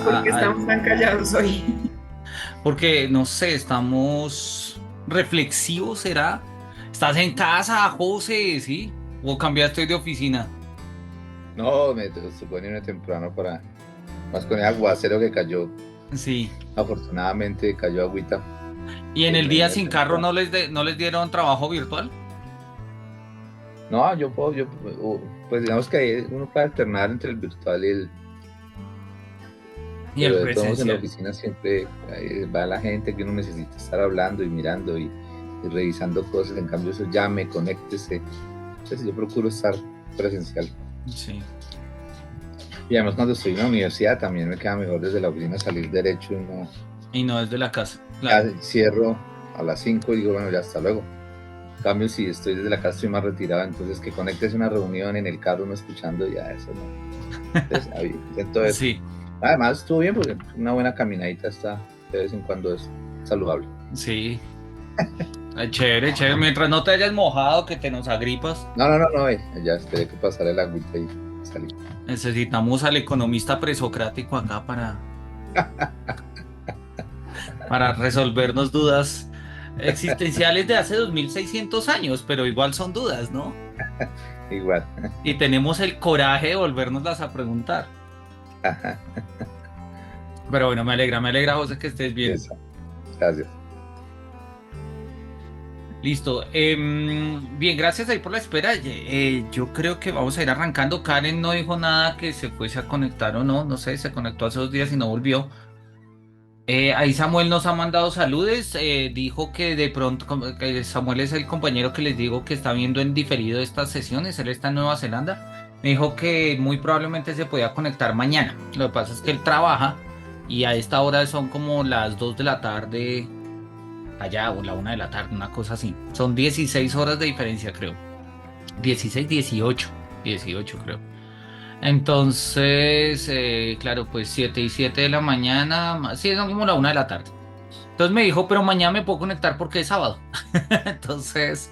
¿Por qué estamos tan callados hoy? porque, no sé, estamos reflexivos, ¿será? ¿Estás en casa, José? ¿Sí? ¿O cambiaste de oficina? No, me estoy poniendo temprano para, más con el aguacero que cayó. Sí. Afortunadamente cayó agüita, ¿Y en entonces el me día vine sin carro temprano. no les dieron trabajo virtual? No, pues digamos que ahí uno puede alternar entre el virtual Y el pero de todos modos en la presencial. oficina siempre ahí va la gente que uno necesita estar hablando y mirando y revisando cosas. En cambio, eso llame, conéctese. Entonces yo procuro estar presencial. Sí. Y además cuando estoy en la universidad también me queda mejor desde la oficina salir derecho y no Y no desde la casa, ya claro. cierro a las 5 y digo, bueno, ya hasta luego. En cambio, si estoy desde la casa estoy más retirado, entonces que conectes una reunión en el carro uno escuchando, ya eso no. Entonces, ahí intento eso. Sí, Además, estuvo bien porque una buena caminadita está de vez en cuando es saludable. sí. Chévere, chévere. Mientras no te hayas mojado, que te nos agripas, No, ya esperé que pasara el agüita y salí. necesitamos al economista presocrático acá para resolvernos dudas existenciales de hace 2600 años, pero igual son dudas, ¿no? Igual. Y tenemos el coraje de volvernoslas a preguntar. Pero bueno, me alegra, José, que estés bien. Eso, gracias. Listo. Bien, gracias ahí por la espera. Yo creo que vamos a ir arrancando. Karen no dijo nada que se fuese a conectar o no, no sé, se conectó hace 2 días y no volvió. Ahí Samuel nos ha mandado saludes. Dijo que de pronto, que Samuel es el compañero que les digo que está viendo en diferido estas sesiones. Él está en Nueva Zelanda. Me dijo que muy probablemente se podía conectar mañana. Lo que pasa es que él trabaja y a esta hora son como las 2 de la tarde allá o la 1 de la tarde, una cosa así. Son 16 horas de diferencia, creo. 16, 18, 18 creo. Entonces, claro, pues 7 y 7 de la mañana, sí, son como la 1 de la tarde. Entonces me dijo, pero mañana me puedo conectar porque es sábado. Entonces,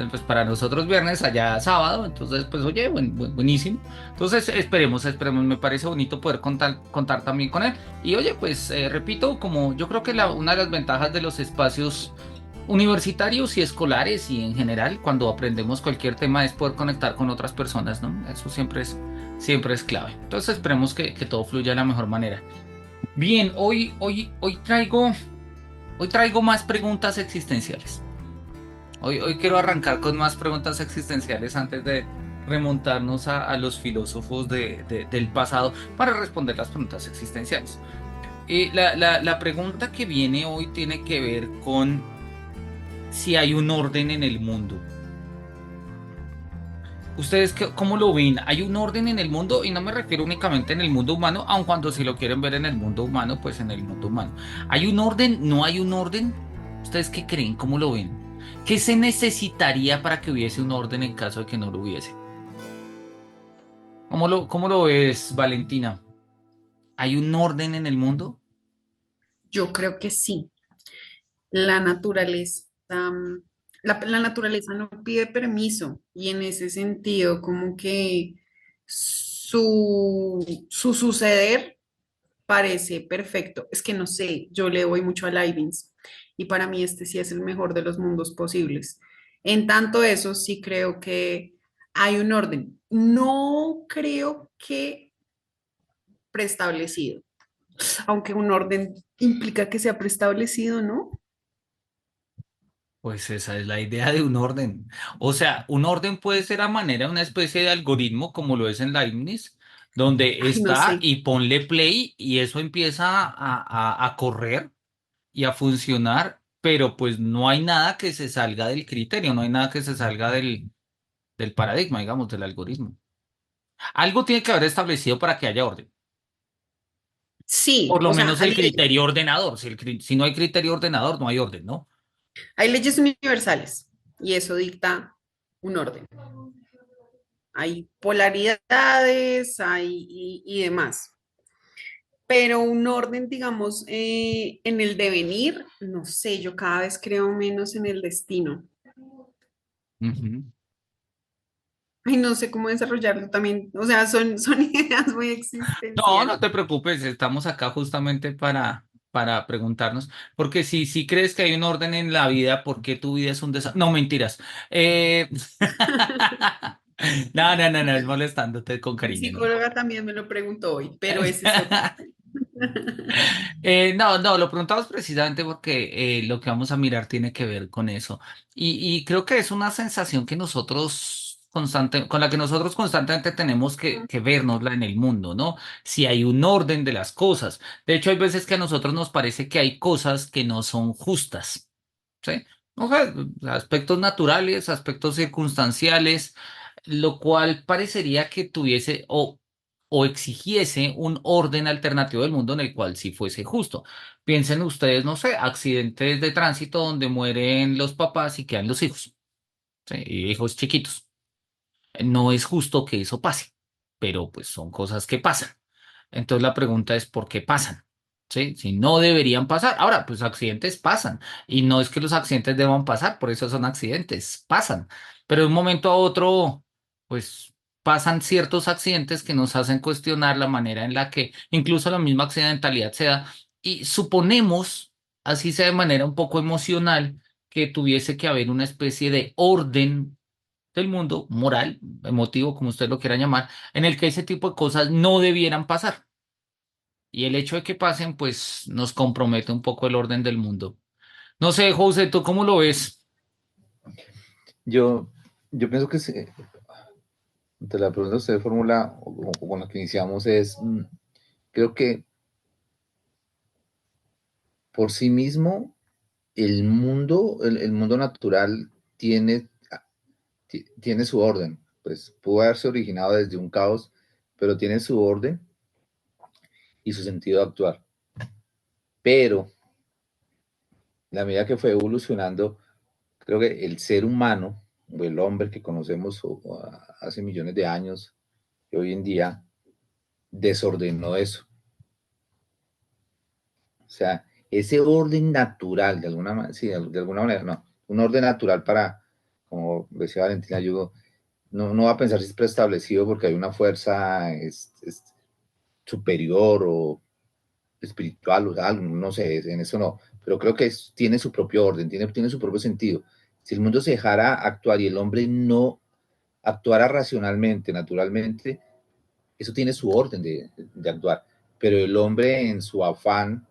pues para nosotros viernes, allá sábado. Entonces, pues oye, buenísimo. Entonces, esperemos. Me parece bonito poder contar también con él. Y oye, pues repito, como yo creo que una de las ventajas de los espacios universitarios y escolares y en general, cuando aprendemos cualquier tema, es poder conectar con otras personas, ¿no? Eso siempre es clave. Entonces, esperemos que todo fluya de la mejor manera. Bien, hoy traigo más preguntas existenciales. Hoy quiero arrancar con más preguntas existenciales antes de remontarnos a los filósofos del pasado para responder las preguntas existenciales. La pregunta que viene hoy tiene que ver con si hay un orden en el mundo. ¿Ustedes cómo lo ven? ¿Hay un orden en el mundo? Y no me refiero únicamente en el mundo humano, aun cuando si lo quieren ver en el mundo humano, pues en el mundo humano. ¿Hay un orden? ¿No hay un orden? ¿Ustedes qué creen? ¿Cómo lo ven? ¿Qué se necesitaría para que hubiese un orden en caso de que no lo hubiese? ¿Cómo lo ves, Valentina? ¿Hay un orden en el mundo? Yo creo que sí. La naturaleza, la naturaleza no pide permiso y en ese sentido como que su suceder parece perfecto. Es que no sé, yo le voy mucho a Leibniz y para mí este sí es el mejor de los mundos posibles. En tanto eso sí creo que hay un orden. No creo que preestablecido, aunque un orden implica que sea preestablecido, ¿no? Pues esa es la idea de un orden. O sea, un orden puede ser a manera de una especie de algoritmo como lo es en Leibniz, donde Ay, no está sé. y ponle play y eso empieza a correr y a funcionar, pero pues no hay nada que se salga del criterio, no hay nada que se salga del paradigma, digamos, del algoritmo. Algo tiene que haber establecido para que haya orden. Sí, Por lo o sea, menos el criterio ordenador. Si no hay criterio ordenador, no hay orden, ¿no? hay leyes universales y eso dicta un orden. Hay polaridades, y demás. Pero un orden, digamos, en el devenir, no sé, yo cada vez creo menos en el destino. Ujú. Ay, no sé cómo desarrollarlo también. O sea, son ideas muy No, existenciales. no te preocupes, estamos acá justamente para preguntarnos, porque si crees que hay un orden en la vida, ¿por qué tu vida es un desastre? No, mentiras. Eh, no, es molestándote con Mi cariño, no. psicóloga también me lo preguntó hoy, pero ese es otro. No, lo preguntamos precisamente porque lo que vamos a mirar tiene que ver con eso. Y creo que es una sensación que con la que nosotros constantemente tenemos que vernosla en el mundo, ¿no? Si hay un orden de las cosas. De hecho, hay veces que a nosotros nos parece que hay cosas que no son justas, ¿sí? O sea, aspectos naturales, aspectos circunstanciales, lo cual parecería que tuviese o exigiese un orden alternativo del mundo en el cual sí fuese justo. Piensen ustedes, no sé, accidentes de tránsito donde mueren los papás y quedan los hijos, ¿sí? Y hijos chiquitos. No es justo que eso pase, pero pues son cosas que pasan. Entonces la pregunta es ¿por qué pasan? ¿Sí? Si no deberían pasar. Ahora, pues accidentes pasan y no es que los accidentes deban pasar, por eso son accidentes, pasan. Pero de un momento a otro, pues pasan ciertos accidentes que nos hacen cuestionar la manera en la que incluso la misma accidentalidad se da y suponemos, así sea de manera un poco emocional, que tuviese que haber una especie de orden del mundo moral, emotivo, como usted lo quiera llamar, en el que ese tipo de cosas no debieran pasar. Y el hecho de que pasen, pues nos compromete un poco el orden del mundo. No sé, José, ¿tú cómo lo ves? Yo, yo pienso que ante la pregunta que usted formula, o con la que iniciamos, es, creo que por sí mismo el mundo natural tiene su orden. Pues pudo haberse originado desde un caos, pero tiene su orden y su sentido de actuar. Pero la medida que fue evolucionando, creo que el ser humano, o el hombre que conocemos hace millones de años, que hoy en día desordenó eso. O sea, ese orden natural, de alguna manera, sí, de alguna manera, no, un orden natural para, como decía Valentina Yugo, no va a pensar si es preestablecido porque hay una fuerza superior o espiritual o algo, no sé, en eso no, pero creo que tiene su propio orden, tiene su propio sentido. Si el mundo se dejara actuar y el hombre no actuara racionalmente, naturalmente, eso tiene su orden de actuar, pero el hombre en su afán,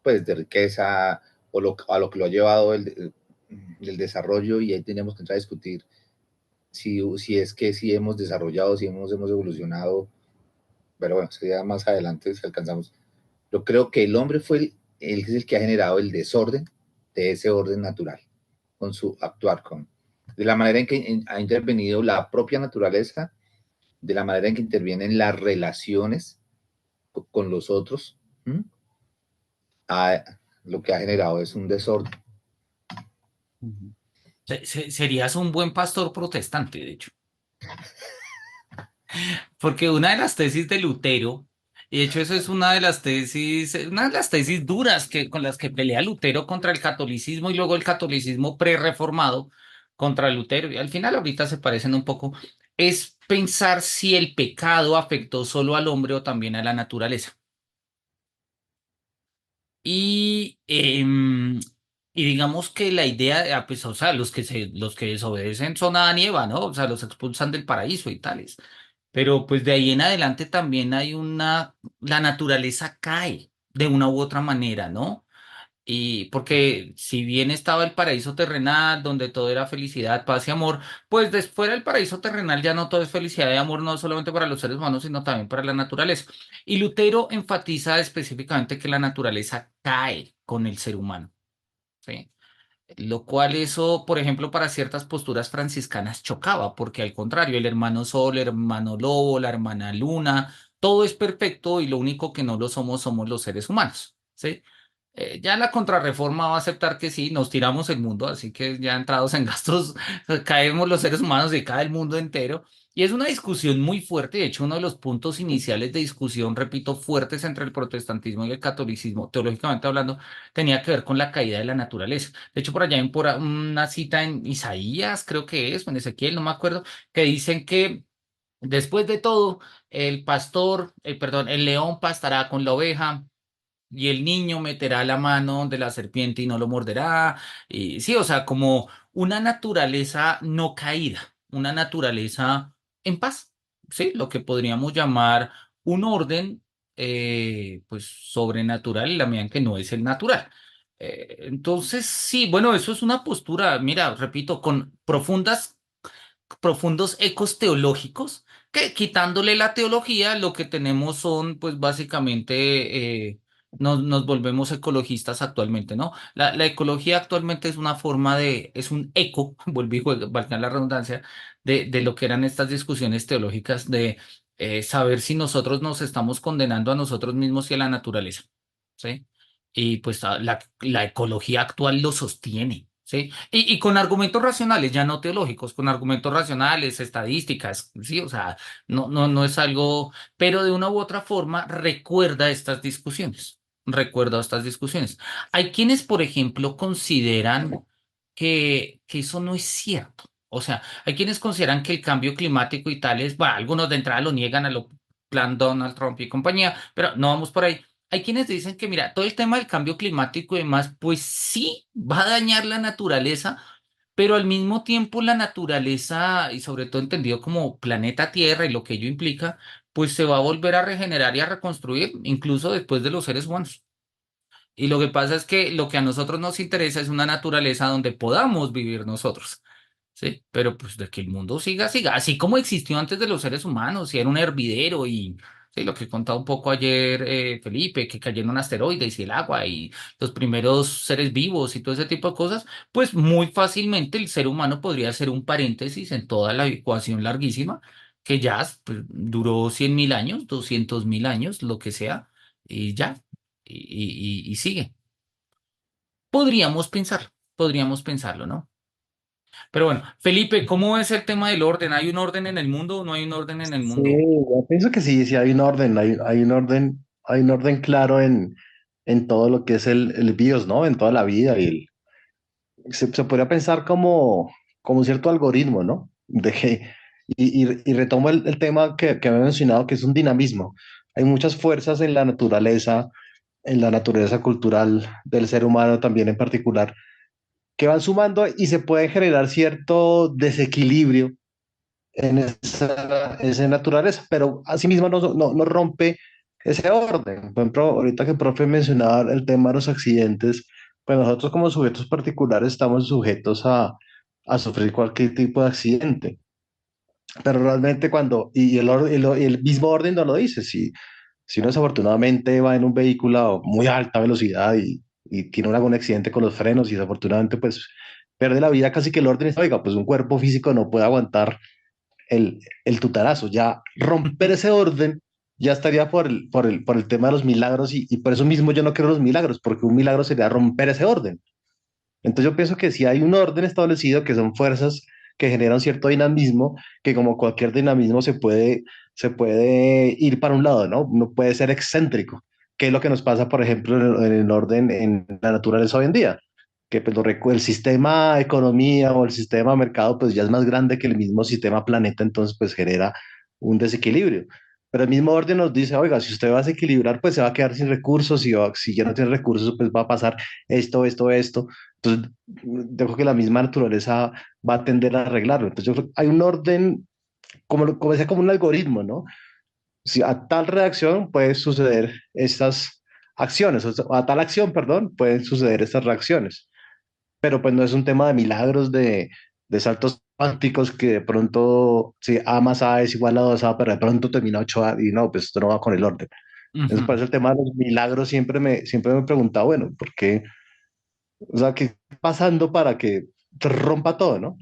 pues, de riqueza a lo que lo ha llevado el desarrollo, y ahí tenemos que entrar a discutir si es que si hemos desarrollado, si hemos evolucionado, pero bueno, sería más adelante si alcanzamos. Yo creo que el hombre es el que ha generado el desorden de ese orden natural, con su actuar, de la manera en que ha intervenido la propia naturaleza, de la manera en que intervienen las relaciones con los otros, ¿m? Lo que ha generado es un desorden. Ujú. Serías un buen pastor protestante, de hecho. Porque una de las tesis de Lutero, y de hecho eso es una de las tesis duras con las que pelea Lutero contra el catolicismo y luego el catolicismo prerreformado contra Lutero, y al final ahorita se parecen un poco, es pensar si el pecado afectó solo al hombre o también a la naturaleza. Y, y digamos que la idea, pues, o sea, los que desobedecen son Adán y Eva, ¿no? O sea, los expulsan del paraíso y tales. Pero pues de ahí en adelante también la naturaleza cae de una u otra manera, ¿no? Y porque si bien estaba el paraíso terrenal, donde todo era felicidad, paz y amor, pues después del paraíso terrenal ya no todo es felicidad y amor, no solamente para los seres humanos, sino también para la naturaleza. Y Lutero enfatiza específicamente que la naturaleza cae con el ser humano, ¿sí? Lo cual eso, por ejemplo, para ciertas posturas franciscanas chocaba, porque al contrario, el hermano Sol, el hermano Lobo, la hermana Luna, todo es perfecto y lo único que no lo somos somos los seres humanos, ¿sí? Ya la contrarreforma va a aceptar que sí, nos tiramos el mundo, así que ya entrados en gastos, caemos los seres humanos y cae el mundo entero. Y es una discusión muy fuerte, de hecho, uno de los puntos iniciales de discusión, repito, fuertes entre el protestantismo y el catolicismo, teológicamente hablando, tenía que ver con la caída de la naturaleza. De hecho, por allá hay una cita en Isaías, creo que es, o en Ezequiel, no me acuerdo, que dicen que después de todo, perdón, el león pastará con la oveja y el niño meterá la mano de la serpiente y no lo morderá. Y sí, o sea, como una naturaleza no caída, una naturaleza en paz, sí, lo que podríamos llamar un orden, pues sobrenatural en la medida en que no es el natural. Entonces, sí, bueno, eso es una postura, mira, repito, con profundos ecos teológicos, que quitándole la teología, lo que tenemos son, pues básicamente, nos volvemos ecologistas actualmente, ¿no? La ecología actualmente es una forma es un eco, volví, valga la redundancia, de lo que eran estas discusiones teológicas de saber si nosotros nos estamos condenando a nosotros mismos y a la naturaleza, ¿sí? Y pues la ecología actual lo sostiene. ¿Sí? Y con argumentos racionales, ya no teológicos, con argumentos racionales, estadísticas, ¿sí? O sea, no es algo, pero de una u otra forma recuerda estas discusiones. Hay quienes, por ejemplo, consideran que eso no es cierto. O sea, hay quienes consideran que el cambio climático y tales, bueno, algunos de entrada lo niegan a lo plan Donald Trump y compañía, pero no vamos por ahí. Hay quienes dicen que, mira, todo el tema del cambio climático y demás, pues sí, va a dañar la naturaleza, pero al mismo tiempo la naturaleza, y sobre todo entendido como planeta Tierra y lo que ello implica, pues se va a volver a regenerar y a reconstruir, incluso después de los seres humanos. Y lo que pasa es que lo que a nosotros nos interesa es una naturaleza donde podamos vivir nosotros. Sí, pero pues de que el mundo siga, así como existió antes de los seres humanos, y era un hervidero y sí, lo que contaba un poco ayer Felipe, que cayeron asteroides y el agua y los primeros seres vivos y todo ese tipo de cosas, pues muy fácilmente el ser humano podría ser un paréntesis en toda la ecuación larguísima que ya pues, duró 100.000 años, 200.000 años, lo que sea, y ya, y sigue. Podríamos pensarlo, ¿no? Pero bueno, Felipe, ¿cómo es el tema del orden? ¿Hay un orden en el mundo o no hay un orden en el Sí, mundo? yo pienso que sí, sí hay un orden, hay un orden claro en todo lo que es el BIOS, ¿no? En toda la vida se podría pensar como un cierto algoritmo, ¿no? Y retomo el tema que había mencionado, que es un dinamismo. Hay muchas fuerzas en la naturaleza cultural del ser humano también en particular, que van sumando y se puede generar cierto desequilibrio en esa naturaleza, pero asimismo no rompe ese orden. Por ejemplo, ahorita que el profe mencionaba el tema de los accidentes, pues nosotros como sujetos particulares estamos sujetos a sufrir cualquier tipo de accidente. Pero realmente y el mismo orden no lo dice. Si uno desafortunadamente va en un vehículo a muy alta velocidad y tiene algún accidente con los frenos y desafortunadamente pues pierde la vida, casi que el orden es, oiga, pues un cuerpo físico no puede aguantar el tutarazo. Ya romper ese orden ya estaría por el tema de los milagros y por eso mismo yo no creo en los milagros, porque un milagro sería romper ese orden. Entonces yo pienso que si hay un orden establecido, que son fuerzas que generan cierto dinamismo, que como cualquier dinamismo se puede ir para un lado, ¿no? No puede ser excéntrico, que es lo que nos pasa, por ejemplo, en el orden en la naturaleza hoy en día, que pues, el sistema economía o el sistema mercado pues ya es más grande que el mismo sistema planeta, entonces pues genera un desequilibrio. Pero el mismo orden nos dice, oiga, si usted va a desequilibrar, pues se va a quedar sin recursos, si ya no tiene recursos, pues va a pasar esto. Entonces, dejo que la misma naturaleza va a tender a arreglarlo. Entonces, yo creo que hay un orden, como decía, como un algoritmo, ¿no? Si a tal reacción pueden suceder estas acciones, o sea, a tal acción, perdón, pueden suceder estas reacciones. Pero pues no es un tema de milagros, de saltos cuánticos que de pronto, si A más A es igual a 2A, pero de pronto termina 8A y no, pues esto no va con el orden. Entonces, por Ujú. eso el tema de los milagros siempre me he preguntado, bueno, ¿por qué? O sea, ¿qué está pasando para que se rompa todo, no?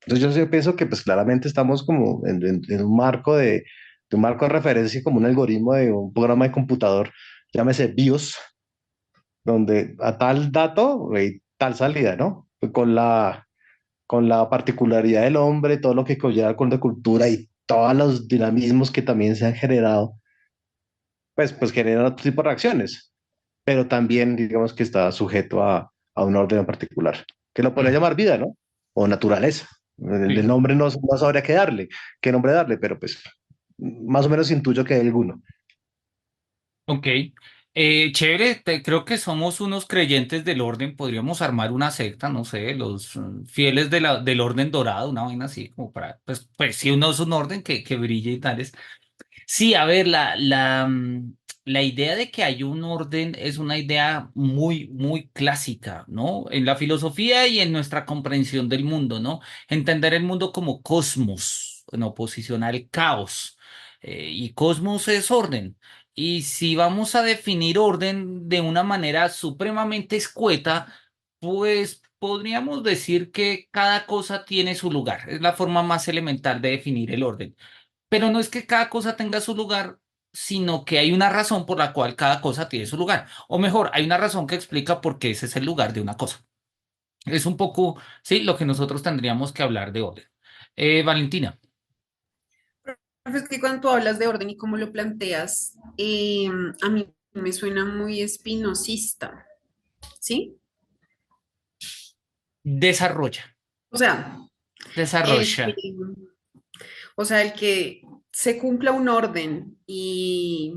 Entonces yo sí pienso que pues claramente estamos como en un marco de un marco de referencia, como un algoritmo de un programa de computador, llámese BIOS, donde a tal dato, tal salida, ¿no? Con la particularidad del hombre, todo lo que conlleva con la cultura y todos los dinamismos que también se han generado, pues generan otro tipo de reacciones, pero también digamos que está sujeto a un orden en particular, que lo podría Mm, llamar vida, ¿no? O naturaleza. El sí. nombre no sabría qué nombre darle, pero pues más o menos intuyo que hay alguno. Ok. Chévere, creo que somos unos creyentes del orden. Podríamos armar una secta, no sé, los fieles del orden dorado, una vaina así, como para, pues si uno es un orden que brille y tales. Sí, a ver, la idea de que hay un orden es una idea muy, muy clásica, ¿no? En la filosofía y en nuestra comprensión del mundo, ¿no? Entender el mundo como cosmos, en oposición al caos. Y cosmos es orden. Y si vamos a definir orden de una manera supremamente escueta, pues podríamos decir que cada cosa tiene su lugar. Es la forma más elemental de definir el orden. Pero no es que cada cosa tenga su lugar, sino que hay una razón por la cual cada cosa tiene su lugar. O mejor, hay una razón que explica por qué ese es el lugar de una cosa. Es un poco, sí, lo que nosotros tendríamos que hablar de orden. Valentina, Es que cuando tú hablas de orden y cómo lo planteas, a mí me suena muy espinosista, ¿sí? desarrolla, O sea, el que, desarrolla. el que se cumpla un orden y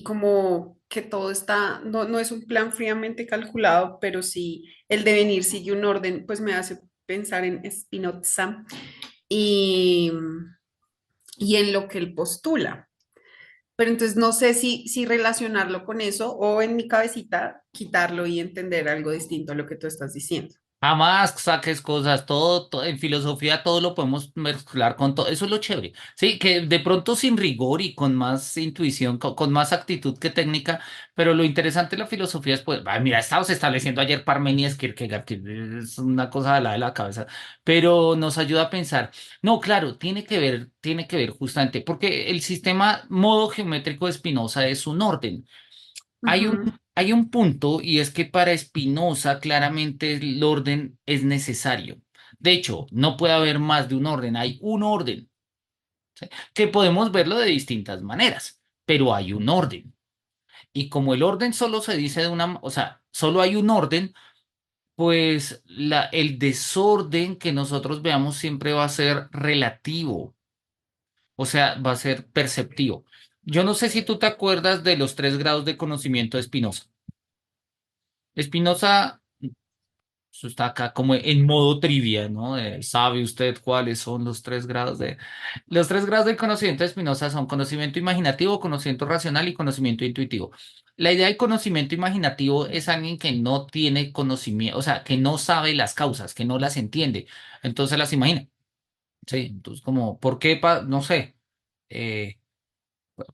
como que todo está, no es un plan fríamente calculado, pero sí el devenir sigue un orden, pues me hace pensar en Spinoza y, y en lo que él postula. Pero entonces no sé si relacionarlo con eso o en mi cabecita quitarlo y entender algo distinto a lo que tú estás diciendo. Jamás saques cosas, en filosofía todo lo podemos mezclar con todo, eso es lo chévere, sí, que de pronto sin rigor y con más intuición, con más actitud que técnica, pero lo interesante de la filosofía es, pues, mira, estábamos estableciendo ayer Parmenides Kierkegaard, que es una cosa de la cabeza, pero nos ayuda a pensar, no, claro, tiene que ver justamente, porque el sistema modo geométrico de Spinoza es un orden. Hay un, Ujú, hay un punto y es que para Spinoza claramente el orden es necesario. De hecho, no puede haber más de un orden, hay un orden, ¿sí? Que podemos verlo de distintas maneras, pero hay un orden. Y como el orden solo se dice de una, o sea, solo hay un orden, pues el desorden que nosotros veamos siempre va a ser relativo, o sea, va a ser perceptivo. Yo no sé si tú te acuerdas de los 3 grados de conocimiento de Spinoza. Spinoza, eso está acá como en modo trivia, ¿no? ¿Sabe usted cuáles son los 3 grados de... Los 3 grados del conocimiento de Spinoza son conocimiento imaginativo, conocimiento racional y conocimiento intuitivo. La idea del conocimiento imaginativo es alguien que no tiene conocimiento, o sea, que no sabe las causas, que no las entiende, entonces las imagina. Sí, entonces como, ¿por qué, no sé, eh,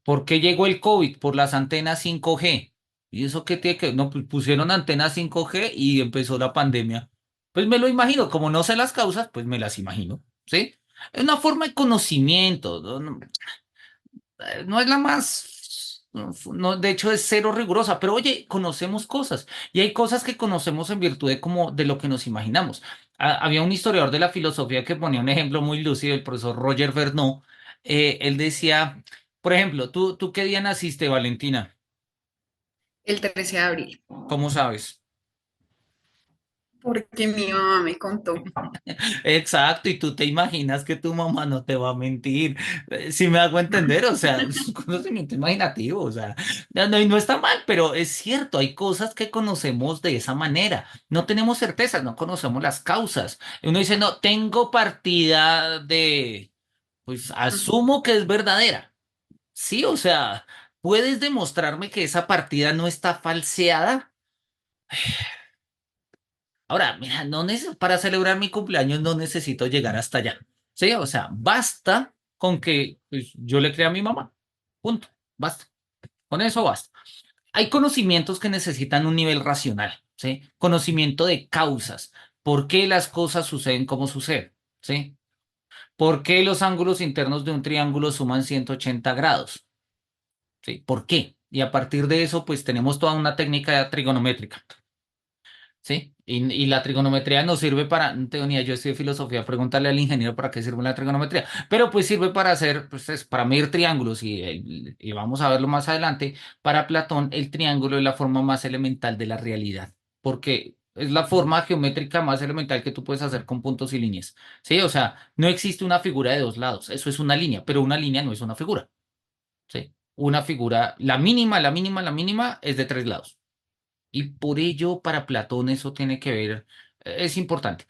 ¿por qué llegó el COVID? Por las antenas 5G. ¿Y eso qué tiene que...? No, pues pusieron antenas 5G y empezó la pandemia. Pues me lo imagino, como no sé las causas, pues me las imagino, ¿sí? Es una forma de conocimiento, no es la más, de hecho es cero rigurosa, pero oye, conocemos cosas y hay cosas que conocemos en virtud de como de lo que nos imaginamos. Había un historiador de la filosofía que ponía un ejemplo muy lúcido, el profesor Roger Verneau. Él decía, por ejemplo, ¿tú qué día naciste, Valentina? el 13 de abril, ¿Cómo sabes? porque mi mamá me contó. Exacto, y tú te imaginas que tu mamá no te va a mentir. Si me hago entender, o sea, es un conocimiento imaginativo, o sea, y no está mal, pero es cierto, hay cosas que conocemos de esa manera. No tenemos certezas, no conocemos las causas. Uno dice, no, tengo partida de, pues Ujú. asumo que es verdadera. Sí, o sea, ¿puedes demostrarme que esa partida no está falseada? Ahora, mira, para celebrar mi cumpleaños no necesito llegar hasta allá. Sí, o sea, basta con que pues, yo le crea a mi mamá. Punto. Basta. Con eso basta. Hay conocimientos que necesitan un nivel racional, ¿sí? Conocimiento de causas. ¿Por qué las cosas suceden como suceden? ¿Sí? ¿Por qué los ángulos internos de un triángulo suman 180 grados? ¿Sí? ¿Por qué? Y a partir de eso, pues tenemos toda una técnica trigonométrica. ¿Sí? Y la trigonometría nos sirve para, no tengo ni idea, yo estudio filosofía, pregúntale al ingeniero para qué sirve la trigonometría, pero pues sirve para hacer, pues es para medir triángulos y vamos a verlo más adelante. Para Platón, el triángulo es la forma más elemental de la realidad, porque es la forma geométrica más elemental que tú puedes hacer con puntos y líneas, ¿sí? O sea, no existe una figura de dos lados, eso es una línea, pero una línea no es una figura, ¿sí? Una figura, la mínima es de tres lados. Y por ello, para Platón, eso tiene que ver, es importante.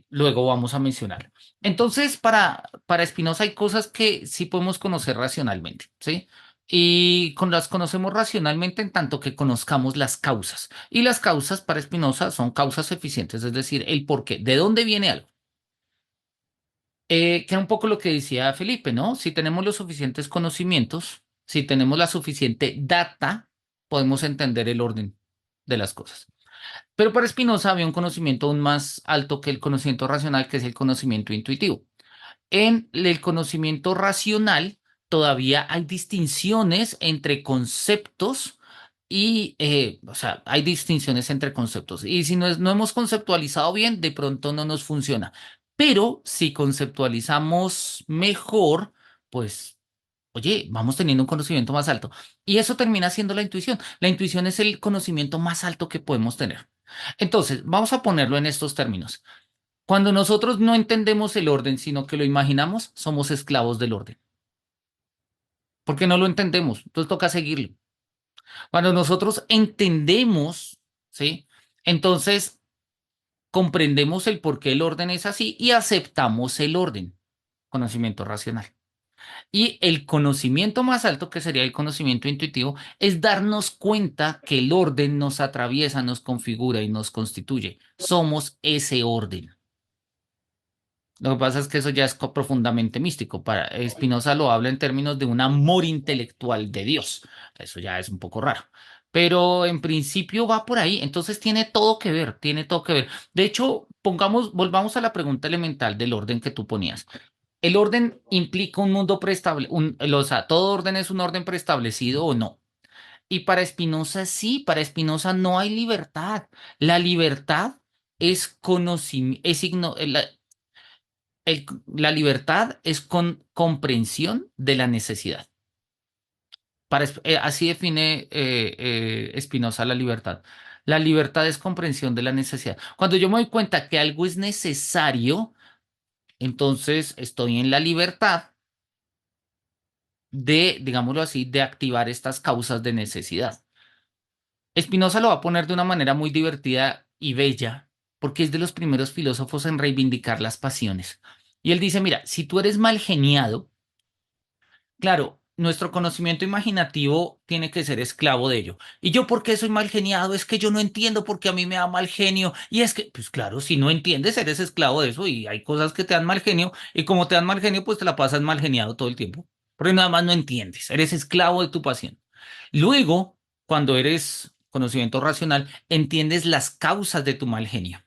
Luego vamos a mencionar. Entonces, para Spinoza hay cosas que sí podemos conocer racionalmente, ¿sí? Y las conocemos racionalmente en tanto que conozcamos las causas. Y las causas para Spinoza son causas eficientes, es decir, el por qué, de dónde viene algo. Que era un poco lo que decía Felipe, ¿no? Si tenemos los suficientes conocimientos, si tenemos la suficiente data, podemos entender el orden de las cosas. Pero para Spinoza había un conocimiento aún más alto que el conocimiento racional, que es el conocimiento intuitivo. En el conocimiento racional todavía hay distinciones entre conceptos y, o sea, hay distinciones entre conceptos. Y si no hemos conceptualizado bien, de pronto no nos funciona. Pero si conceptualizamos mejor, pues, oye, vamos teniendo un conocimiento más alto. Y eso termina siendo la intuición. La intuición es el conocimiento más alto que podemos tener. Entonces, vamos a ponerlo en estos términos. Cuando nosotros no entendemos el orden, sino que lo imaginamos, somos esclavos del orden, porque no lo entendemos, entonces toca seguirlo. Cuando nosotros entendemos, ¿sí? Entonces comprendemos el por qué el orden es así y aceptamos el orden, conocimiento racional. Y el conocimiento más alto, que sería el conocimiento intuitivo, es darnos cuenta que el orden nos atraviesa, nos configura y nos constituye. Somos ese orden. Lo que pasa es que eso ya es profundamente místico. Para Spinoza lo habla en términos de un amor intelectual de Dios. Eso ya es un poco raro. Pero en principio va por ahí. Entonces tiene todo que ver, tiene todo que ver. De hecho, volvamos a la pregunta elemental del orden que tú ponías. ¿El orden implica un mundo preestablecido? O sea, ¿todo orden es un orden preestablecido o no? Y para Spinoza sí, para Spinoza no hay libertad. La libertad es conocimiento, la libertad es comprensión de la necesidad. Así define Spinoza la libertad. La libertad es comprensión de la necesidad. Cuando yo me doy cuenta que algo es necesario, entonces estoy en la libertad de, digámoslo así, de activar estas causas de necesidad. Spinoza lo va a poner de una manera muy divertida y bella, porque es de los primeros filósofos en reivindicar las pasiones. Y él dice, mira, si tú eres mal geniado, claro, nuestro conocimiento imaginativo tiene que ser esclavo de ello. ¿Y yo por qué soy mal geniado? Es que yo no entiendo por qué a mí me da mal genio. Y es que, pues claro, si no entiendes, eres esclavo de eso y hay cosas que te dan mal genio y como te dan mal genio, pues te la pasas mal geniado todo el tiempo. Porque nada más no entiendes, eres esclavo de tu pasión. Luego, cuando eres conocimiento racional, entiendes las causas de tu mal genio.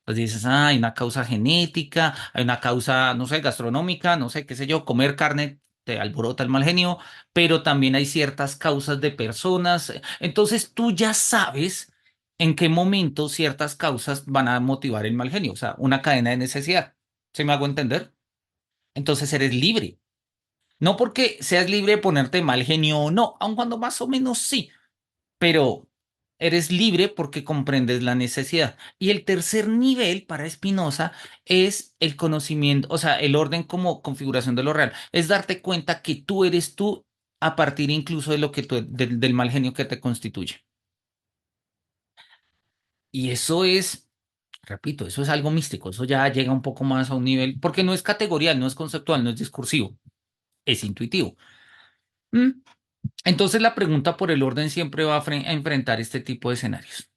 Entonces dices, hay una causa genética, hay una causa, no sé, gastronómica, no sé, qué sé yo, comer carne te alborota el mal genio, pero también hay ciertas causas de personas. Entonces tú ya sabes en qué momento ciertas causas van a motivar el mal genio, o sea, una cadena de necesidad. ¿Se me hago entender? Entonces eres libre. No porque seas libre de ponerte mal genio o no, aun cuando más o menos sí, pero eres libre porque comprendes la necesidad. Y el tercer nivel para Spinoza es el conocimiento, o sea, el orden como configuración de lo real, es darte cuenta que tú eres tú a partir incluso de lo que del mal genio que te constituye. Y eso es, repito, eso es algo místico, eso ya llega un poco más a un nivel, porque no es categorial, no es conceptual, no es discursivo, es intuitivo. ¿Mm? Entonces la pregunta por el orden siempre va a enfrentar este tipo de escenarios.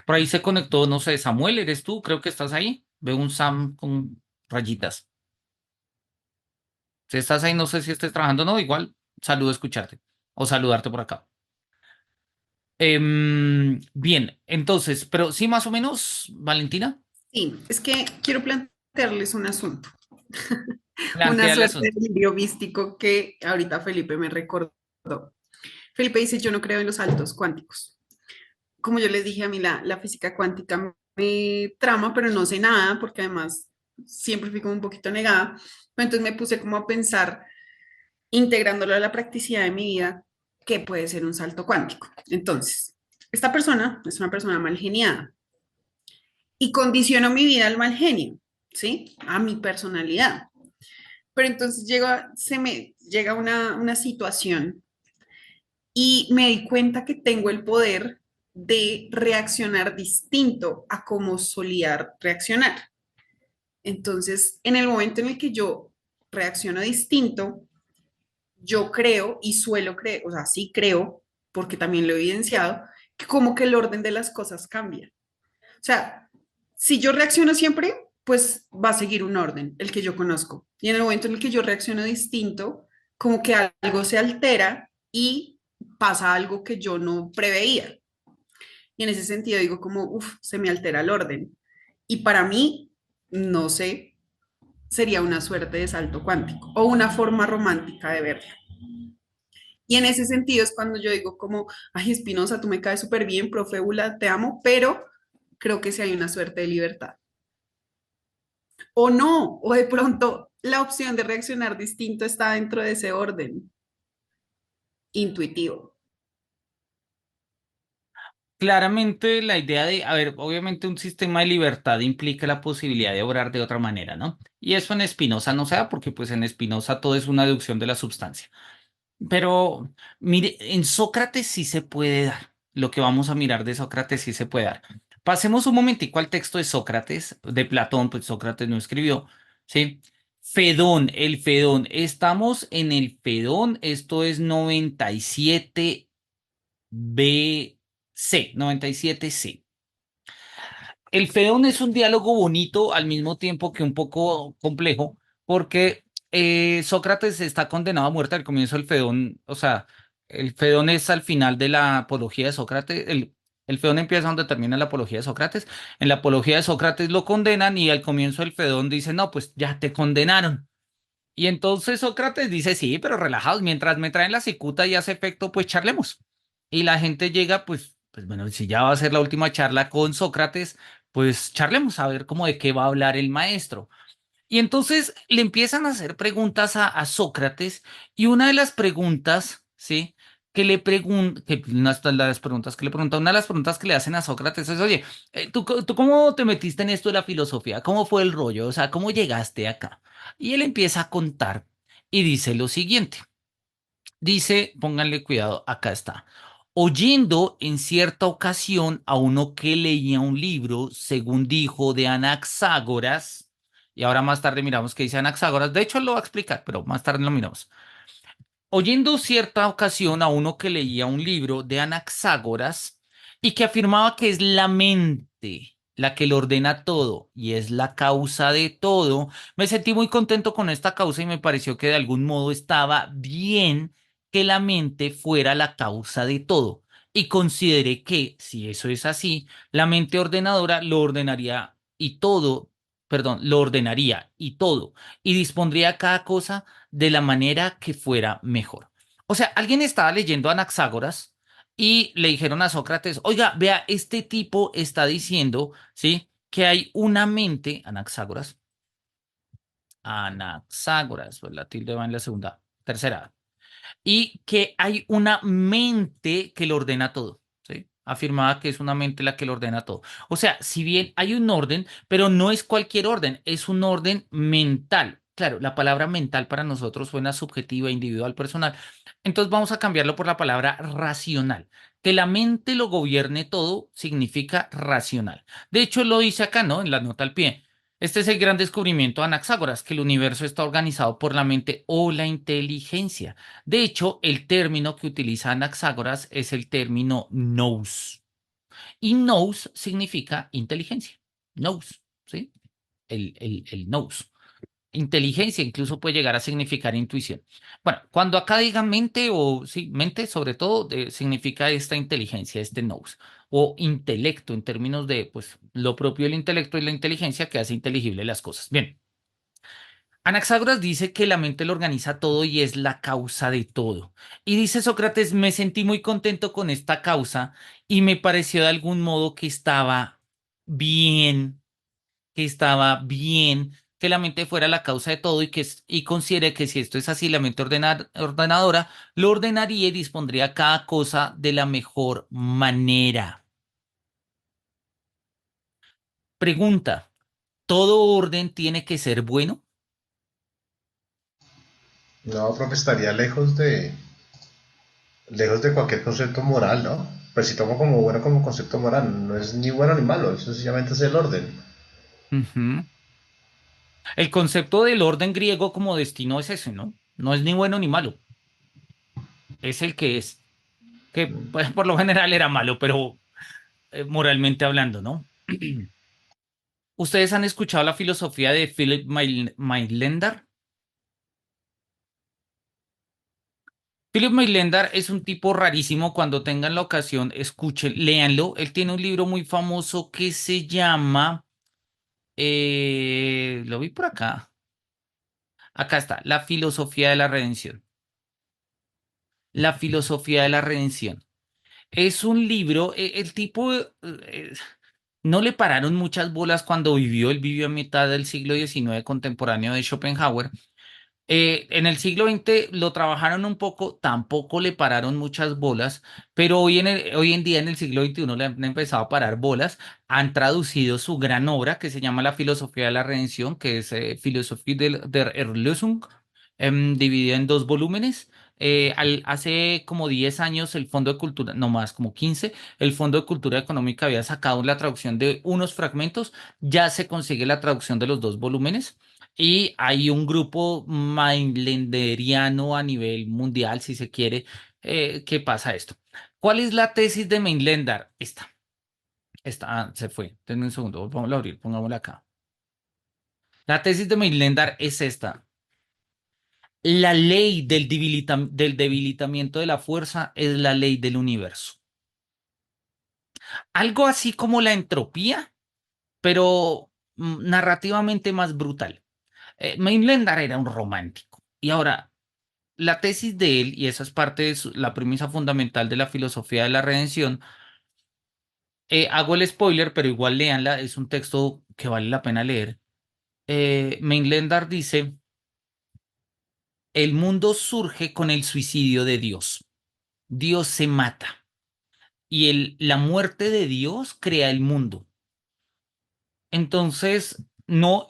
Por ahí se conectó, no sé, Samuel, ¿eres tú? Creo que estás ahí. Veo un Sam con rayitas. Si estás ahí, no sé si estés trabajando o no, igual saludo escucharte o saludarte por acá. Bien, entonces, pero sí, más o menos, Valentina, Sí, es que quiero plantearles un asunto, una plantea el suerte de asunto. libro místico que ahorita Felipe me recordó. Felipe dice, yo no creo en los saltos cuánticos. Como yo les dije, a mí la física cuántica me trama, pero no sé nada, porque además siempre fui como un poquito negada. Entonces me puse como a pensar, integrándolo a la practicidad de mi vida, qué puede ser un salto cuántico. Entonces, esta persona es una persona mal geniada y condiciono mi vida al mal genio, ¿sí? A mi personalidad. Pero entonces se me llega una situación y me di cuenta que tengo el poder de reaccionar distinto a como solía reaccionar. Entonces, en el momento en el que yo reacciono distinto, yo creo y suelo creer, o sea, sí creo, porque también lo he evidenciado, que como que el orden de las cosas cambia. O sea, si yo reacciono siempre, pues va a seguir un orden, el que yo conozco. Y en el momento en el que yo reacciono distinto, como que algo se altera y pasa algo que yo no preveía. Y en ese sentido digo como, uff, se me altera el orden. Y para mí, no sé, sería una suerte de salto cuántico o una forma romántica de verlo. Y en ese sentido es cuando yo digo como, ay, Espinosa, tú me caes súper bien, profe Bula, te amo, pero creo que sí hay una suerte de libertad. O no, o de pronto la opción de reaccionar distinto está dentro de ese orden intuitivo. Claramente la idea de, a ver, obviamente un sistema de libertad implica la posibilidad de obrar de otra manera, ¿no? Y eso en Spinoza no se da porque pues en Spinoza todo es una deducción de la substancia. Pero mire, en Sócrates sí se puede dar. Lo que vamos a mirar de Sócrates sí se puede dar. Pasemos un momentico al texto de Sócrates, de Platón, pues Sócrates no escribió, ¿sí? Fedón, el Fedón. Estamos en el Fedón, esto es 97 B C, 97 C. El Fedón es un diálogo bonito al mismo tiempo que un poco complejo, porque Sócrates está condenado a muerte al comienzo del Fedón. O sea, el Fedón es al final de la apología de Sócrates. El Fedón empieza donde termina la apología de Sócrates. En la apología de Sócrates lo condenan y al comienzo del Fedón dice, no, pues ya te condenaron. Y entonces Sócrates dice, sí, pero relajados, mientras me traen la cicuta y hace efecto, pues charlemos. Y la gente llega, pues bueno, si ya va a ser la última charla con Sócrates, pues charlemos a ver cómo de qué va a hablar el maestro. Y entonces le empiezan a hacer preguntas a Sócrates y una de las preguntas, ¿sí? Que le pregunta, que una de las preguntas que le pregunta, una de las preguntas que le hacen a Sócrates es, oye, ¿tú cómo te metiste en esto de la filosofía? ¿Cómo fue el rollo? O sea, ¿cómo llegaste acá? Y él empieza a contar y dice lo siguiente. Dice, pónganle cuidado, acá está. Oyendo en cierta ocasión a uno que leía un libro, según dijo, de Anaxágoras, y ahora más tarde miramos qué dice Anaxágoras, de hecho lo va a explicar, pero más tarde lo miramos. Oyendo cierta ocasión a uno que leía un libro de Anaxágoras y que afirmaba que es la mente la que lo ordena todo y es la causa de todo, me sentí muy contento con esta causa y me pareció que de algún modo estaba bien que la mente fuera la causa de todo. Y consideré que, si eso es así, la mente ordenadora lo ordenaría y todo, perdón, lo ordenaría y todo, y dispondría cada cosa de la manera que fuera mejor. O sea, alguien estaba leyendo Anaxágoras y le dijeron a Sócrates, oiga, vea, este tipo está diciendo, ¿sí? Que hay una mente, Anaxágoras, pues la tilde va en la segunda, tercera, y que hay una mente que lo ordena todo, ¿sí? Afirmaba que es una mente la que lo ordena todo. O sea, si bien hay un orden, pero no es cualquier orden, es un orden mental. Claro, la palabra mental para nosotros suena subjetiva, individual, personal. Entonces vamos a cambiarlo por la palabra racional. Que la mente lo gobierne todo significa racional. De hecho, lo dice acá, ¿no? En la nota al pie. Este es el gran descubrimiento de Anaxágoras, que el universo está organizado por la mente o la inteligencia. De hecho, el término que utiliza Anaxágoras es el término nous. Y nous significa inteligencia. Nous, ¿sí? El nous. Inteligencia incluso puede llegar a significar intuición. Bueno, cuando acá digan mente o sí, mente sobre todo, significa esta inteligencia, este nous. O intelecto en términos de, pues, lo propio del intelecto y la inteligencia que hace inteligible las cosas. Bien. Anaxágoras dice que la mente lo organiza todo y es la causa de todo. Y dice Sócrates, me sentí muy contento con esta causa y me pareció de algún modo bien, que estaba bien que la mente fuera la causa de todo y considere que si esto es así, la mente ordenadora lo ordenaría y dispondría cada cosa de la mejor manera. Pregunta, ¿todo orden tiene que ser bueno? No, profe, estaría lejos de cualquier concepto moral, ¿no? Pues si tomo como bueno como concepto moral, no es ni bueno ni malo, eso sencillamente es el orden. Ujú. El concepto del orden griego como destino es ese, ¿no? No es ni bueno ni malo, es el que es, que pues, por lo general era malo, pero moralmente hablando, ¿no? ¿Ustedes han escuchado la filosofía de Philip Maitlander? Philip Maitlander es un tipo rarísimo. Cuando tengan la ocasión, escuchen, léanlo. Él tiene un libro muy famoso que se llama, lo vi por acá. Acá está, La filosofía de la redención. La filosofía de la redención. Es un libro, el tipo no le pararon muchas bolas cuando vivió. Él vivió a mitad del siglo XIX, contemporáneo de Schopenhauer. En el siglo XX lo trabajaron un poco, tampoco le pararon muchas bolas, pero hoy en día en el siglo XXI le han empezado a parar bolas. Han traducido su gran obra que se llama La filosofía de la redención, que es Philosophie der Erlösung, dividida en dos volúmenes. Hace como 10 años el Fondo de Cultura, no más, como 15, el Fondo de Cultura Económica había sacado la traducción de unos fragmentos. Ya se consigue la traducción de los dos volúmenes. Y hay un grupo mainlanderiano a nivel mundial, si se quiere, que pasa esto. ¿Cuál es la tesis de Mainlander? Se fue. Denme un segundo, vamos a abrir, pongámosla acá. La tesis de Mainlander es esta. La ley del debilitamiento de la fuerza es la ley del universo. Algo así como la entropía, pero narrativamente más brutal. Mainlander era un romántico. Y ahora, la tesis de él, y esa es parte de la premisa fundamental de la filosofía de la redención, hago el spoiler, pero igual léanla, es un texto que vale la pena leer. Mainlander dice, el mundo surge con el suicidio de Dios. Dios se mata y la muerte de Dios crea el mundo. Entonces, no,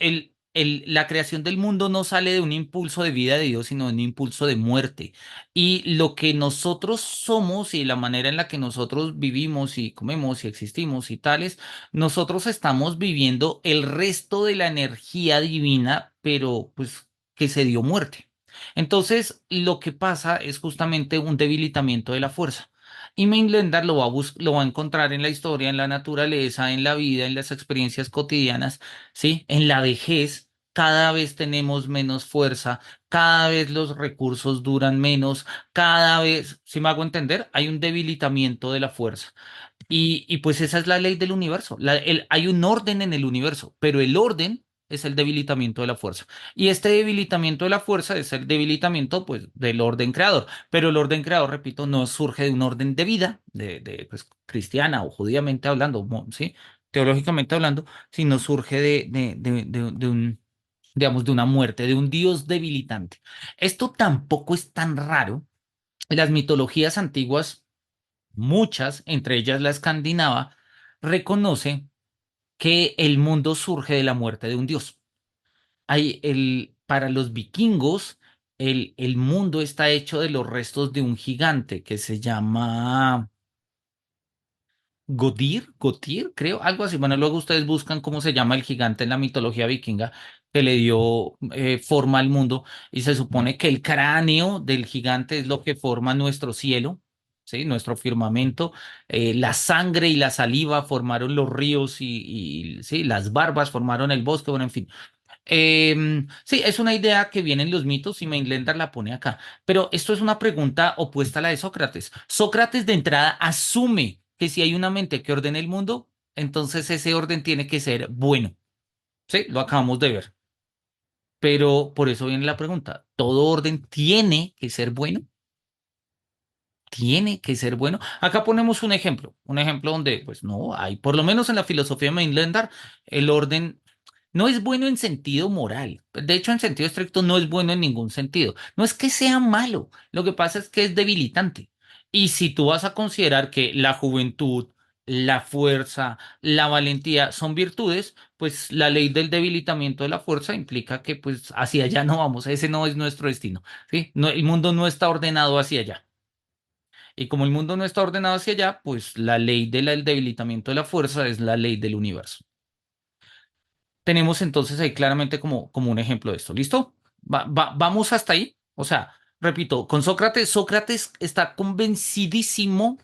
la creación del mundo no sale de un impulso de vida de Dios, sino de un impulso de muerte. Y lo que nosotros somos y la manera en la que nosotros vivimos y comemos y existimos y tales, nosotros estamos viviendo el resto de la energía divina, pero pues que se dio muerte. Entonces, lo que pasa es justamente un debilitamiento de la fuerza. Y Mainlander lo va a encontrar en la historia, en la naturaleza, en la vida, en las experiencias cotidianas, ¿sí? En la vejez, cada vez tenemos menos fuerza, cada vez los recursos duran menos, cada vez, si me hago entender, hay un debilitamiento de la fuerza. Y pues esa es la ley del universo. Hay un orden en el universo, pero el orden es el debilitamiento de la fuerza. Y este debilitamiento de la fuerza es el debilitamiento pues, del orden creador. Pero el orden creador, repito, no surge de un orden de vida, pues, cristiana o judíamente hablando, ¿sí? Teológicamente hablando, sino surge de un, digamos, de una muerte, de un Dios debilitante. Esto tampoco es tan raro. Las mitologías antiguas, muchas, entre ellas la escandinava, reconoce que el mundo surge de la muerte de un dios. Para los vikingos, el mundo está hecho de los restos de un gigante que se llama Gotir, creo, algo así. Bueno, luego ustedes buscan cómo se llama el gigante en la mitología vikinga que le dio forma al mundo y se supone que el cráneo del gigante es lo que forma nuestro cielo, ¿sí? Nuestro firmamento. La sangre y la saliva formaron los ríos sí, las barbas formaron el bosque, bueno, en fin. Sí, es una idea que viene en los mitos y Mainlander la pone acá. Pero esto es una pregunta opuesta a la de Sócrates. Sócrates de entrada asume que si hay una mente que ordena el mundo, entonces ese orden tiene que ser bueno. Sí, lo acabamos de ver. Pero por eso viene la pregunta, ¿todo orden tiene que ser bueno? ¿Tiene que ser bueno? Acá ponemos un ejemplo donde, pues no, hay, por lo menos en la filosofía Mainlander, el orden no es bueno en sentido moral. De hecho, en sentido estricto no es bueno en ningún sentido. No es que sea malo, lo que pasa es que es debilitante. Y si tú vas a considerar que la juventud, la fuerza, la valentía son virtudes, pues la ley del debilitamiento de la fuerza implica que pues hacia allá no vamos, ese no es nuestro destino, ¿sí? No, el mundo no está ordenado hacia allá. Y como el mundo no está ordenado hacia allá, pues la ley del debilitamiento de la fuerza es la ley del universo. Tenemos entonces ahí claramente como un ejemplo de esto. ¿Listo? Vamos hasta ahí. O sea, repito, con Sócrates, Sócrates está convencidísimo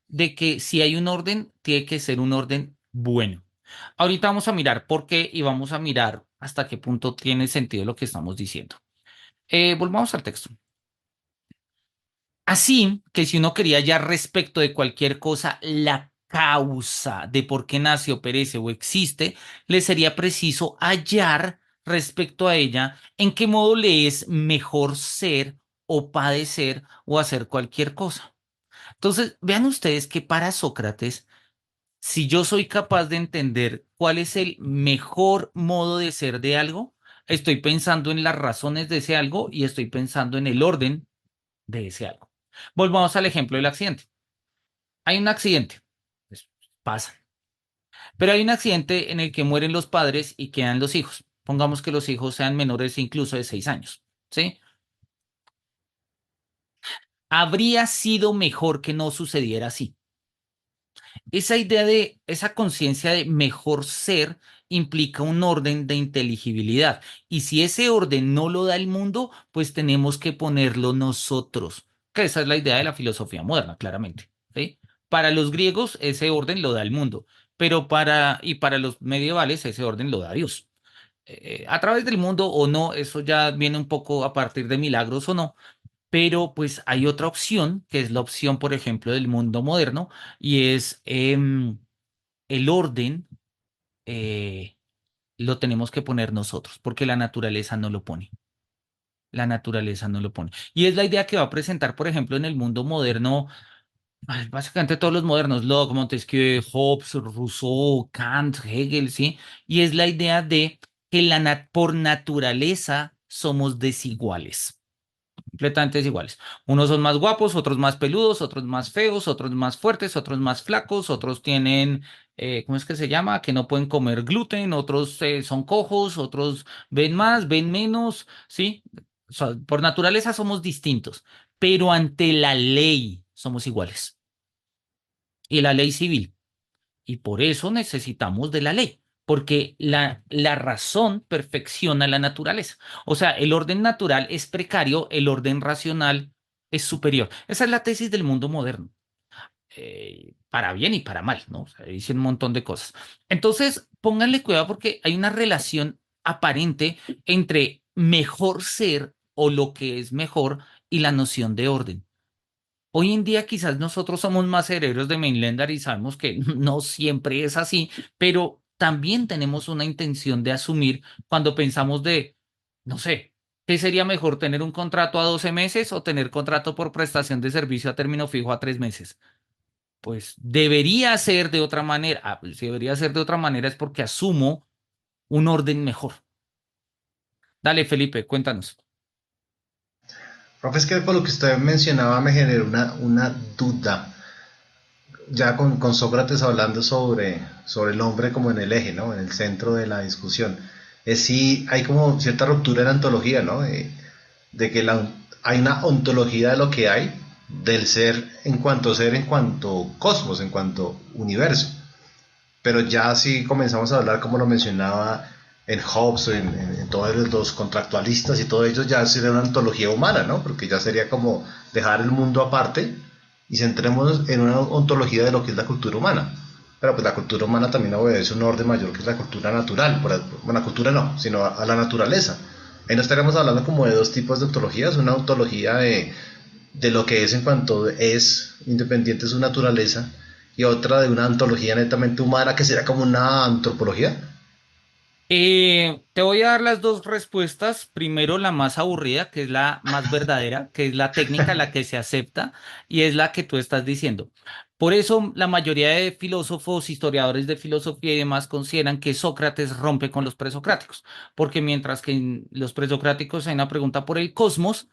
de que si hay un orden, tiene que ser un orden bueno. Ahorita vamos a mirar por qué y vamos a mirar hasta qué punto tiene sentido lo que estamos diciendo. Volvamos al texto. Así que si uno quería ya respecto de cualquier cosa, la causa de por qué nace o perece o existe, le sería preciso hallar respecto a ella en qué modo le es mejor ser o padecer o hacer cualquier cosa. Entonces, vean ustedes que para Sócrates, si yo soy capaz de entender cuál es el mejor modo de ser de algo, estoy pensando en las razones de ese algo y estoy pensando en el orden de ese algo. Volvamos al ejemplo del accidente. Hay un accidente, pues, pasa, pero hay un accidente en el que mueren los padres y quedan los hijos. Pongamos que los hijos sean menores incluso de 6 años, ¿sí? Habría sido mejor que no sucediera así. Esa idea de, esa conciencia de mejor ser implica un orden de inteligibilidad. Y si ese orden no lo da el mundo, pues tenemos que ponerlo nosotros, que esa es la idea de la filosofía moderna, claramente. ¿Sí? Para los griegos ese orden lo da el mundo, pero para los medievales ese orden lo da Dios. A través del mundo o no, eso ya viene un poco a partir de milagros o no, pero pues hay otra opción, que es la opción, por ejemplo, del mundo moderno, y es el orden eh, lo tenemos que poner nosotros, porque la naturaleza no lo pone. La naturaleza no lo pone. Y es la idea que va a presentar, por ejemplo, en el mundo moderno, básicamente todos los modernos, Locke, Montesquieu, Hobbes, Rousseau, Kant, Hegel, ¿sí? Y es la idea de que por naturaleza somos desiguales, completamente desiguales. Unos son más guapos, otros más peludos, otros más feos, otros más fuertes, otros más flacos, otros tienen, ¿cómo es que se llama? Que no pueden comer gluten, otros son cojos, otros ven más, ven menos, ¿sí? O sea, por naturaleza somos distintos, pero ante la ley somos iguales. Y la ley civil. Y por eso necesitamos de la ley, porque la razón perfecciona la naturaleza. O sea, el orden natural es precario, el orden racional es superior. Esa es la tesis del mundo moderno, para bien y para mal, ¿no? O sea, dice un montón de cosas. Entonces, pónganle cuidado porque hay una relación aparente entre mejor ser o lo que es mejor y la noción de orden. Hoy en día quizás nosotros somos más herederos de Mainlander y sabemos que no siempre es así, pero también tenemos una intención de asumir cuando pensamos de, no sé, ¿qué sería mejor tener un contrato a 12 meses o tener contrato por prestación de servicio a término fijo a 3 meses? Pues debería ser de otra manera. Pues, si debería ser de otra manera es porque asumo un orden mejor. Dale, Felipe, cuéntanos. Profe, es que por lo que usted mencionaba me generó una duda, ya con Sócrates hablando sobre el hombre como en el eje, ¿no? En el centro de la discusión. Es si hay como cierta ruptura en la ontología, ¿no? De que hay una ontología de lo que hay, del ser, en cuanto cosmos, en cuanto universo. Pero ya si comenzamos a hablar, como lo mencionaba en Hobbes, en todos los contractualistas y todo ello, ya sería una ontología humana, ¿no? Porque ya sería como dejar el mundo aparte y centrémonos en una ontología de lo que es la cultura humana. Pero pues la cultura humana también obedece un orden mayor que es la cultura natural. Bueno, la cultura no, sino a la naturaleza. Ahí no estaríamos hablando como de dos tipos de ontologías, una ontología de lo que es en cuanto es independiente de su naturaleza y otra de una ontología netamente humana que sería como una antropología. Te voy a dar las dos respuestas. Primero, la más aburrida, que es la más verdadera, que es la técnica, la que se acepta y es la que tú estás diciendo. Por eso, la mayoría de filósofos, historiadores de filosofía y demás consideran que Sócrates rompe con los presocráticos, porque mientras que en los presocráticos hay una pregunta por el cosmos,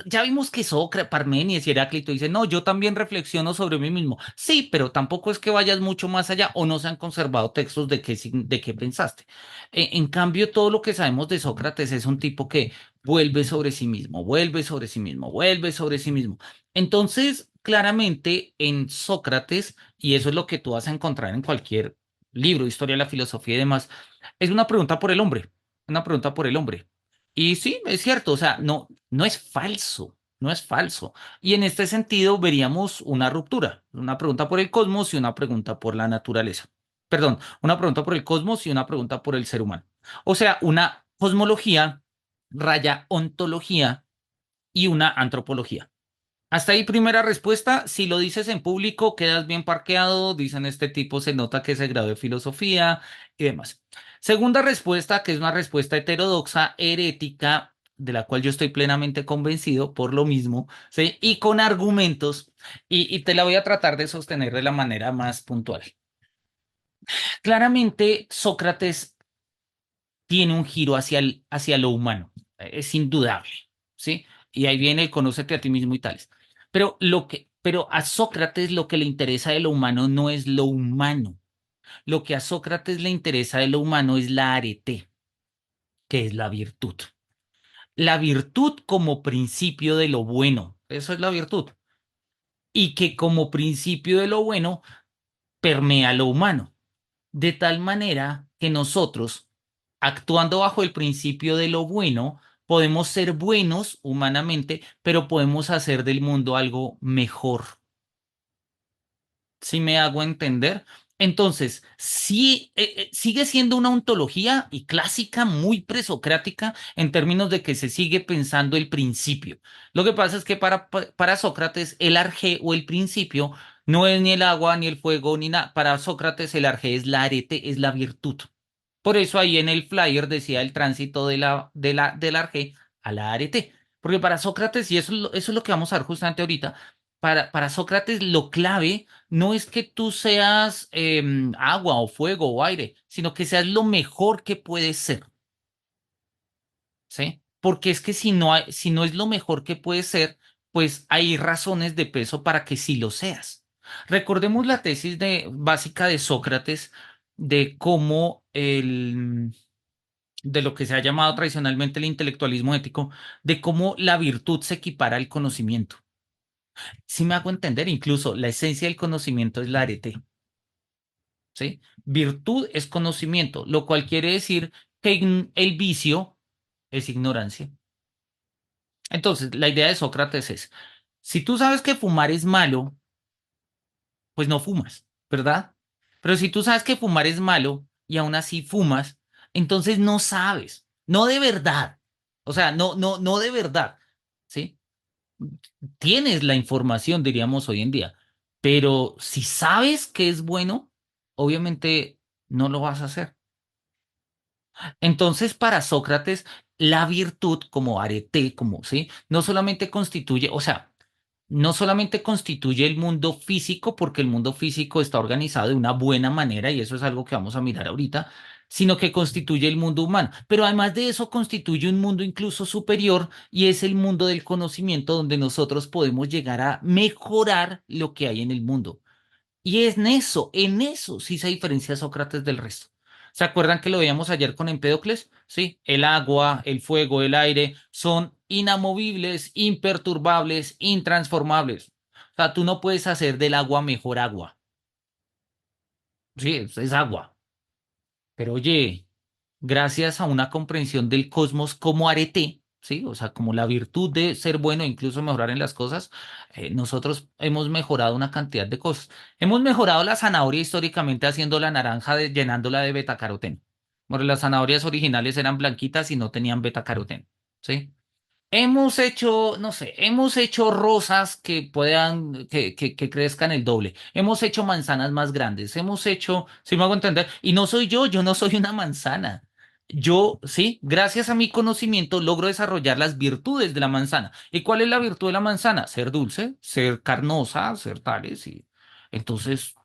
ya vimos que Sócrates, Parménides y Heráclito dicen, no, yo también reflexiono sobre mí mismo. Sí, pero tampoco es que vayas mucho más allá o no se han conservado textos de de qué pensaste. En cambio, todo lo que sabemos de Sócrates es un tipo que vuelve sobre sí mismo, vuelve sobre sí mismo, vuelve sobre sí mismo. Entonces, claramente en Sócrates, y eso es lo que tú vas a encontrar en cualquier libro, historia de la filosofía y demás, es una pregunta por el hombre, una pregunta por el hombre. Y sí, es cierto, o sea, no es falso, no es falso. Y en este sentido veríamos una ruptura, una pregunta por el cosmos y una pregunta por la naturaleza. Perdón, una pregunta por el cosmos y una pregunta por el ser humano. O sea, una cosmología raya ontología y una antropología. Hasta ahí primera respuesta, si lo dices en público quedas bien parqueado, dicen este tipo se nota que se graduó de filosofía y demás. Segunda respuesta, que es una respuesta heterodoxa, herética, de la cual yo estoy plenamente convencido por lo mismo, ¿sí? Y con argumentos, y te la voy a tratar de sostener de la manera más puntual. Claramente, Sócrates tiene un giro hacia lo humano, es indudable, ¿sí? Y ahí viene el conócete a ti mismo y tales. Pero a Sócrates lo que le interesa de lo humano no es lo humano. Lo que a Sócrates le interesa de lo humano es la arete, que es la virtud. La virtud como principio de lo bueno, eso es la virtud. Y que como principio de lo bueno permea lo humano. De tal manera que nosotros, actuando bajo el principio de lo bueno, podemos ser buenos humanamente, pero podemos hacer del mundo algo mejor. ¿Sí me hago entender? Entonces, sí, sigue siendo una ontología y clásica, muy presocrática, en términos de que se sigue pensando el principio. Lo que pasa es que para Sócrates, el arjé o el principio no es ni el agua, ni el fuego, ni nada. Para Sócrates, el arjé es la arete, es la virtud. Por eso ahí en el flyer decía el tránsito del arjé a la arete. Porque para Sócrates, y eso es lo que vamos a ver justamente ahorita, para Sócrates lo clave no es que tú seas agua o fuego o aire, sino que seas lo mejor que puedes ser, ¿sí? Porque es que si no es lo mejor que puedes ser, pues hay razones de peso para que sí lo seas. Recordemos la tesis básica de Sócrates de cómo de lo que se ha llamado tradicionalmente el intelectualismo ético, de cómo la virtud se equipara al conocimiento. Si me hago entender, incluso la esencia del conocimiento es la arete. ¿Sí? Virtud es conocimiento, lo cual quiere decir que el vicio es ignorancia. Entonces, la idea de Sócrates es, si tú sabes que fumar es malo, pues no fumas, ¿verdad? Pero si tú sabes que fumar es malo y aún así fumas, entonces no sabes, no de verdad. O sea, no de verdad, ¿sí? Tienes la información, diríamos hoy en día, pero si sabes que es bueno, obviamente no lo vas a hacer. Entonces, para Sócrates, la virtud como arete, como, ¿sí? No solamente constituye, o sea, no solamente constituye el mundo físico, porque el mundo físico está organizado de una buena manera, y eso es algo que vamos a mirar ahorita, sino que constituye el mundo humano. Pero además de eso, constituye un mundo incluso superior, y es el mundo del conocimiento donde nosotros podemos llegar a mejorar lo que hay en el mundo. Y es en eso sí se diferencia Sócrates del resto. ¿Se acuerdan que lo veíamos ayer con Empédocles? Sí, el agua, el fuego, el aire son inamovibles, imperturbables, intransformables. O sea, tú no puedes hacer del agua mejor agua. Sí, es agua. Pero oye, gracias a una comprensión del cosmos como arete, ¿sí? O sea, como la virtud de ser bueno e incluso mejorar en las cosas, nosotros hemos mejorado una cantidad de cosas. Hemos mejorado la zanahoria históricamente haciendo la naranja, llenándola de betacaroteno. Porque las zanahorias originales eran blanquitas y no tenían betacaroteno, ¿sí? Hemos hecho, no sé, hemos hecho rosas que puedan, que crezcan el doble. Hemos hecho manzanas más grandes. Hemos hecho, si me hago entender, y no soy yo no soy una manzana. Yo, sí, gracias a mi conocimiento logro desarrollar las virtudes de la manzana. ¿Y cuál es la virtud de la manzana? Ser dulce, ser carnosa, ser tales. Y entonces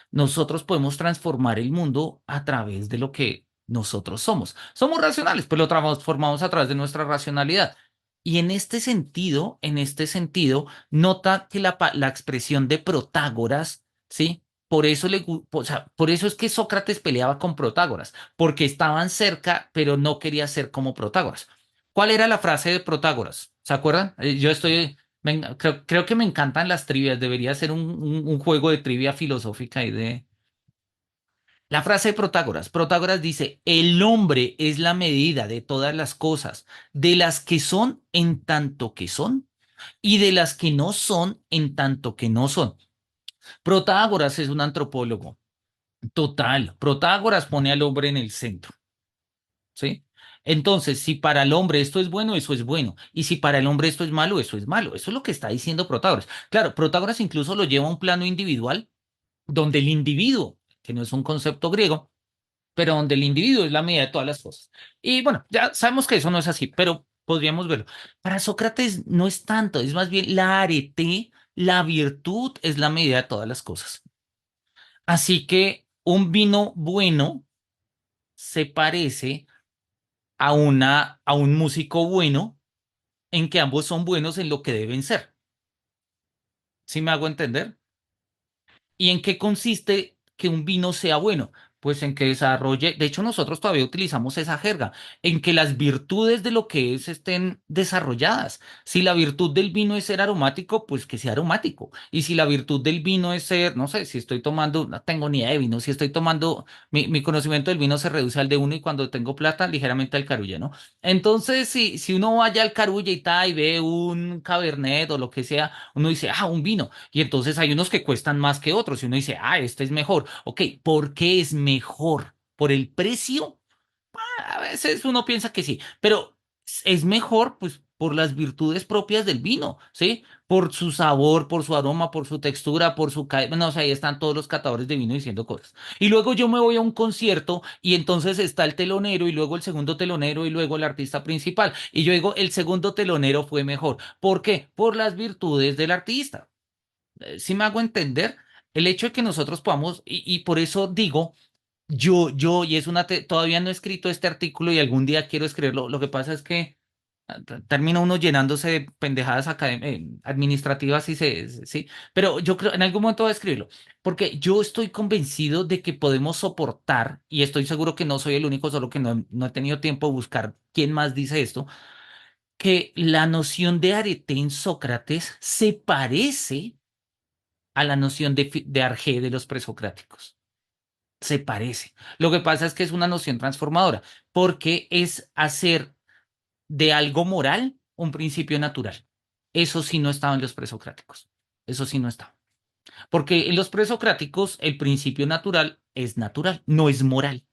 nosotros podemos transformar el mundo a través de lo que nosotros somos. Somos racionales, pues lo transformamos a través de nuestra racionalidad. Y en este sentido, nota que la expresión de Protágoras, ¿sí? Por eso o sea, por eso es que Sócrates peleaba con Protágoras, porque estaban cerca, pero no quería ser como Protágoras. ¿Cuál era la frase de Protágoras? ¿Se acuerdan? Yo estoy creo que me encantan las trivias. Debería ser un juego de trivia filosófica y de... La frase de Protágoras. Protágoras dice, el hombre es la medida de todas las cosas, de las que son en tanto que son y de las que no son en tanto que no son. Protágoras es un antropólogo. Total. Protágoras pone al hombre en el centro. ¿Sí? Entonces, si para el hombre esto es bueno, eso es bueno. Y si para el hombre esto es malo, eso es malo. Eso es lo que está diciendo Protágoras. Claro, Protágoras incluso lo lleva a un plano individual, donde el individuo, que no es un concepto griego, pero donde el individuo es la medida de todas las cosas. Y bueno, ya sabemos que eso no es así, pero podríamos verlo. Para Sócrates no es tanto, es más bien la arete, la virtud es la medida de todas las cosas. Así que un vino bueno se parece a un músico bueno en que ambos son buenos en lo que deben ser. ¿Sí me hago entender? ¿Y en qué consiste que un vino sea bueno? Pues en que desarrolle, de hecho nosotros todavía utilizamos esa jerga, en que las virtudes de lo que es estén desarrolladas. Si la virtud del vino es ser aromático, pues que sea aromático. Y si la virtud del vino es ser, no sé, si estoy tomando, no tengo ni idea de vino, si estoy tomando, mi conocimiento del vino se reduce al de uno y cuando tengo plata, ligeramente al carulla, ¿no? Entonces, si uno vaya al carulla y tal y ve un cabernet o lo que sea, uno dice, ah, un vino. Y entonces hay unos que cuestan más que otros y uno dice, ah, este es mejor. Ok, ¿por qué es mejor? ¿Por el precio? A veces uno piensa que sí, pero es mejor pues por las virtudes propias del vino, ¿sí? Por su sabor, por su aroma, por su textura, por su... Bueno, o sea, ahí están todos los catadores de vino diciendo cosas. Y luego yo me voy a un concierto y entonces está el telonero y luego el segundo telonero y luego el artista principal. Y yo digo, el segundo telonero fue mejor. ¿Por qué? Por las virtudes del artista. Si me hago entender, el hecho de que nosotros podamos, y por eso digo, y es todavía no he escrito este artículo y algún día quiero escribirlo. Lo que pasa es que termina uno llenándose de pendejadas administrativas y sí, pero yo creo en algún momento voy a escribirlo, porque yo estoy convencido de que podemos soportar, y estoy seguro que no soy el único, solo que no he tenido tiempo de buscar quién más dice esto, que la noción de arete en Sócrates se parece a la noción de Arge de los presocráticos. Se parece. Lo que pasa es que es una noción transformadora, porque es hacer de algo moral un principio natural. Eso sí no estaba en los presocráticos. Eso sí no estaba. Porque en los presocráticos el principio natural, no es moral.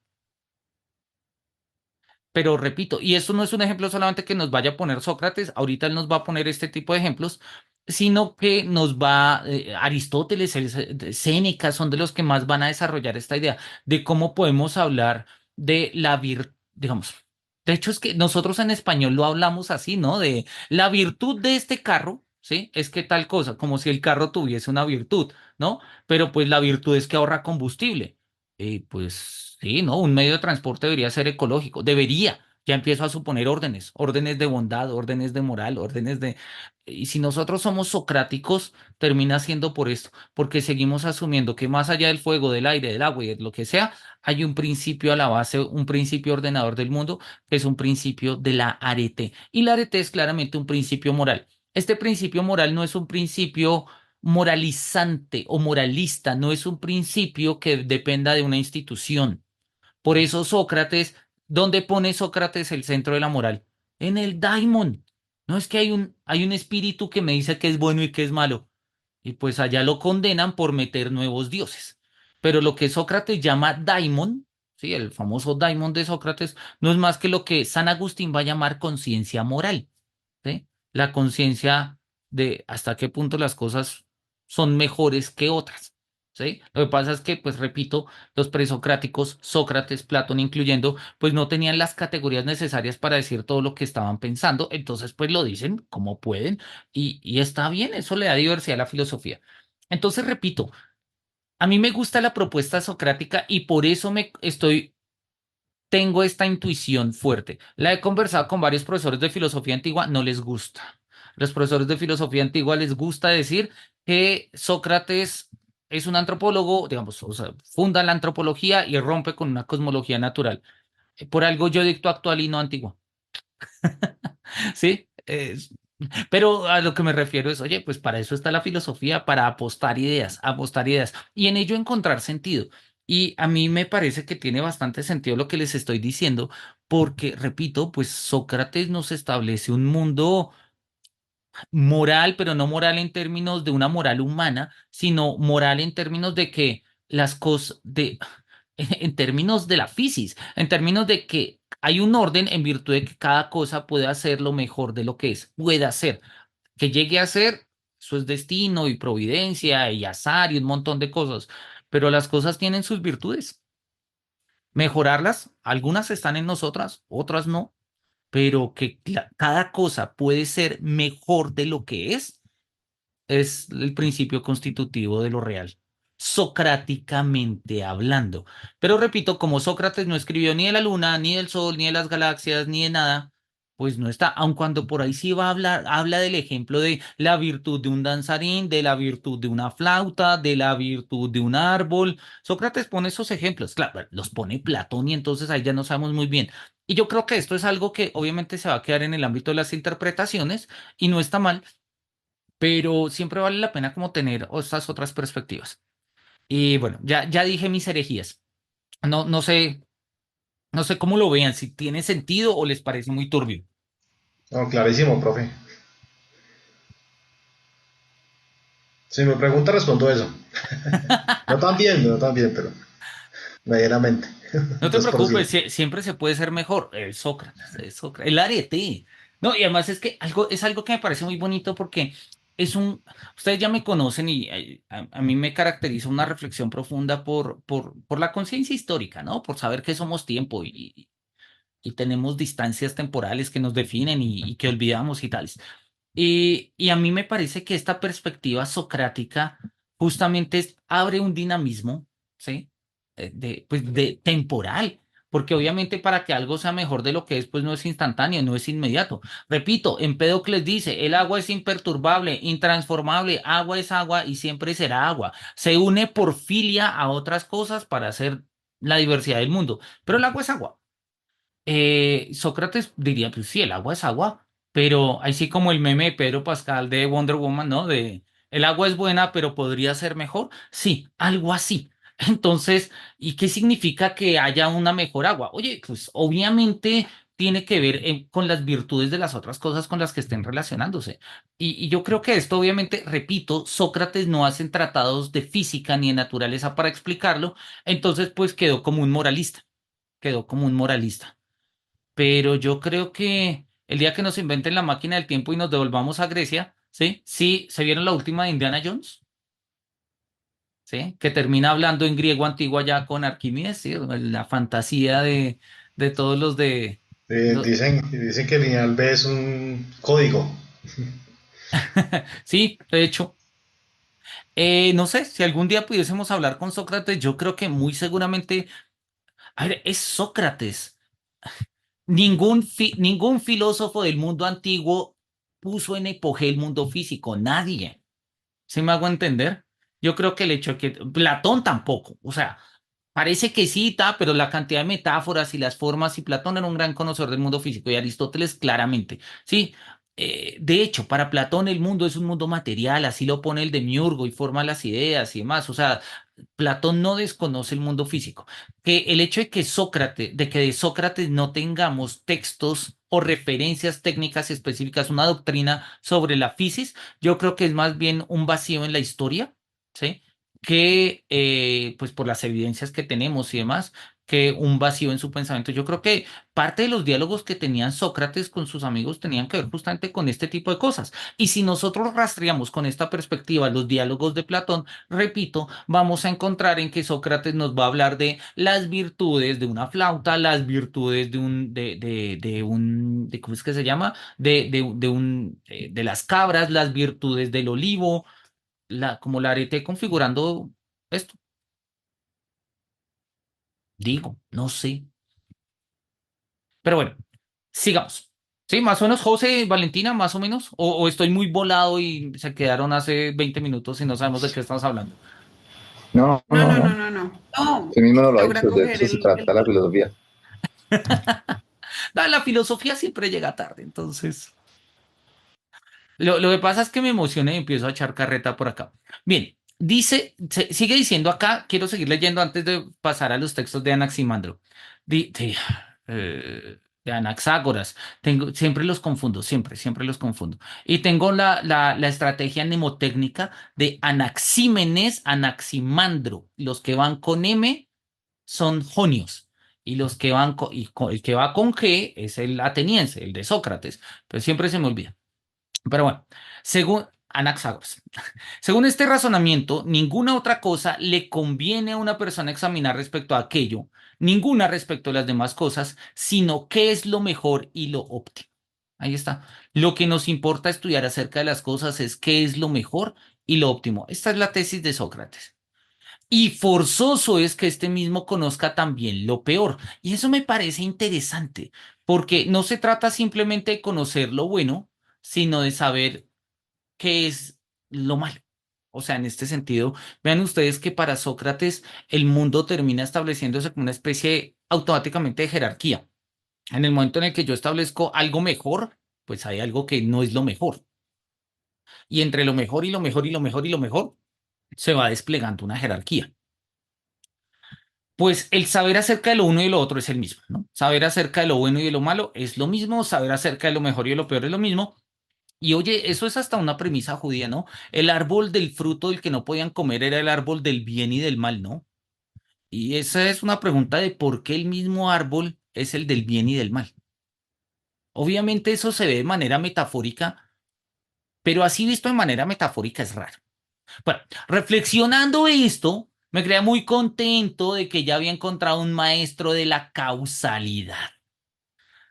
Pero repito, y esto no es un ejemplo solamente que nos vaya a poner Sócrates, ahorita él nos va a poner este tipo de ejemplos, sino que nos va, Aristóteles, Séneca, son de los que más van a desarrollar esta idea de cómo podemos hablar de la virtud, digamos. De hecho, es que nosotros en español lo hablamos así, ¿no? De la virtud de este carro, ¿sí? Es que tal cosa, como si el carro tuviese una virtud, ¿no? Pero pues la virtud es que ahorra combustible. Pues sí, ¿no? Un medio de transporte debería ser ecológico, debería. Ya empiezo a suponer órdenes, órdenes de bondad, órdenes de moral, órdenes de... Y si nosotros somos socráticos, termina siendo por esto, porque seguimos asumiendo que más allá del fuego, del aire, del agua y de lo que sea, hay un principio a la base, un principio ordenador del mundo, que es un principio de la arete. Y la arete es claramente un principio moral. Este principio moral no es un principio moralizante o moralista, no es un principio que dependa de una institución. Por eso Sócrates, ¿dónde pone Sócrates el centro de la moral? En el daimon. No es que hay un espíritu que me dice que es bueno y que es malo. Y pues allá lo condenan por meter nuevos dioses. Pero lo que Sócrates llama daimon, sí, el famoso daimon de Sócrates, no es más que lo que San Agustín va a llamar conciencia moral, ¿sí? La conciencia de hasta qué punto las cosas son mejores que otras. ¿sí? Lo que pasa es que, pues repito, los presocráticos, Sócrates, Platón incluyendo, pues no tenían las categorías necesarias para decir todo lo que estaban pensando, entonces pues lo dicen como pueden y está bien, eso le da diversidad a la filosofía. Entonces, repito, a mí me gusta la propuesta socrática y por eso tengo esta intuición fuerte. La he conversado con varios profesores de filosofía antigua, no les gusta. Los profesores de filosofía antigua les gusta decir que Sócrates es un antropólogo, digamos, o sea, funda la antropología y rompe con una cosmología natural. Por algo yo dicto actual y no antigua. ¿Sí? Pero a lo que me refiero es, oye, pues para eso está la filosofía, para apostar ideas y en ello encontrar sentido. Y a mí me parece que tiene bastante sentido lo que les estoy diciendo, porque, repito, pues Sócrates nos establece un mundo moral, pero no moral en términos de una moral humana, sino moral en términos de que las cosas, en términos de la física, en términos de que hay un orden en virtud de que cada cosa puede hacer lo mejor de lo que es, puede hacer, que llegue a ser, eso es destino y providencia y azar y un montón de cosas, pero las cosas tienen sus virtudes. Mejorarlas, algunas están en nosotras, otras no, pero que cada cosa puede ser mejor de lo que es el principio constitutivo de lo real, socráticamente hablando. Pero repito, como Sócrates no escribió ni de la luna, ni del sol, ni de las galaxias, ni de nada, pues no está, aun cuando por ahí sí va a hablar, habla del ejemplo de la virtud de un danzarín, de la virtud de una flauta, de la virtud de un árbol. Sócrates pone esos ejemplos, claro, los pone Platón y entonces ahí ya no sabemos muy bien. Y yo creo que esto es algo que obviamente se va a quedar en el ámbito de las interpretaciones y no está mal, pero siempre vale la pena como tener estas otras perspectivas. Y bueno, ya dije mis herejías. No sé cómo lo vean, si tiene sentido o les parece muy turbio. No, clarísimo, profe. Si me pregunta, respondo eso. No tan bien, no tan bien, pero medianamente. No te Dos por preocupes, ciento. Siempre se puede ser mejor. El arete. No, y además es algo que me parece muy bonito porque ustedes ya me conocen y a mí me caracteriza una reflexión profunda por la conciencia histórica, ¿no? Por saber que somos tiempo y tenemos distancias temporales que nos definen y que olvidamos y tales. Y a mí me parece que esta perspectiva socrática justamente abre un dinamismo, ¿sí? Pues de temporal, porque obviamente para que algo sea mejor de lo que es, pues no es instantáneo, no es inmediato. Repito, Empédocles dice, el agua es imperturbable, intransformable, agua es agua y siempre será agua. Se une por filia a otras cosas para hacer la diversidad del mundo, pero el agua es agua. Sócrates diría, pues sí, el agua es agua, pero así como el meme de Pedro Pascal de Wonder Woman, ¿no? De el agua es buena, pero podría ser mejor. Sí, algo así. Entonces, ¿y qué significa que haya una mejor agua? Oye, pues obviamente tiene que ver con las virtudes de las otras cosas con las que estén relacionándose. Y yo creo que esto, obviamente, repito, Sócrates no hace tratados de física ni de naturaleza para explicarlo, entonces pues quedó como un moralista. Pero yo creo que el día que nos inventen la máquina del tiempo y nos devolvamos a Grecia, ¿sí? Sí, ¿se vieron la última de Indiana Jones? ¿Sí? Que termina hablando en griego antiguo ya con Arquímedes, ¿sí? La fantasía de todos los de... lo- Dicen que lineal B es un código. Sí, de hecho, no sé, si algún día pudiésemos hablar con Sócrates, yo creo que muy seguramente, a ver, es Sócrates. Ningún filósofo del mundo antiguo puso en apogeo el mundo físico, nadie. ¿Sí me hago entender? Yo creo que el hecho de que Platón tampoco, o sea, parece que sí, pero la cantidad de metáforas y las formas, y Platón era un gran conocedor del mundo físico y Aristóteles claramente, sí. De hecho, para Platón el mundo es un mundo material, así lo pone el Demiurgo y forma las ideas y demás. O sea, Platón no desconoce el mundo físico. Que el hecho de que de Sócrates no tengamos textos o referencias técnicas específicas, una doctrina sobre la física, yo creo que es más bien un vacío en la historia, ¿sí? Que pues por las evidencias que tenemos y demás, que un vacío en su pensamiento. Yo creo que parte de los diálogos que tenían Sócrates con sus amigos tenían que ver justamente con este tipo de cosas. Y si nosotros rastreamos con esta perspectiva los diálogos de Platón, repito, vamos a encontrar en que Sócrates nos va a hablar de las virtudes de una flauta, las virtudes de ¿cómo es que se llama? De las cabras, las virtudes del olivo, como la arete configurando esto. Digo, no sé. Pero bueno, sigamos. Sí, más o menos, José, Valentina, más o menos. O estoy muy volado y se quedaron hace 20 minutos y no sabemos de qué estamos hablando. No, No, no, no, no, no. no, no. No, Usted mismo no lo ha logra dicho, de coger eso se trata la filosofía. La filosofía siempre llega tarde, entonces. Lo que pasa es que me emocioné y empiezo a echar carreta por acá. Bien, sigue diciendo acá, quiero seguir leyendo antes de pasar a los textos de Anaximandro. De Anaxágoras. Siempre los confundo, siempre los confundo. Y tengo la estrategia mnemotécnica de Anaxímenes, Anaximandro. Los que van con M son jonios. Y los que van el que va con G es el ateniense, el de Sócrates. Pero siempre se me olvida. Pero bueno, según Anaxágoras, según este razonamiento, ninguna otra cosa le conviene a una persona examinar respecto a aquello, ninguna respecto a las demás cosas, sino qué es lo mejor y lo óptimo. Ahí está. Lo que nos importa estudiar acerca de las cosas es qué es lo mejor y lo óptimo. Esta es la tesis de Sócrates. Y forzoso es que este mismo conozca también lo peor. Y eso me parece interesante, porque no se trata simplemente de conocer lo bueno, sino de saber qué es lo malo. O sea, en este sentido, vean ustedes que para Sócrates el mundo termina estableciéndose como una especie automáticamente de jerarquía. En el momento en el que yo establezco algo mejor, pues hay algo que no es lo mejor. Y entre lo mejor y lo mejor y lo mejor y lo mejor, se va desplegando una jerarquía. Pues el saber acerca de lo uno y lo otro es el mismo, ¿no? Saber acerca de lo bueno y de lo malo es lo mismo, saber acerca de lo mejor y de lo peor es lo mismo. Y oye, eso es hasta una premisa judía, ¿no? El árbol del fruto del que no podían comer era el árbol del bien y del mal, ¿no? Y esa es una pregunta de por qué el mismo árbol es el del bien y del mal. Obviamente eso se ve de manera metafórica, pero así visto de manera metafórica es raro. Bueno, reflexionando esto, me creía muy contento de que ya había encontrado un maestro de la causalidad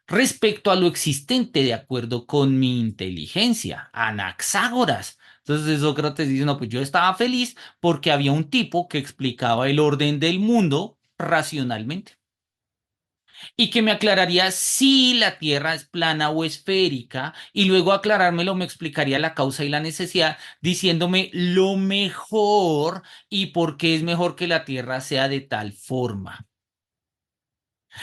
respecto a lo existente de acuerdo con mi inteligencia, Anaxágoras. Entonces Sócrates dice, no, pues yo estaba feliz porque había un tipo que explicaba el orden del mundo racionalmente y que me aclararía si la Tierra es plana o esférica y luego aclarármelo me explicaría la causa y la necesidad diciéndome lo mejor y por qué es mejor que la Tierra sea de tal forma.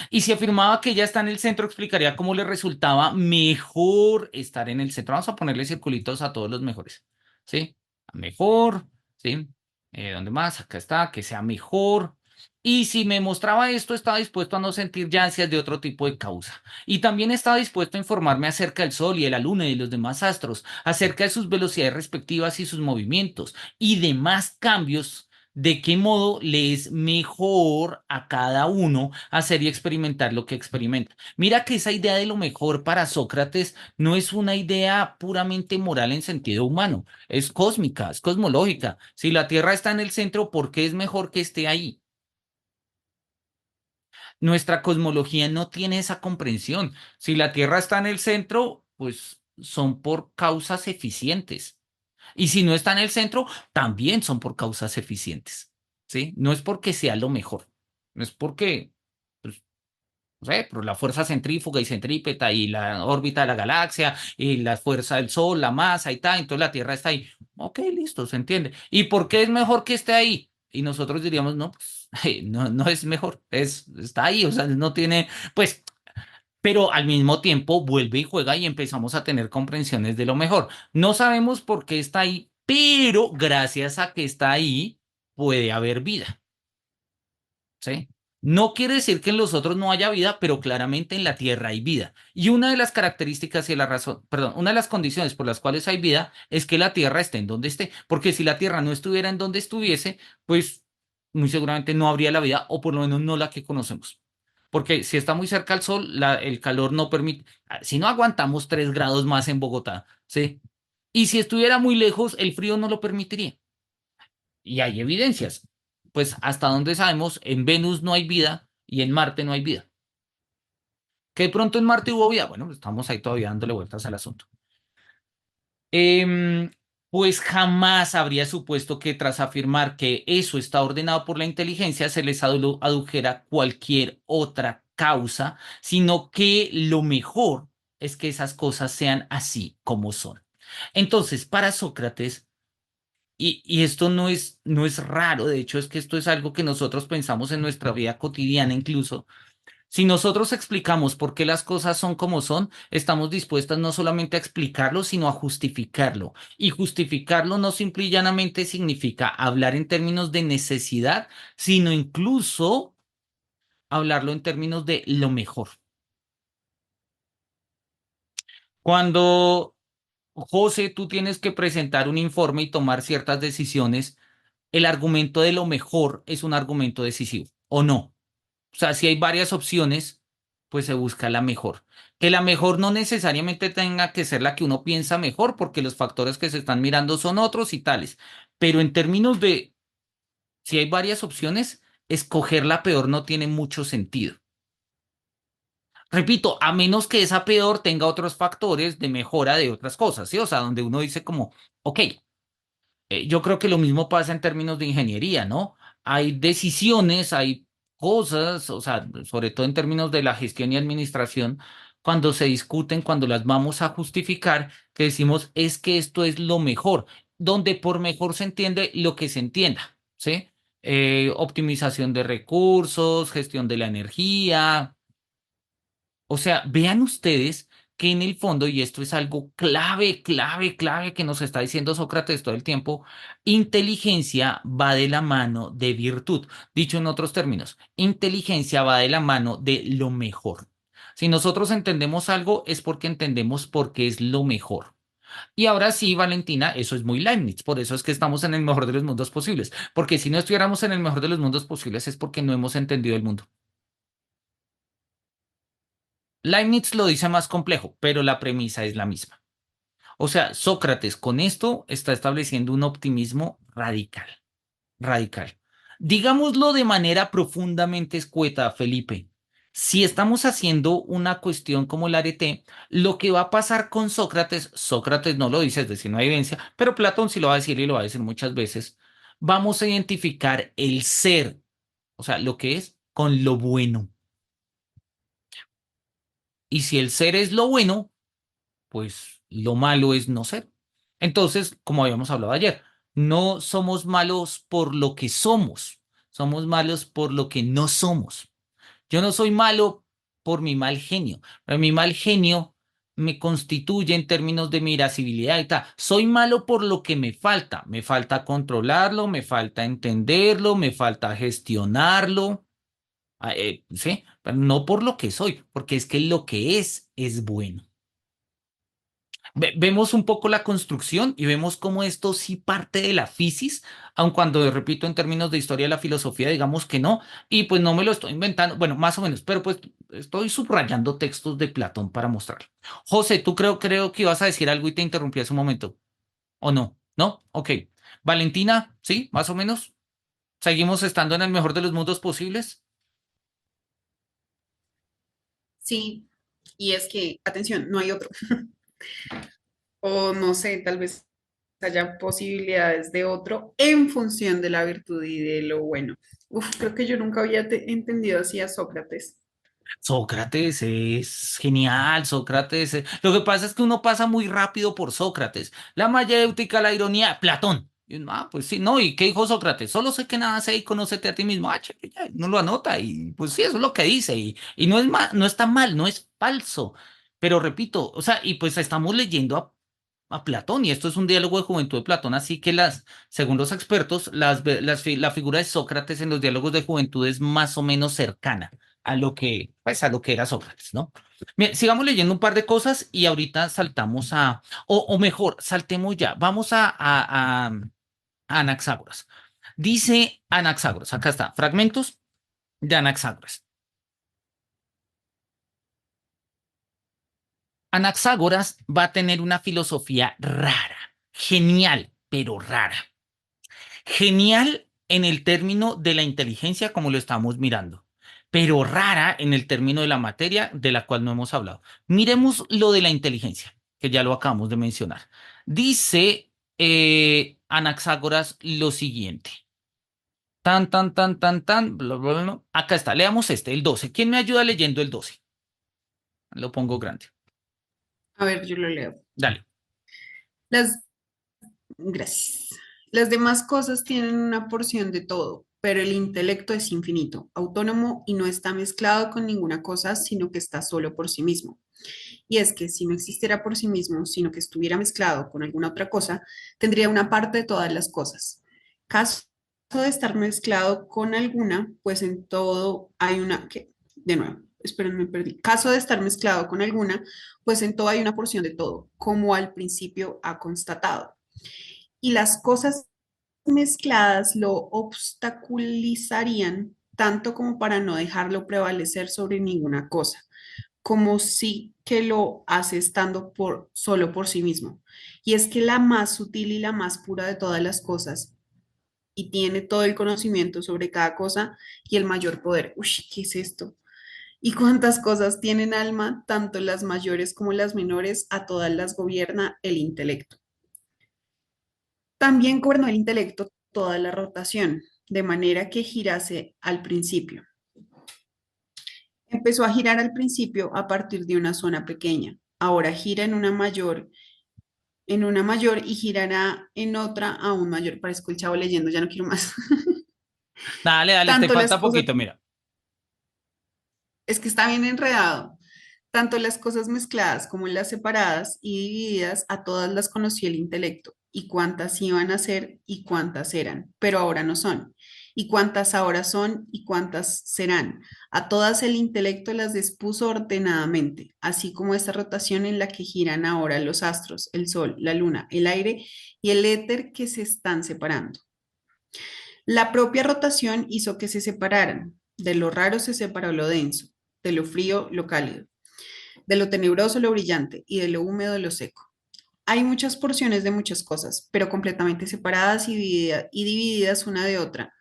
Y si afirmaba que ella está en el centro, explicaría cómo le resultaba mejor estar en el centro. Vamos a ponerle circulitos a todos los mejores. ¿Sí? Mejor, ¿sí? ¿Dónde más? Acá está, que sea mejor. Y si me mostraba esto, estaba dispuesto a no sentir ya ansias de otro tipo de causa. Y también estaba dispuesto a informarme acerca del Sol y de la Luna y de los demás astros, acerca de sus velocidades respectivas y sus movimientos y demás cambios, de qué modo le es mejor a cada uno hacer y experimentar lo que experimenta. Mira que esa idea de lo mejor para Sócrates no es una idea puramente moral en sentido humano, es cósmica, es cosmológica. Si la Tierra está en el centro, ¿por qué es mejor que esté ahí? Nuestra cosmología no tiene esa comprensión. Si la Tierra está en el centro, pues son por causas eficientes. Y si no está en el centro, también son por causas eficientes. ¿Sí? No es porque sea lo mejor. No es porque, pues, no sé, por la fuerza centrífuga y centrípeta y la órbita de la galaxia y la fuerza del Sol, la masa y tal, entonces la Tierra está ahí. Ok, listo, se entiende. ¿Y por qué es mejor que esté ahí? Y nosotros diríamos, no, pues, no, no es mejor, está ahí, o sea, no tiene, pues, pero al mismo tiempo vuelve y juega y empezamos a tener comprensiones de lo mejor. No sabemos por qué está ahí, pero gracias a que está ahí, puede haber vida, ¿sí? No quiere decir que en los otros no haya vida, pero claramente en la Tierra hay vida. Y una de las características y la razón, perdón, una de las condiciones por las cuales hay vida es que la Tierra esté en donde esté, porque si la Tierra no estuviera en donde estuviese, pues muy seguramente no habría la vida, o por lo menos no la que conocemos. Porque si está muy cerca al sol, el calor no permite, si no aguantamos 3 grados más en Bogotá, ¿sí? Y si estuviera muy lejos, el frío no lo permitiría. Y hay evidencias. Pues hasta donde sabemos, en Venus no hay vida y en Marte no hay vida. Que de pronto en Marte hubo vida. Bueno, estamos ahí todavía dándole vueltas al asunto. Em, pues jamás habría supuesto que tras afirmar que eso está ordenado por la inteligencia se les adujera cualquier otra causa, sino que lo mejor es que esas cosas sean así como son. Entonces, para Sócrates, y esto no es raro, de hecho es que esto es algo que nosotros pensamos en nuestra vida cotidiana incluso. Si nosotros explicamos por qué las cosas son como son, estamos dispuestas no solamente a explicarlo, sino a justificarlo. Y justificarlo no simple y llanamente significa hablar en términos de necesidad, sino incluso hablarlo en términos de lo mejor. Cuando, José, tú tienes que presentar un informe y tomar ciertas decisiones, el argumento de lo mejor es un argumento decisivo, ¿o no? O sea, si hay varias opciones, pues se busca la mejor. Que la mejor no necesariamente tenga que ser la que uno piensa mejor, porque los factores que se están mirando son otros y tales. Pero en términos de si hay varias opciones, escoger la peor no tiene mucho sentido. Repito, a menos que esa peor tenga otros factores de mejora de otras cosas, ¿sí? O sea, donde uno dice como, ok, yo creo que lo mismo pasa en términos de ingeniería, ¿no? Hay decisiones, hay cosas, o sea, sobre todo en términos de la gestión y administración, cuando se discuten, cuando las vamos a justificar, que decimos es que esto es lo mejor, donde por mejor se entiende lo que se entienda, ¿sí? Optimización de recursos, gestión de la energía, o sea, vean ustedes que en el fondo, y esto es algo clave, clave, clave que nos está diciendo Sócrates todo el tiempo, inteligencia va de la mano de virtud. Dicho en otros términos, inteligencia va de la mano de lo mejor. Si nosotros entendemos algo es porque entendemos por qué es lo mejor. Y ahora sí, Valentina, eso es muy Leibniz, por eso es que estamos en el mejor de los mundos posibles, porque si no estuviéramos en el mejor de los mundos posibles es porque no hemos entendido el mundo. Leibniz lo dice más complejo, pero la premisa es la misma. O sea, Sócrates con esto está estableciendo un optimismo radical, radical. Digámoslo de manera profundamente escueta, Felipe. Si estamos haciendo una cuestión como el arete, lo que va a pasar con Sócrates, Sócrates no lo dice, es decir, no hay evidencia, pero Platón sí lo va a decir y lo va a decir muchas veces, vamos a identificar el ser, o sea, lo que es con lo bueno. Y si el ser es lo bueno, pues lo malo es no ser. Entonces, como habíamos hablado ayer, no somos malos por lo que somos malos por lo que no somos. Yo no soy malo por mi mal genio, pero mi mal genio me constituye en términos de mi irascibilidad y tal. Soy malo por lo que me falta controlarlo, me falta entenderlo, me falta gestionarlo, ¿sí? Pero no por lo que soy, porque es que lo que es bueno. Vemos un poco la construcción y vemos cómo esto sí parte de la fisis, aun cuando, repito, en términos de historia de la filosofía, digamos que no, y pues no me lo estoy inventando, bueno, más o menos, pero pues estoy subrayando textos de Platón para mostrarlo. José, tú creo que ibas a decir algo y te interrumpí hace un momento, ¿o no? ¿No? Ok. Valentina, ¿sí? Más o menos. ¿Seguimos estando en el mejor de los mundos posibles? Sí, y es que, atención, no hay otro. O no sé, tal vez haya posibilidades de otro en función de la virtud y de lo bueno. Uf, creo que yo nunca había entendido así a Sócrates. Sócrates es genial, Sócrates. Lo que pasa es que uno pasa muy rápido por Sócrates. La mayéutica, la ironía, Platón. Y uno, pues sí, no, ¿y qué dijo Sócrates? Solo sé que nada sé y conócete a ti mismo. Ah, che, ya, no lo anota y pues sí, eso es lo que dice. Y no es no está mal, no es falso. Pero repito, o sea, y pues estamos leyendo a Platón y esto es un diálogo de juventud de Platón, así que según los expertos, la figura de Sócrates en los diálogos de juventud es más o menos cercana pues a lo que era Sócrates, ¿no? Bien, sigamos leyendo un par de cosas y ahorita saltamos o mejor, saltemos ya, vamos a Anaxágoras. Dice Anaxágoras, acá está, fragmentos de Anaxágoras. Anaxágoras va a tener una filosofía rara, genial, pero rara. Genial en el término de la inteligencia, como lo estamos mirando, pero rara en el término de la materia, de la cual no hemos hablado. Miremos lo de la inteligencia, que ya lo acabamos de mencionar. Dice Anaxágoras lo siguiente. Bla, bla, bla. Acá está, leamos el 12. ¿Quién me ayuda leyendo el 12? Lo pongo grande. A ver, yo lo leo. Dale. Las, gracias. Las demás cosas tienen una porción de todo, pero el intelecto es infinito, autónomo y no está mezclado con ninguna cosa, sino que está solo por sí mismo. Y es que si no existiera por sí mismo, sino que estuviera mezclado con alguna otra cosa, tendría una parte de todas las cosas. Caso de estar mezclado con alguna, pues en todo hay una, que, de nuevo, esperen, me perdí. Caso de estar mezclado con alguna, pues en todo hay una porción de todo, como al principio ha constatado. Y las cosas mezcladas lo obstaculizarían tanto como para no dejarlo prevalecer sobre ninguna cosa, como si que lo hace estando solo por sí mismo. Y es que la más sutil y la más pura de todas las cosas, y tiene todo el conocimiento sobre cada cosa y el mayor poder. Uy, ¿qué es esto? ¿Y cuántas cosas tienen alma? Tanto las mayores como las menores, a todas las gobierna el intelecto. También gobernó el intelecto toda la rotación, de manera que girase al principio. Empezó a girar al principio a partir de una zona pequeña. Ahora gira en una mayor y girará en otra aún mayor. Parezco el chavo leyendo, ya no quiero más. Dale, dale, te Tanto las falta cosas, poquito, mira. es que está bien enredado. Tanto las cosas mezcladas como las separadas y divididas, a todas las conocía el intelecto, y cuántas iban a ser y cuántas eran, pero ahora no son, y cuántas ahora son y cuántas serán. A todas el intelecto las dispuso ordenadamente, así como esta rotación en la que giran ahora los astros, el sol, la luna, el aire y el éter que se están separando. La propia rotación hizo que se separaran. De lo raro se separó lo denso, de lo frío lo cálido, de lo tenebroso lo brillante y de lo húmedo lo seco. Hay muchas porciones de muchas cosas, pero completamente separadas y divididas una de otra.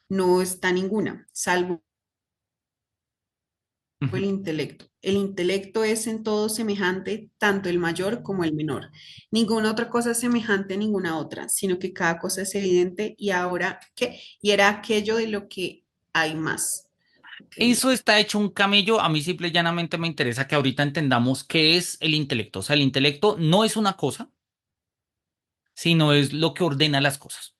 No está ninguna, salvo el Ujú. intelecto. El intelecto es en todo semejante, tanto el mayor como el menor. Ninguna otra cosa es semejante a ninguna otra, sino que cada cosa es evidente y ahora qué, y era aquello de lo que hay más. Ok. Eso está hecho un camello. A mí simple y llanamente me interesa que ahorita entendamos qué es el intelecto. O sea, el intelecto no es una cosa, sino es lo que ordena las cosas.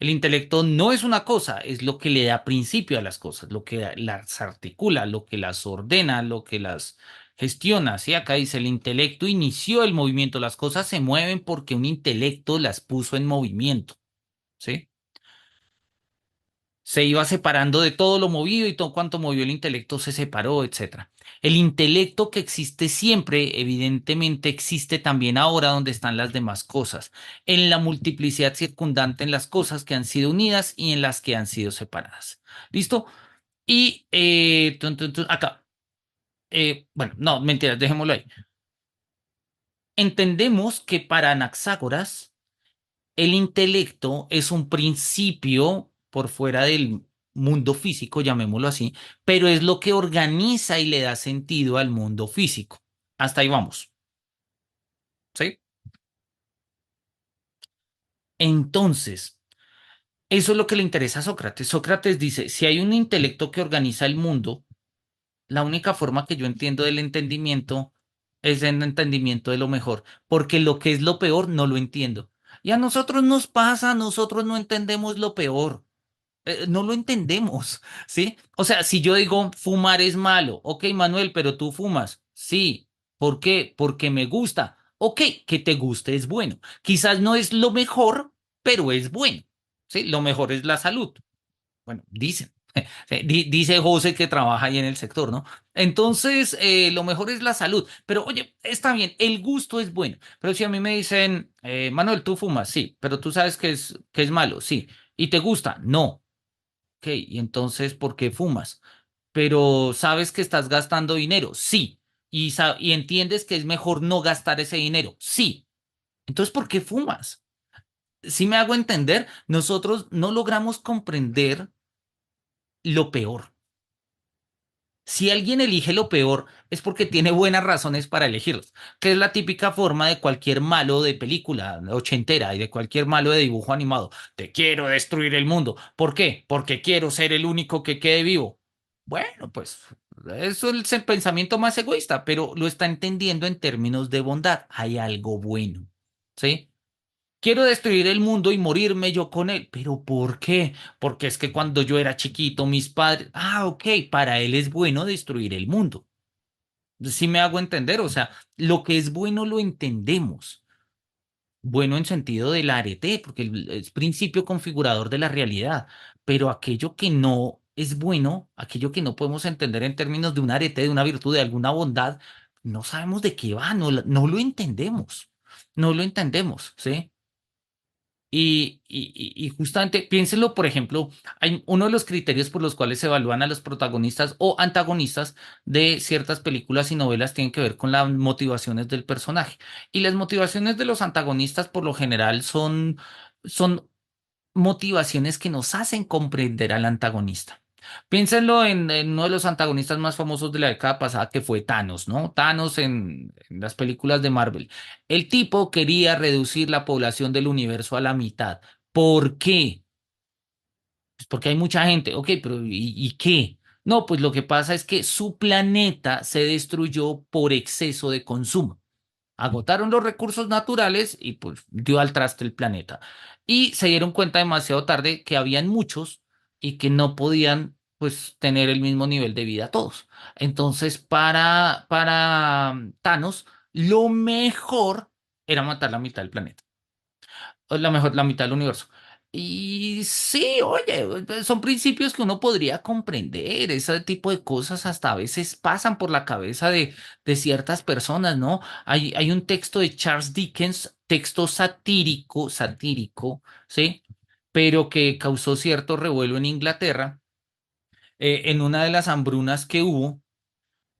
El intelecto no es una cosa, es lo que le da principio a las cosas, lo que las articula, lo que las ordena, lo que las gestiona. ¿Sí? Acá dice, el intelecto inició el movimiento. Las cosas se mueven porque un intelecto las puso en movimiento. ¿Sí? Se iba separando de todo lo movido y todo cuanto movió el intelecto se separó, etcétera. El intelecto que existe siempre, evidentemente existe también ahora donde están las demás cosas, en la multiplicidad circundante en las cosas que han sido unidas y en las que han sido separadas. ¿Listo? Y acá, bueno, no, mentiras, dejémoslo ahí. Entendemos que para Anaxágoras, el intelecto es un principio por fuera del mundo físico, llamémoslo así, pero es lo que organiza y le da sentido al mundo físico. Hasta ahí vamos, ¿sí? Entonces, eso es lo que le interesa a Sócrates. Sócrates dice, si hay un intelecto que organiza el mundo, la única forma que yo entiendo del entendimiento es el entendimiento de lo mejor, porque lo que es lo peor no lo entiendo. Y a nosotros nos pasa, nosotros no entendemos lo peor. No lo entendemos, ¿sí? O sea, si yo digo fumar es malo, ok, Manuel, pero tú fumas, sí, ¿por qué? Porque me gusta, ok, que te guste es bueno. Quizás no es lo mejor, pero es bueno, ¿sí? Lo mejor es la salud. Bueno, dicen. Sí, dice José que trabaja ahí en el sector, ¿no? Entonces, lo mejor es la salud. Pero oye, está bien, el gusto es bueno. Pero si a mí me dicen, Manuel, tú fumas, sí, pero tú sabes que es malo, sí. ¿Y te gusta? No. Ok, y entonces, ¿por qué fumas? Pero ¿sabes que estás gastando dinero? Sí. Y entiendes que es mejor no gastar ese dinero. Sí. Entonces, ¿por qué fumas? Si me hago entender, nosotros no logramos comprender lo peor. Si alguien elige lo peor, es porque tiene buenas razones para elegirlos, que es la típica forma de cualquier malo de película ochentera y de cualquier malo de dibujo animado. Te quiero destruir el mundo. ¿Por qué? Porque quiero ser el único que quede vivo. Bueno, pues eso es el pensamiento más egoísta, pero lo está entendiendo en términos de bondad. Hay algo bueno, ¿sí? Quiero destruir el mundo y morirme yo con él. ¿Pero por qué? Porque es que cuando yo era chiquito, mis padres... Ah, ok, para él es bueno destruir el mundo. Sí me hago entender, o sea, lo que es bueno lo entendemos. Bueno en sentido del arete, porque es principio configurador de la realidad. Pero aquello que no es bueno, aquello que no podemos entender en términos de un arete, de una virtud, de alguna bondad, no sabemos de qué va, no lo entendemos. No lo entendemos, ¿sí? Y justamente, piénsenlo, por ejemplo, hay uno de los criterios por los cuales se evalúan a los protagonistas o antagonistas de ciertas películas y novelas tienen que ver con las motivaciones del personaje. Y las motivaciones de los antagonistas por lo general son motivaciones que nos hacen comprender al antagonista. Piénsenlo en uno de los antagonistas más famosos de la década pasada, que fue Thanos, ¿no? Thanos en las películas de Marvel. El tipo quería reducir la población del universo a la mitad. ¿Por qué? Pues porque hay mucha gente. Ok, pero ¿y qué? No, pues lo que pasa es que su planeta se destruyó por exceso de consumo. Agotaron los recursos naturales y pues dio al traste el planeta. Y se dieron cuenta demasiado tarde que habían muchos y que no podían pues tener el mismo nivel de vida todos. Entonces, para Thanos, lo mejor era matar la mitad del planeta o la mitad del universo. Y sí, oye, son principios que uno podría comprender, ese tipo de cosas hasta a veces pasan por la cabeza de ciertas personas, ¿no? Hay un texto de Charles Dickens, texto satírico, ¿sí? Pero que causó cierto revuelo en Inglaterra, en una de las hambrunas que hubo.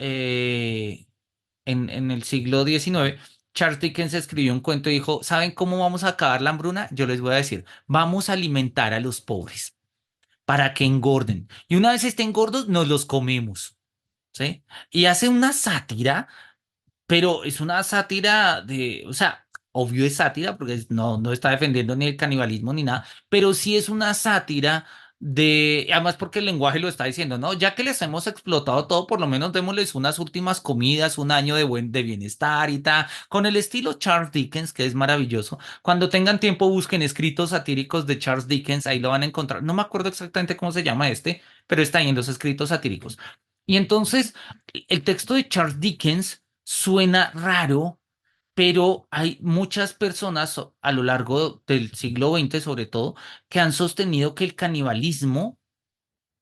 eh, en el siglo XIX, Charles Dickens escribió un cuento y dijo, ¿saben cómo vamos a acabar la hambruna? Yo les voy a decir, vamos a alimentar a los pobres para que engorden. Y una vez estén gordos, nos los comemos, ¿sí? Y hace una sátira, pero es una sátira de, o sea, obvio es sátira porque no está defendiendo ni el canibalismo ni nada, pero sí es una sátira de, además porque el lenguaje lo está diciendo, ¿no? Ya que les hemos explotado todo, por lo menos démosles unas últimas comidas, un año de bienestar y tal, con el estilo Charles Dickens, que es maravilloso. Cuando tengan tiempo, busquen escritos satíricos de Charles Dickens, ahí lo van a encontrar. No me acuerdo exactamente cómo se llama este, pero está ahí en los escritos satíricos. Y entonces, el texto de Charles Dickens suena raro, pero hay muchas personas a lo largo del siglo XX, sobre todo, que han sostenido que el canibalismo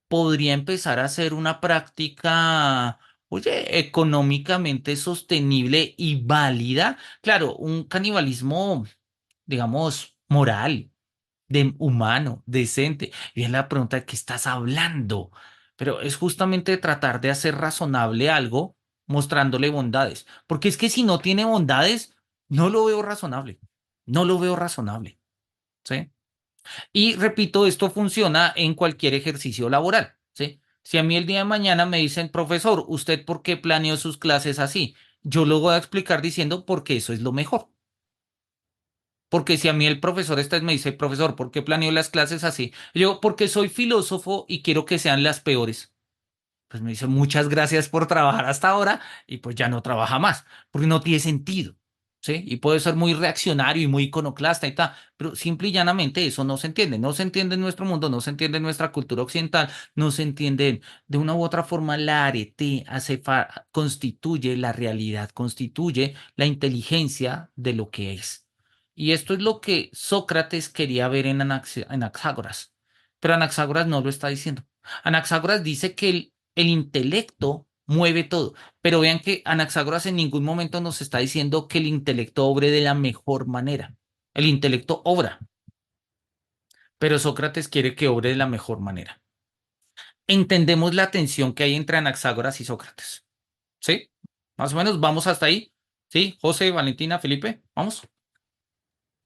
podría empezar a ser una práctica, oye, económicamente sostenible y válida. Claro, un canibalismo, digamos, moral de humano, decente. Y es la pregunta de qué estás hablando. Pero es justamente tratar de hacer razonable algo mostrándole bondades. Porque es que si no tiene bondades, no lo veo razonable. No lo veo razonable. ¿Sí? Y repito, esto funciona en cualquier ejercicio laboral. ¿Sí? Si a mí el día de mañana me dicen, profesor, ¿usted por qué planeó sus clases así? Yo lo voy a explicar diciendo porque eso es lo mejor. Porque si a mí el profesor este me dice, profesor, ¿por qué planeo las clases así? Yo, porque soy filósofo y quiero que sean las peores. Pues me dice, muchas gracias por trabajar hasta ahora y pues ya no trabaja más, porque no tiene sentido. ¿Sí? Y puede ser muy reaccionario y muy iconoclasta y tal, pero simple y llanamente eso no se entiende. No se entiende en nuestro mundo, no se entiende en nuestra cultura occidental, no se entiende de una u otra forma. La arete constituye la realidad, constituye la inteligencia de lo que es. Y esto es lo que Sócrates quería ver en Anaxágoras, pero Anaxágoras no lo está diciendo. Anaxágoras dice que el intelecto mueve todo, pero vean que Anaxágoras en ningún momento nos está diciendo que el intelecto obre de la mejor manera. El intelecto obra, pero Sócrates quiere que obre de la mejor manera. Entendemos la tensión que hay entre Anaxágoras y Sócrates. ¿Sí? Más o menos, vamos hasta ahí. ¿Sí? José, Valentina, Felipe, vamos.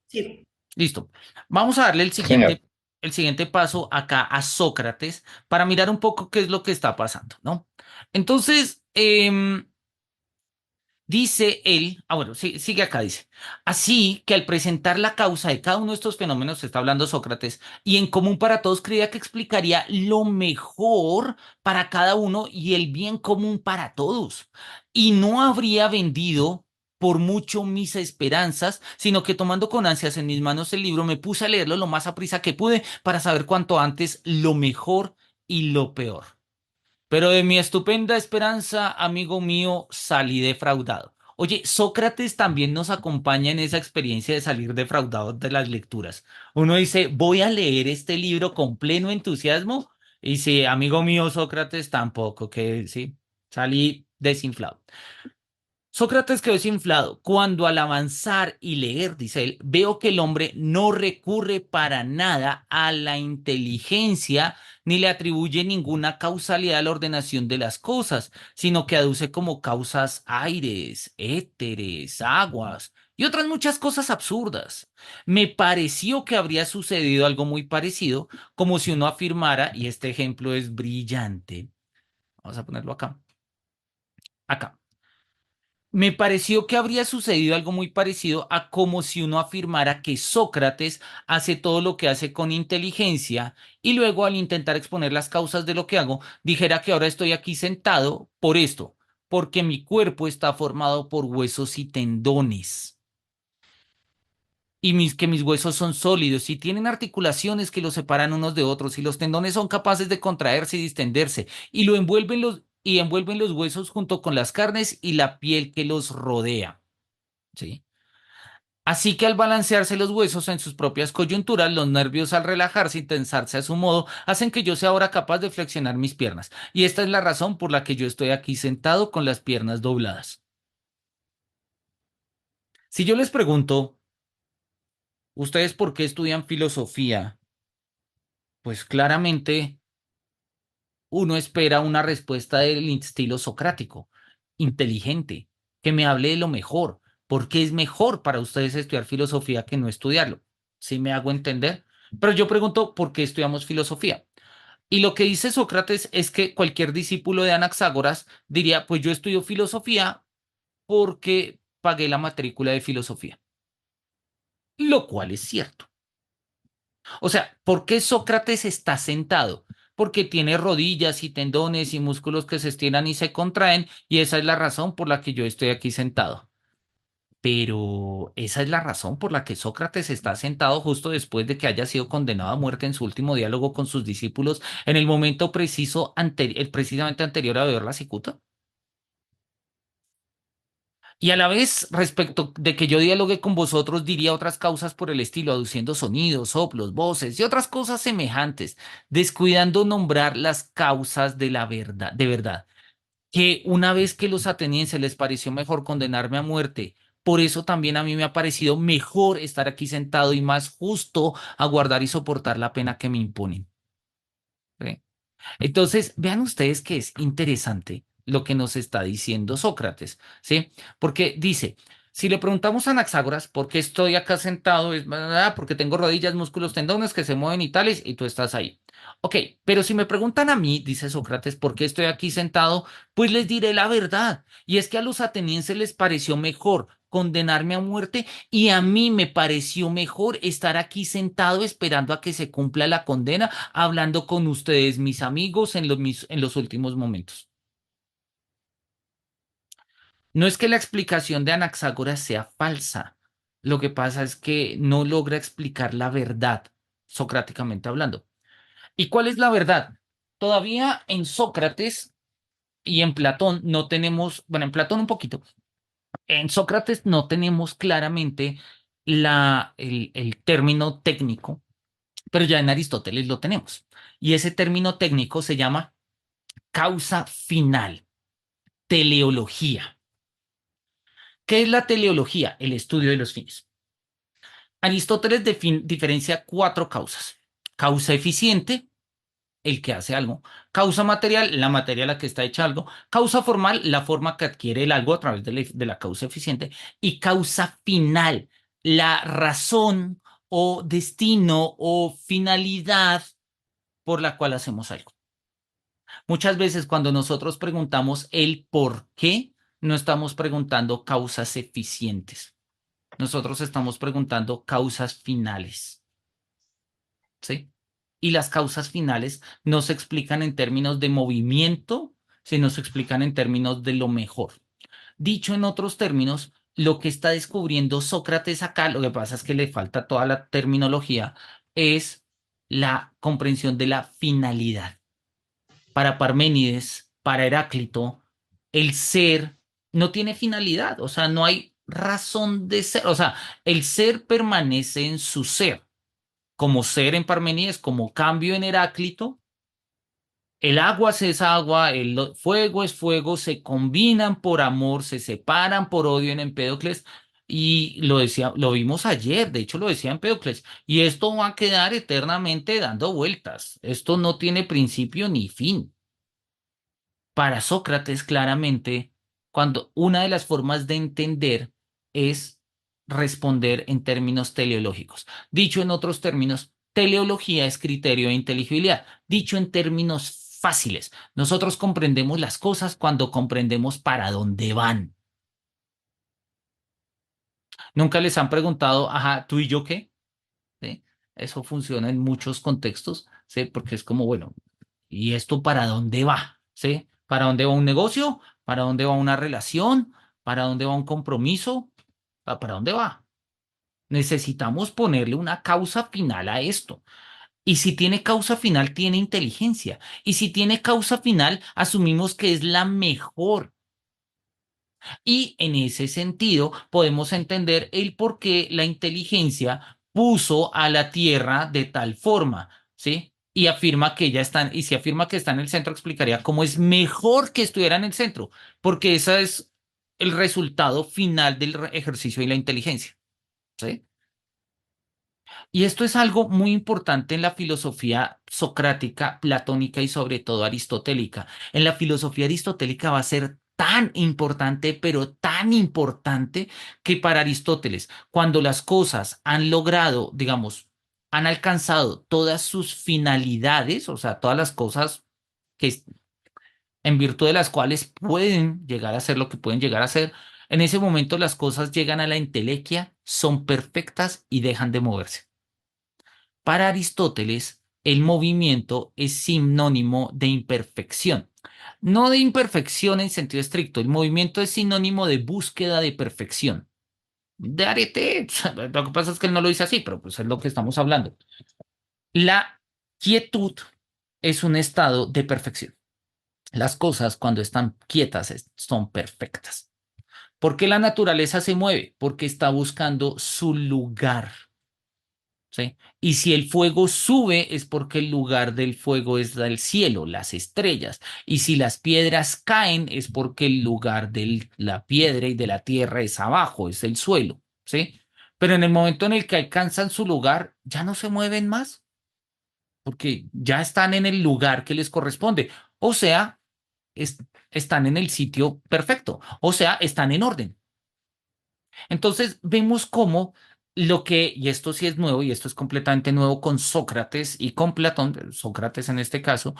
Sí. Listo. Vamos a darle Sí, señor. el siguiente paso acá a Sócrates para mirar un poco qué es lo que está pasando, ¿no? Entonces, dice él, bueno, sigue acá, dice, así que al presentar la causa de cada uno de estos fenómenos, está hablando Sócrates, y en común para todos, creía que explicaría lo mejor para cada uno y el bien común para todos. Y no habría vendido por mucho mis esperanzas, sino que tomando con ansias en mis manos el libro, me puse a leerlo lo más aprisa que pude para saber cuanto antes lo mejor y lo peor. Pero de mi estupenda esperanza, amigo mío, salí defraudado. Oye, Sócrates también nos acompaña en esa experiencia de salir defraudado de las lecturas. Uno dice, voy a leer este libro con pleno entusiasmo. Y sí, amigo mío, Sócrates tampoco, que sí, salí desinflado. Sócrates quedó desinflado cuando al avanzar y leer, dice él, veo que el hombre no recurre para nada a la inteligencia ni le atribuye ninguna causalidad a la ordenación de las cosas, sino que aduce como causas aires, éteres, aguas y otras muchas cosas absurdas. Me pareció que habría sucedido algo muy parecido, como si uno afirmara, y este ejemplo es brillante, vamos a ponerlo acá, acá. Me pareció que habría sucedido algo muy parecido a como si uno afirmara que Sócrates hace todo lo que hace con inteligencia y luego al intentar exponer las causas de lo que hago, dijera que ahora estoy aquí sentado por esto, porque mi cuerpo está formado por huesos y tendones. Y que mis huesos son sólidos y tienen articulaciones que los separan unos de otros y los tendones son capaces de contraerse y distenderse y envuelven los huesos junto con las carnes y la piel que los rodea. ¿Sí? Así que al balancearse los huesos en sus propias coyunturas, los nervios al relajarse y tensarse a su modo, hacen que yo sea ahora capaz de flexionar mis piernas. Y esta es la razón por la que yo estoy aquí sentado con las piernas dobladas. Si yo les pregunto, ¿ustedes por qué estudian filosofía? Pues claramente uno espera una respuesta del estilo socrático, inteligente, que me hable de lo mejor. ¿Por qué es mejor para ustedes estudiar filosofía que no estudiarlo? ¿Sí me hago entender? Pero yo pregunto, ¿por qué estudiamos filosofía? Y lo que dice Sócrates es que cualquier discípulo de Anaxágoras diría, pues yo estudio filosofía porque pagué la matrícula de filosofía, lo cual es cierto. O sea, ¿por qué Sócrates está sentado? Porque tiene rodillas y tendones y músculos que se estiran y se contraen, y esa es la razón por la que yo estoy aquí sentado. Pero esa es la razón por la que Sócrates está sentado justo después de que haya sido condenado a muerte en su último diálogo con sus discípulos en el momento preciso precisamente anterior a beber la cicuta. Y a la vez, respecto de que yo dialogue con vosotros, diría otras causas por el estilo, aduciendo sonidos, soplos, voces y otras cosas semejantes, descuidando nombrar las causas de la verdad, de verdad, que una vez que los atenienses les pareció mejor condenarme a muerte, por eso también a mí me ha parecido mejor estar aquí sentado y más justo aguardar y soportar la pena que me imponen. ¿Sí? Entonces, vean ustedes que es interesante lo que nos está diciendo Sócrates, ¿sí? Porque dice, si le preguntamos a Anaxágoras, ¿por qué estoy acá sentado? Es verdad, porque tengo rodillas, músculos, tendones que se mueven y tales, y tú estás ahí. Ok, pero si me preguntan a mí, dice Sócrates, ¿por qué estoy aquí sentado? Pues les diré la verdad. Y es que a los atenienses les pareció mejor condenarme a muerte y a mí me pareció mejor estar aquí sentado esperando a que se cumpla la condena hablando con ustedes, mis amigos, en los últimos momentos. No es que la explicación de Anaxágoras sea falsa. Lo que pasa es que no logra explicar la verdad, socráticamente hablando. ¿Y cuál es la verdad? Todavía en Sócrates y en Platón no tenemos, bueno, en Platón un poquito, en Sócrates no tenemos claramente el término técnico, pero ya en Aristóteles lo tenemos. Y ese término técnico se llama causa final, teleología. ¿Qué es la teleología? El estudio de los fines. Aristóteles diferencia cuatro causas. Causa eficiente, el que hace algo. Causa material, la materia a la que está hecha algo. Causa formal, la forma que adquiere el algo a través de la causa eficiente. Y causa final, la razón o destino o finalidad por la cual hacemos algo. Muchas veces cuando nosotros preguntamos el por qué, no estamos preguntando causas eficientes. Nosotros estamos preguntando causas finales. ¿Sí? Y las causas finales no se explican en términos de movimiento, sino se explican en términos de lo mejor. Dicho en otros términos, lo que está descubriendo Sócrates acá, lo que pasa es que le falta toda la terminología, es la comprensión de la finalidad. Para Parménides, para Heráclito, el ser no tiene finalidad, o sea, no hay razón de ser, o sea, el ser permanece en su ser, como ser en Parménides, como cambio en Heráclito. El agua es agua, el fuego es fuego, se combinan por amor, se separan por odio en Empédocles. Y lo decía, lo vimos ayer, de hecho lo decía Empédocles, y esto va a quedar eternamente dando vueltas. Esto no tiene principio ni fin. Para Sócrates, claramente, cuando una de las formas de entender es responder en términos teleológicos. Dicho en otros términos, teleología es criterio de inteligibilidad. Dicho en términos fáciles, nosotros comprendemos las cosas cuando comprendemos para dónde van. Nunca les han preguntado, ajá, ¿tú y yo qué? ¿Sí? Eso funciona en muchos contextos, ¿sí? Porque es como, bueno, ¿y esto para dónde va? ¿Sí? ¿Para dónde va un negocio? ¿Para dónde va una relación? ¿Para dónde va un compromiso? ¿Para dónde va? Necesitamos ponerle una causa final a esto. Y si tiene causa final, tiene inteligencia. Y si tiene causa final, asumimos que es la mejor. Y en ese sentido, podemos entender el por qué la inteligencia puso a la Tierra de tal forma, ¿sí? Y afirma que ella está, y si afirma que está en el centro, explicaría cómo es mejor que estuviera en el centro, porque ese es el resultado final del ejercicio de la inteligencia, ¿sí? Y esto es algo muy importante en la filosofía socrática, platónica y sobre todo aristotélica. En la filosofía aristotélica va a ser tan importante, pero tan importante que para Aristóteles, cuando las cosas han logrado, digamos, han alcanzado todas sus finalidades, o sea, todas las cosas que en virtud de las cuales pueden llegar a ser lo que pueden llegar a ser, en ese momento las cosas llegan a la entelequia, son perfectas y dejan de moverse. Para Aristóteles, el movimiento es sinónimo de imperfección. No de imperfección en sentido estricto, el movimiento es sinónimo de búsqueda de perfección. De arete, lo que pasa es que él no lo dice así, pero pues es lo que estamos hablando. La quietud es un estado de perfección. Las cosas cuando están quietas son perfectas. ¿Por qué la naturaleza se mueve? Porque está buscando su lugar. ¿Sí? Y si el fuego sube es porque el lugar del fuego es el cielo, las estrellas. Y si las piedras caen es porque el lugar de la piedra y de la tierra es abajo, es el suelo. ¿Sí? Pero en el momento en el que alcanzan su lugar, ya no se mueven más, porque ya están en el lugar que les corresponde. O sea, es- están en el sitio perfecto. O sea, están en orden. Entonces vemos cómo lo que, y esto sí es nuevo, y esto es completamente nuevo con Sócrates y con Platón, Sócrates en este caso,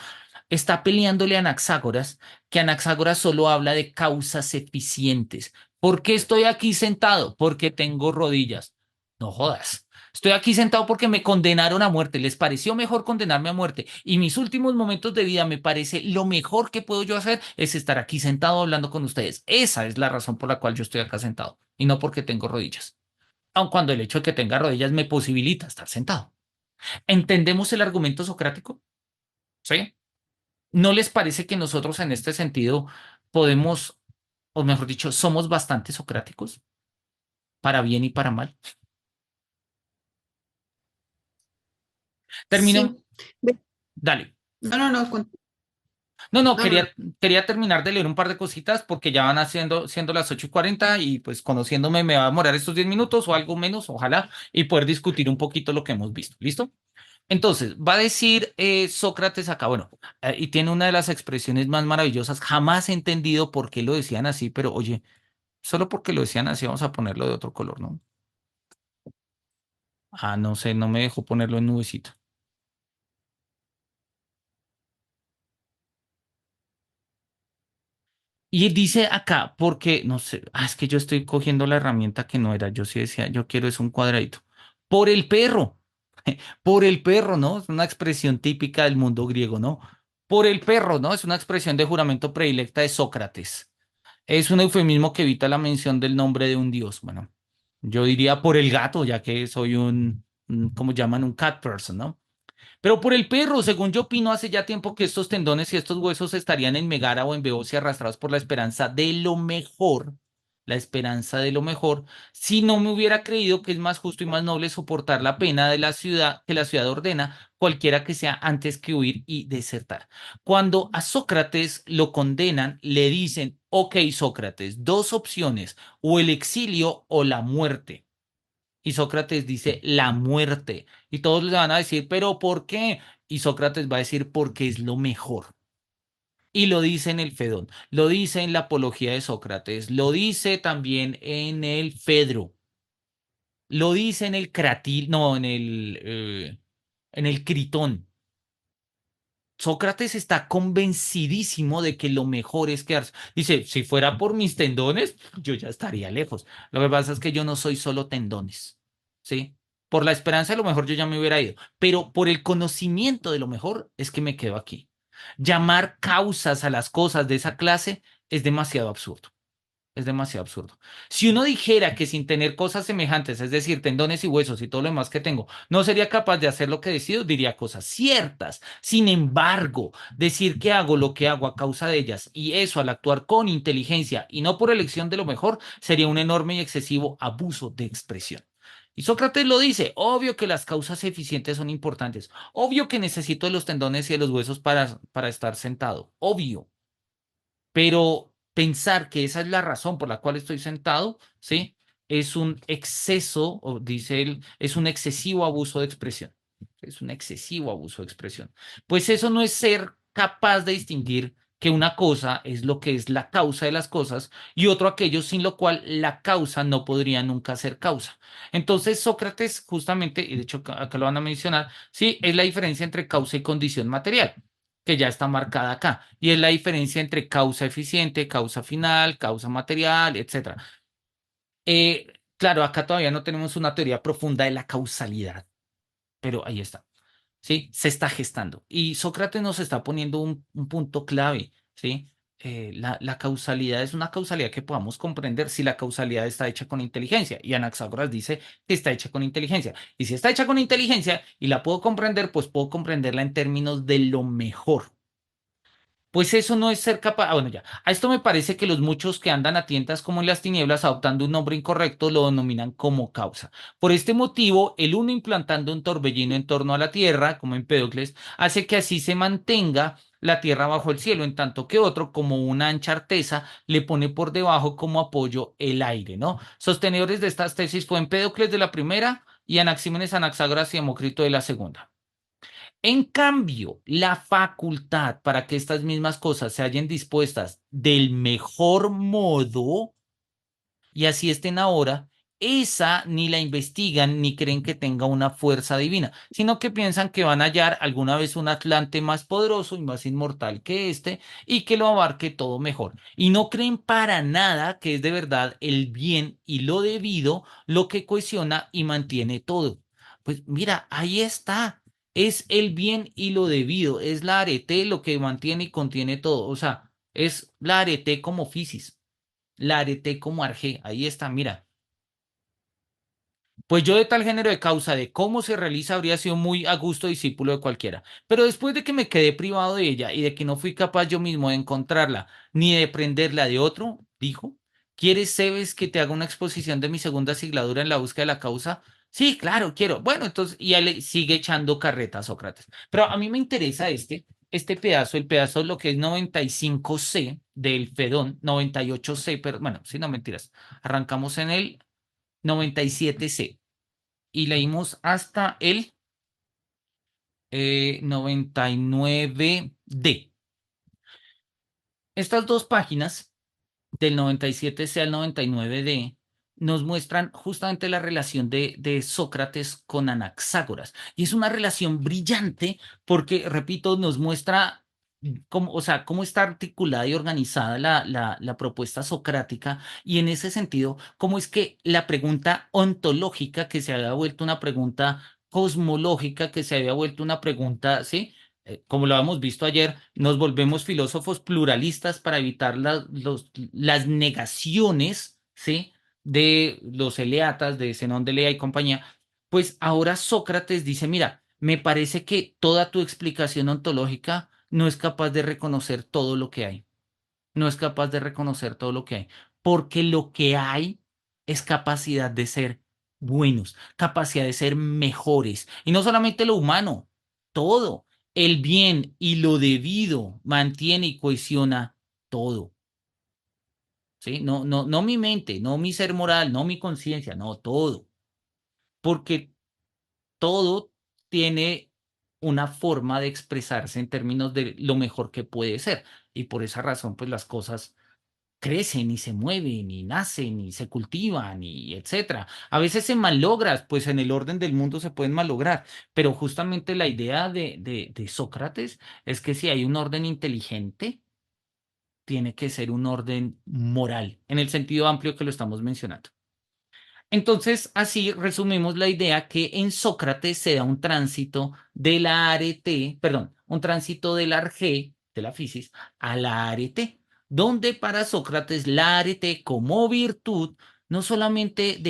está peleándole a Anaxágoras, que Anaxágoras solo habla de causas eficientes. ¿Por qué estoy aquí sentado? Porque tengo rodillas. No jodas. Estoy aquí sentado porque me condenaron a muerte. ¿Les pareció mejor condenarme a muerte? Y mis últimos momentos de vida me parece lo mejor que puedo yo hacer es estar aquí sentado hablando con ustedes. Esa es la razón por la cual yo estoy acá sentado y no porque tengo rodillas. Aun cuando el hecho de que tenga rodillas me posibilita estar sentado. ¿Entendemos el argumento socrático? ¿Sí? ¿No les parece que nosotros en este sentido podemos, o mejor dicho, somos bastante socráticos, para bien y para mal? Termino, Sí. Ve- dale. No, no, no, No, no, no, no, no. quería terminar de leer un par de cositas porque ya van siendo las 8:40 y pues conociéndome me va a demorar estos 10 minutos o algo menos, ojalá, y poder discutir un poquito lo que hemos visto. ¿Listo? Entonces, va a decir Sócrates acá, bueno, y tiene una de las expresiones más maravillosas. Jamás he entendido por qué lo decían así, pero oye, solo porque lo decían así, vamos a ponerlo de otro color, ¿no? Ah, no sé, no me dejó ponerlo en nubecito. Y dice acá, porque, no sé, es que yo estoy cogiendo la herramienta que no era, yo sí decía, yo quiero es un cuadradito. Por el perro, por el perro, ¿no? Es una expresión típica del mundo griego, ¿no? Por el perro, ¿no? Es una expresión de juramento predilecta de Sócrates. Es un eufemismo que evita la mención del nombre de un dios. Bueno, yo diría por el gato, ya que soy ¿cómo llaman? Un cat person, ¿no? Pero por el perro, según yo opino, hace ya tiempo que estos tendones y estos huesos estarían en Megara o en Beocia arrastrados por la esperanza de lo mejor, la esperanza de lo mejor, si no me hubiera creído que es más justo y más noble soportar la pena de la ciudad que la ciudad ordena, cualquiera que sea, antes que huir y desertar. Cuando a Sócrates lo condenan, le dicen, ok, Sócrates, dos opciones, o el exilio o la muerte. Y Sócrates dice la muerte. Y todos le van a decir, pero ¿por qué? Y Sócrates va a decir porque es lo mejor. Y lo dice en el Fedón, lo dice en la Apología de Sócrates, lo dice también en el Fedro, lo dice en el Cratil, no, en el Critón. Sócrates está convencidísimo de que lo mejor es quedarse. Dice, si fuera por mis tendones, yo ya estaría lejos. Lo que pasa es que yo no soy solo tendones, ¿sí? Por la esperanza de lo mejor yo ya me hubiera ido, pero por el conocimiento de lo mejor es que me quedo aquí. Llamar causas a las cosas de esa clase es demasiado absurdo. Es demasiado absurdo. Si uno dijera que sin tener cosas semejantes, es decir, tendones y huesos y todo lo demás que tengo, no sería capaz de hacer lo que decido, diría cosas ciertas. Sin embargo, decir que hago lo que hago a causa de ellas y eso al actuar con inteligencia y no por elección de lo mejor, sería un enorme y excesivo abuso de expresión. Y Sócrates lo dice, obvio que las causas eficientes son importantes, obvio que necesito de los tendones y de los huesos para estar sentado, obvio, pero pensar que esa es la razón por la cual estoy sentado, ¿sí? Es un exceso, o dice él, es un excesivo abuso de expresión. Es un excesivo abuso de expresión. Pues eso no es ser capaz de distinguir que una cosa es lo que es la causa de las cosas y otro aquello sin lo cual la causa no podría nunca ser causa. Entonces Sócrates justamente, y de hecho acá lo van a mencionar, sí, es la diferencia entre causa y condición material que ya está marcada acá. Y es la diferencia entre causa eficiente, causa final, causa material, etcétera. Claro, acá todavía no tenemos una teoría profunda de la causalidad, pero ahí está. ¿Sí? Se está gestando. Y Sócrates nos está poniendo un punto clave, ¿sí? La causalidad es una causalidad que podamos comprender si la causalidad está hecha con inteligencia. Y Anaxágoras dice que está hecha con inteligencia. Y si está hecha con inteligencia y la puedo comprender, pues puedo comprenderla en términos de lo mejor. Pues eso no es ser capaz. Bueno, ya. A esto me parece que los muchos que andan a tientas como en las tinieblas adoptando un nombre incorrecto lo denominan como causa. Por este motivo, el uno implantando un torbellino en torno a la tierra, como Empédocles, hace que así se mantenga la tierra bajo el cielo, en tanto que otro, como una ancha artesa, le pone por debajo como apoyo el aire, ¿no? Sostenedores de estas tesis fue Empédocles de la primera y Anaxímenes, Anaxágoras y Demócrito de la segunda. En cambio, la facultad para que estas mismas cosas se hallen dispuestas del mejor modo y así estén ahora, esa ni la investigan ni creen que tenga una fuerza divina, sino que piensan que van a hallar alguna vez un Atlante más poderoso y más inmortal que este y que lo abarque todo mejor. Y no creen para nada que es de verdad el bien y lo debido lo que cohesiona y mantiene todo. Pues mira, ahí está. Es el bien y lo debido, es la arete lo que mantiene y contiene todo. O sea, es la arete como fisis. La areté como arjé. Ahí está, mira. Pues yo de tal género de causa de cómo se realiza habría sido muy a gusto discípulo de cualquiera. Pero después de que me quedé privado de ella y de que no fui capaz yo mismo de encontrarla ni de prenderla de otro, dijo, ¿quieres, Cebes, que te haga una exposición de mi segunda sigladura en la búsqueda de la causa? Sí, claro, quiero. Bueno, entonces, y él sigue echando carreta a Sócrates. Pero a mí me interesa este pedazo, el pedazo de lo que es 95C del Fedón, 98C, pero bueno, sí, no mentiras. Arrancamos en el 97C y leímos hasta el 99D. Estas dos páginas, del 97C al 99D, nos muestran justamente la relación de Sócrates con Anaxágoras. Y es una relación brillante porque, repito, nos muestra cómo, o sea, cómo está articulada y organizada la propuesta socrática, y en ese sentido, cómo es que la pregunta ontológica, que se había vuelto una pregunta cosmológica, que se había vuelto una pregunta, ¿sí? Como lo hemos visto ayer, nos volvemos filósofos pluralistas para evitar las negaciones, ¿sí? De los eleatas, de Zenón de Elea y compañía. Pues ahora Sócrates dice, mira, me parece que toda tu explicación ontológica no es capaz de reconocer todo lo que hay. No es capaz de reconocer todo lo que hay, porque lo que hay es capacidad de ser buenos, capacidad de ser mejores. Y no solamente lo humano, todo. El bien y lo debido mantiene y cohesiona todo. ¿Sí? No, no, no mi mente, no mi ser moral, no mi conciencia, no, todo. Porque todo tiene una forma de expresarse en términos de lo mejor que puede ser. Y por esa razón, pues las cosas crecen y se mueven y nacen y se cultivan y etcétera. A veces se malogran, pues en el orden del mundo se pueden malograr, pero justamente la idea de Sócrates es que si hay un orden inteligente, tiene que ser un orden moral, en el sentido amplio que lo estamos mencionando. Entonces, así resumimos la idea que en Sócrates se da un tránsito de la arete, perdón, un tránsito del arjé, de la fisis, a la arete, donde para Sócrates la arete como virtud no solamente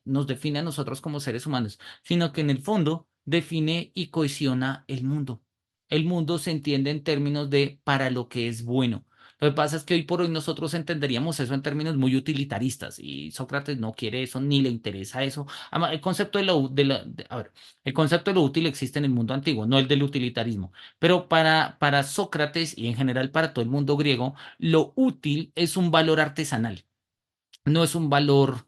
nos define a nosotros como seres humanos, sino que en el fondo define y cohesiona el mundo. El mundo se entiende en términos de para lo que es bueno. Lo que pasa es que hoy por hoy nosotros entenderíamos eso en términos muy utilitaristas, y Sócrates no quiere eso ni le interesa eso. Además, el concepto a ver, el concepto de lo útil existe en el mundo antiguo, no el del utilitarismo. Pero para Sócrates y en general para todo el mundo griego, lo útil es un valor artesanal, no es un valor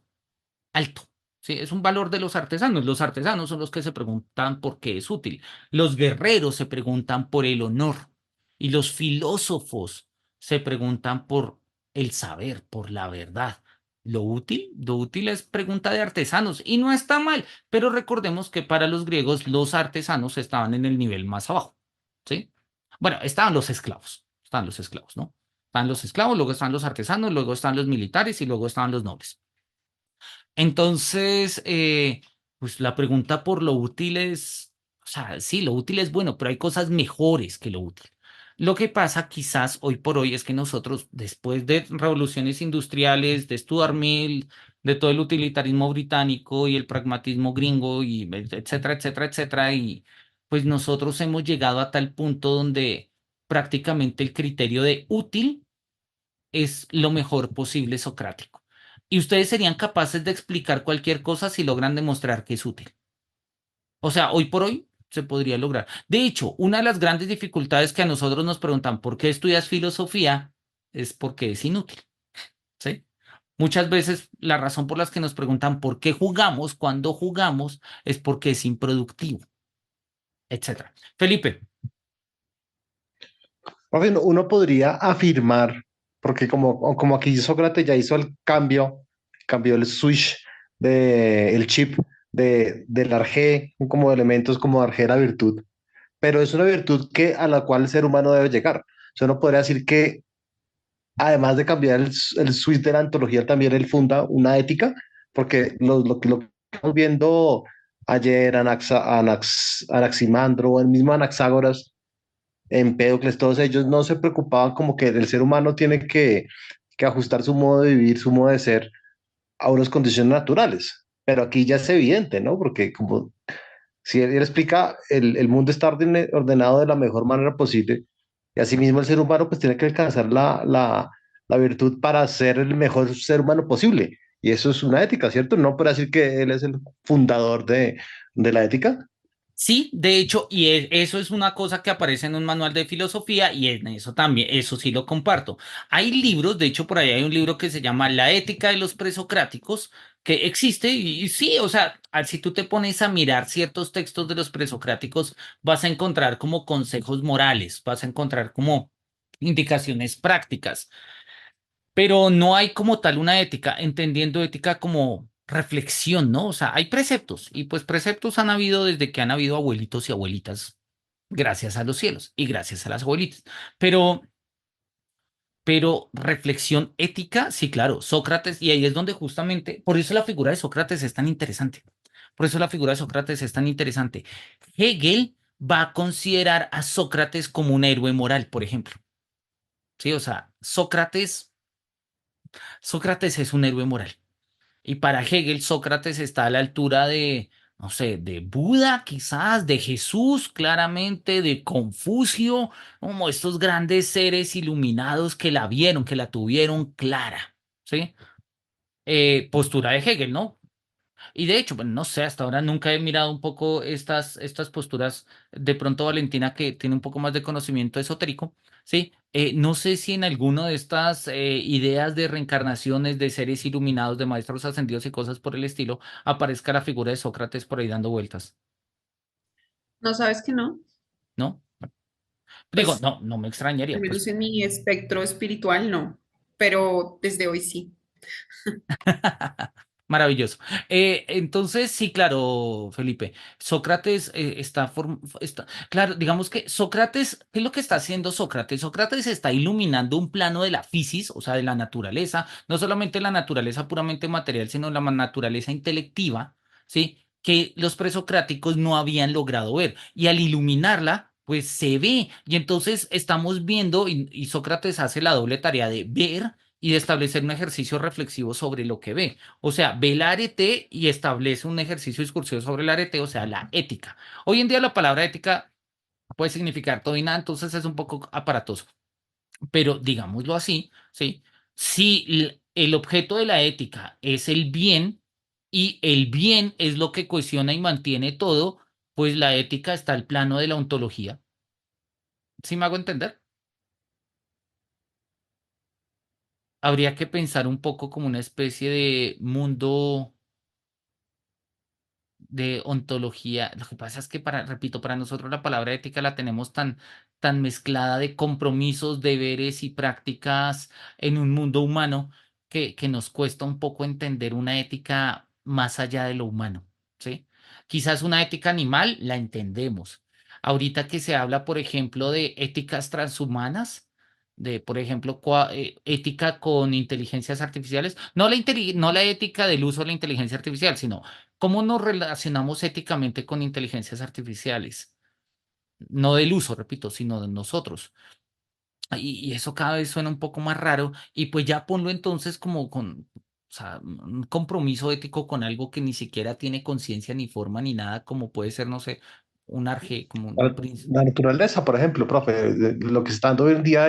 alto. Sí, es un valor de los artesanos. Los artesanos son los que se preguntan por qué es útil. Los guerreros se preguntan por el honor. Y los filósofos se preguntan por el saber, por la verdad. Lo útil es pregunta de artesanos y no está mal, pero recordemos que para los griegos los artesanos estaban en el nivel más abajo, ¿sí? Bueno, estaban los esclavos, ¿no? Están los esclavos, luego están los artesanos, luego están los militares y luego estaban los nobles. Entonces, pues la pregunta por lo útil es, o sea, sí, lo útil es bueno, pero hay cosas mejores que lo útil. Lo que pasa quizás hoy por hoy es que nosotros, después de revoluciones industriales, de Stuart Mill, de todo el utilitarismo británico y el pragmatismo gringo, y etcétera, etcétera, etcétera, y pues nosotros hemos llegado a tal punto donde prácticamente el criterio de útil es lo mejor posible socrático. Y ustedes serían capaces de explicar cualquier cosa si logran demostrar que es útil. O sea, hoy por hoy se podría lograr. De hecho, una de las grandes dificultades que a nosotros nos preguntan por qué estudias filosofía es porque es inútil, ¿sí? Muchas veces la razón por la que nos preguntan por qué jugamos cuando jugamos es porque es improductivo, etcétera. Felipe. Profe, uno podría afirmar, porque como aquí Sócrates ya hizo el cambio, cambió el switch el chip del arjé como elementos como arjé la virtud, pero es una virtud a la cual el ser humano debe llegar. O sea, uno podría decir que además de cambiar el switch de la antología, también él funda una ética, porque lo que estamos viendo ayer, Anaximandro, o el mismo Anaxágoras, Empédocles, todos ellos no se preocupaban como que el ser humano tiene que ajustar su modo de vivir, su modo de ser a unas condiciones naturales. Pero aquí ya es evidente, ¿no? Porque como si él explica, el mundo está ordenado de la mejor manera posible y asimismo el ser humano pues tiene que alcanzar la virtud para ser el mejor ser humano posible. Y eso es una ética, ¿cierto? No por decir que él es el fundador de la ética. Sí, de hecho, y eso es una cosa que aparece en un manual de filosofía y en eso también, eso sí lo comparto. Hay libros, de hecho, por ahí hay un libro que se llama La ética de los presocráticos, que existe y sí, o sea, si tú te pones a mirar ciertos textos de los presocráticos, vas a encontrar como consejos morales, vas a encontrar como indicaciones prácticas, pero no hay como tal una ética, entendiendo ética como reflexión, ¿no? O sea, hay preceptos y pues preceptos han habido desde que han habido abuelitos y abuelitas, gracias a los cielos y gracias a las abuelitas. Pero, pero reflexión ética, sí, claro, Sócrates, y ahí es donde justamente, por eso la figura de Sócrates es tan interesante. Por eso la figura de Sócrates es tan interesante. Hegel va a considerar a Sócrates como un héroe moral, por ejemplo. Sí, o sea, Sócrates es un héroe moral. Y para Hegel, Sócrates está a la altura de, no sé, de Buda, quizás, de Jesús, claramente, de Confucio, como estos grandes seres iluminados que la vieron, que la tuvieron clara, ¿sí? Postura de Hegel, ¿no? Y de hecho, bueno, no sé, hasta ahora nunca he mirado un poco estas posturas. De pronto, Valentina, que tiene un poco más de conocimiento esotérico, ¿sí? No sé si en alguno de estas ideas de reencarnaciones de seres iluminados, de maestros ascendidos y cosas por el estilo, aparezca la figura de Sócrates por ahí dando vueltas, ¿No sabes que no? ¿no? Digo, Pues no, no me al extrañaría, menos pues. en mi espectro espiritual no, pero desde hoy sí. Maravilloso. Entonces, sí, claro, Felipe, Sócrates claro, digamos que Sócrates, ¿qué es lo que está haciendo Sócrates? Sócrates está iluminando un plano de la fisis, o sea, de la naturaleza, no solamente la naturaleza puramente material, sino la naturaleza intelectiva, ¿sí? Que los presocráticos no habían logrado ver. Y al iluminarla, pues se ve. Y entonces estamos viendo, y Sócrates hace la doble tarea de ver y de establecer un ejercicio reflexivo sobre lo que ve. O sea, ve el arete y establece un ejercicio discursivo sobre el arete, o sea, la ética. Hoy en día la palabra ética puede significar todo y nada, entonces es un poco aparatoso. Pero digámoslo así, ¿sí? Si el objeto de la ética es el bien y el bien es lo que cohesiona y mantiene todo, pues la ética está al plano de la ontología. ¿Sí me hago entender? Habría que pensar un poco como una especie de mundo de ontología. Lo que pasa es que repito, para nosotros la palabra ética la tenemos tan mezclada de compromisos, deberes y prácticas en un mundo humano que nos cuesta un poco entender una ética más allá de lo humano, ¿sí? Quizás una ética animal la entendemos. Ahorita que se habla, por ejemplo, de éticas transhumanas, de, por ejemplo, ética con inteligencias artificiales, no la ética del uso de la inteligencia artificial, sino ¿cómo nos relacionamos éticamente con inteligencias artificiales? No del uso, repito, sino de nosotros. Y eso cada vez suena un poco más raro y pues ya ponlo entonces como con, o sea, un compromiso ético con algo que ni siquiera tiene conciencia ni forma ni nada, como puede ser, no sé, un arge, como un príncipe. La naturaleza, por ejemplo, profe, lo que se está dando hoy en día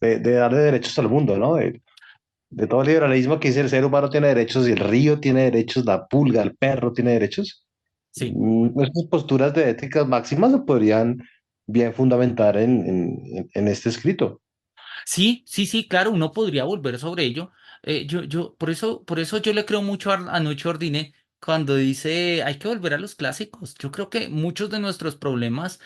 de darle derechos al mundo, ¿no? De todo el liberalismo que dice el ser humano tiene derechos, y el río tiene derechos, la pulga, el perro tiene derechos. Sí. Estas posturas de éticas máximas se podrían bien fundamentar en este escrito. Sí, sí, sí, claro, uno podría volver sobre ello. Por eso yo le creo mucho a Nucho Ordine cuando dice hay que volver a los clásicos. Yo creo que muchos de nuestros problemas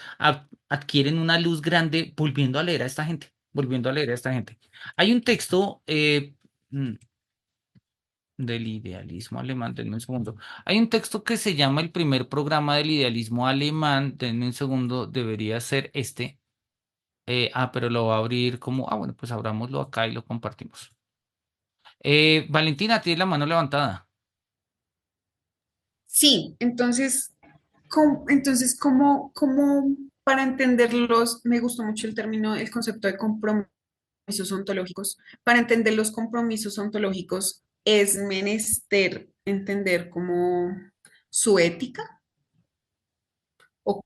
adquieren una luz grande volviendo a leer a esta gente, volviendo a leer a esta gente. Hay un texto mm, del idealismo alemán, denme un segundo. Hay un texto que se llama El primer programa del idealismo alemán, denme un segundo, debería ser este. Pero lo va a abrir como, bueno, pues abrámoslo acá y lo compartimos. Valentina, tienes la mano levantada. Sí, entonces, ¿cómo para entenderlos, me gustó mucho el término, el concepto de compromisos ontológicos? Para entender los compromisos ontológicos es menester entender como su ética o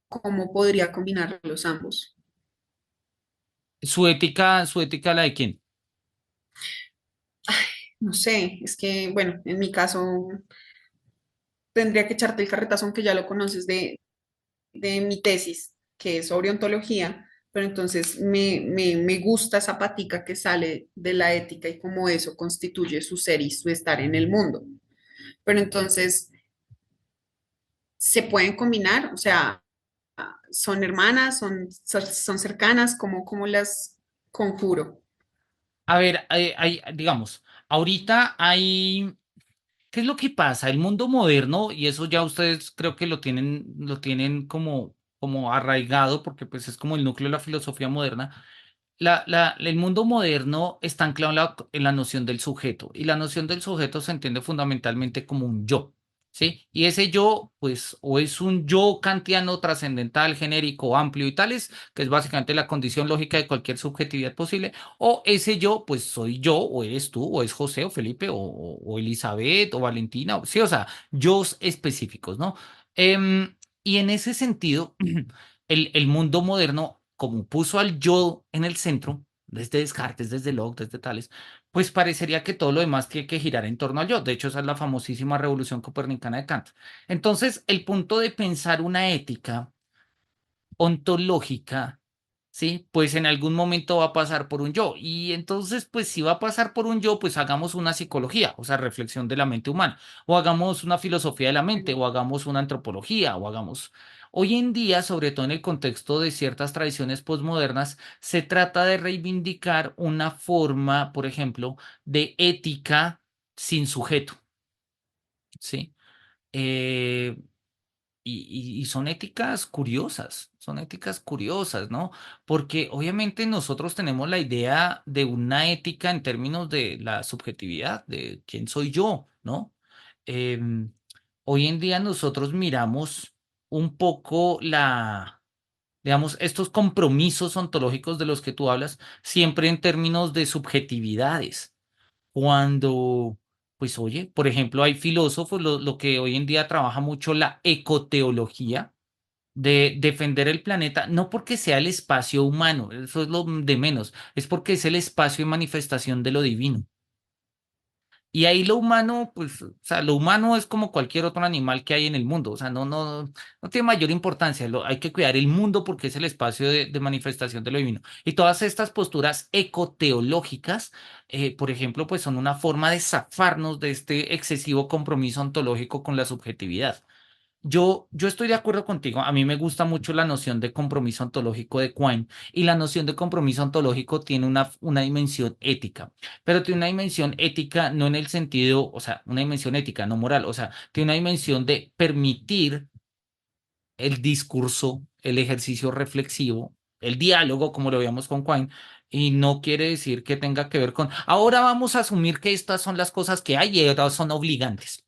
cómo podría combinarlos ambos. Su ética, ¿la de quién? No sé, es que, bueno, en mi caso tendría que echarte el carretazo, aunque ya lo conoces de mi tesis, que es sobre ontología, pero entonces me gusta esa patica que sale de la ética y cómo eso constituye su ser y su estar en el mundo. Pero entonces, ¿se pueden combinar? O sea, ¿son hermanas? ¿Son cercanas? ¿Cómo las conjuro? A ver, digamos, ahorita hay, ¿qué es lo que pasa? El mundo moderno, y eso ya ustedes creo que lo tienen como arraigado, porque pues es como el núcleo de la filosofía moderna. El mundo moderno está anclado en la noción del sujeto, y la noción del sujeto se entiende fundamentalmente como un yo, ¿sí? Y ese yo, pues, o es un yo kantiano trascendental, genérico, amplio y tales, que es básicamente la condición lógica de cualquier subjetividad posible, o ese yo, pues, soy yo, o eres tú, o es José, o Felipe, o Elizabeth, o Valentina, sí, o sea, yo específicos, ¿no? Y en ese sentido, el mundo moderno, como puso al yo en el centro, desde Descartes, desde Locke, desde Tales, pues parecería que todo lo demás tiene que girar en torno al yo. De hecho, esa es la famosísima revolución copernicana de Kant. Entonces, el punto de pensar una ética ontológica, ¿sí? Pues en algún momento va a pasar por un yo. Y entonces, pues si va a pasar por un yo, pues hagamos una psicología, o sea, reflexión de la mente humana, o hagamos una filosofía de la mente, o hagamos una antropología, o hagamos... Hoy en día, sobre todo en el contexto de ciertas tradiciones postmodernas, se trata de reivindicar una forma, por ejemplo, de ética sin sujeto, ¿sí? Eh, y son éticas curiosas, ¿no? Porque obviamente nosotros tenemos la idea de una ética en términos de la subjetividad, de quién soy yo, ¿no? Em, Hoy en día nosotros miramos un poco digamos, estos compromisos ontológicos de los que tú hablas, siempre en términos de subjetividades cuando, pues oye, por ejemplo, hay filósofos, lo que hoy en día trabaja mucho la ecoteología, de defender el planeta, no porque sea el espacio humano, eso es lo de menos, es porque es el espacio de manifestación de lo divino. Y ahí lo humano, pues, o sea, lo humano es como cualquier otro animal que hay en el mundo, o sea, no tiene mayor importancia, hay que cuidar el mundo porque es el espacio de manifestación de lo divino. Y todas estas posturas ecoteológicas, por ejemplo, pues son una forma de zafarnos de este excesivo compromiso ontológico con la subjetividad. Yo estoy de acuerdo contigo. A mí me gusta mucho la noción de compromiso ontológico de Quine y la noción de compromiso ontológico tiene una dimensión ética, pero tiene una dimensión ética no en el sentido, o sea, una dimensión ética, no moral, o sea, tiene una dimensión de permitir el discurso, el ejercicio reflexivo, el diálogo, como lo veíamos con Quine. Y no quiere decir que tenga que ver con, ahora vamos a asumir que estas son las cosas que hay y otras son obligantes.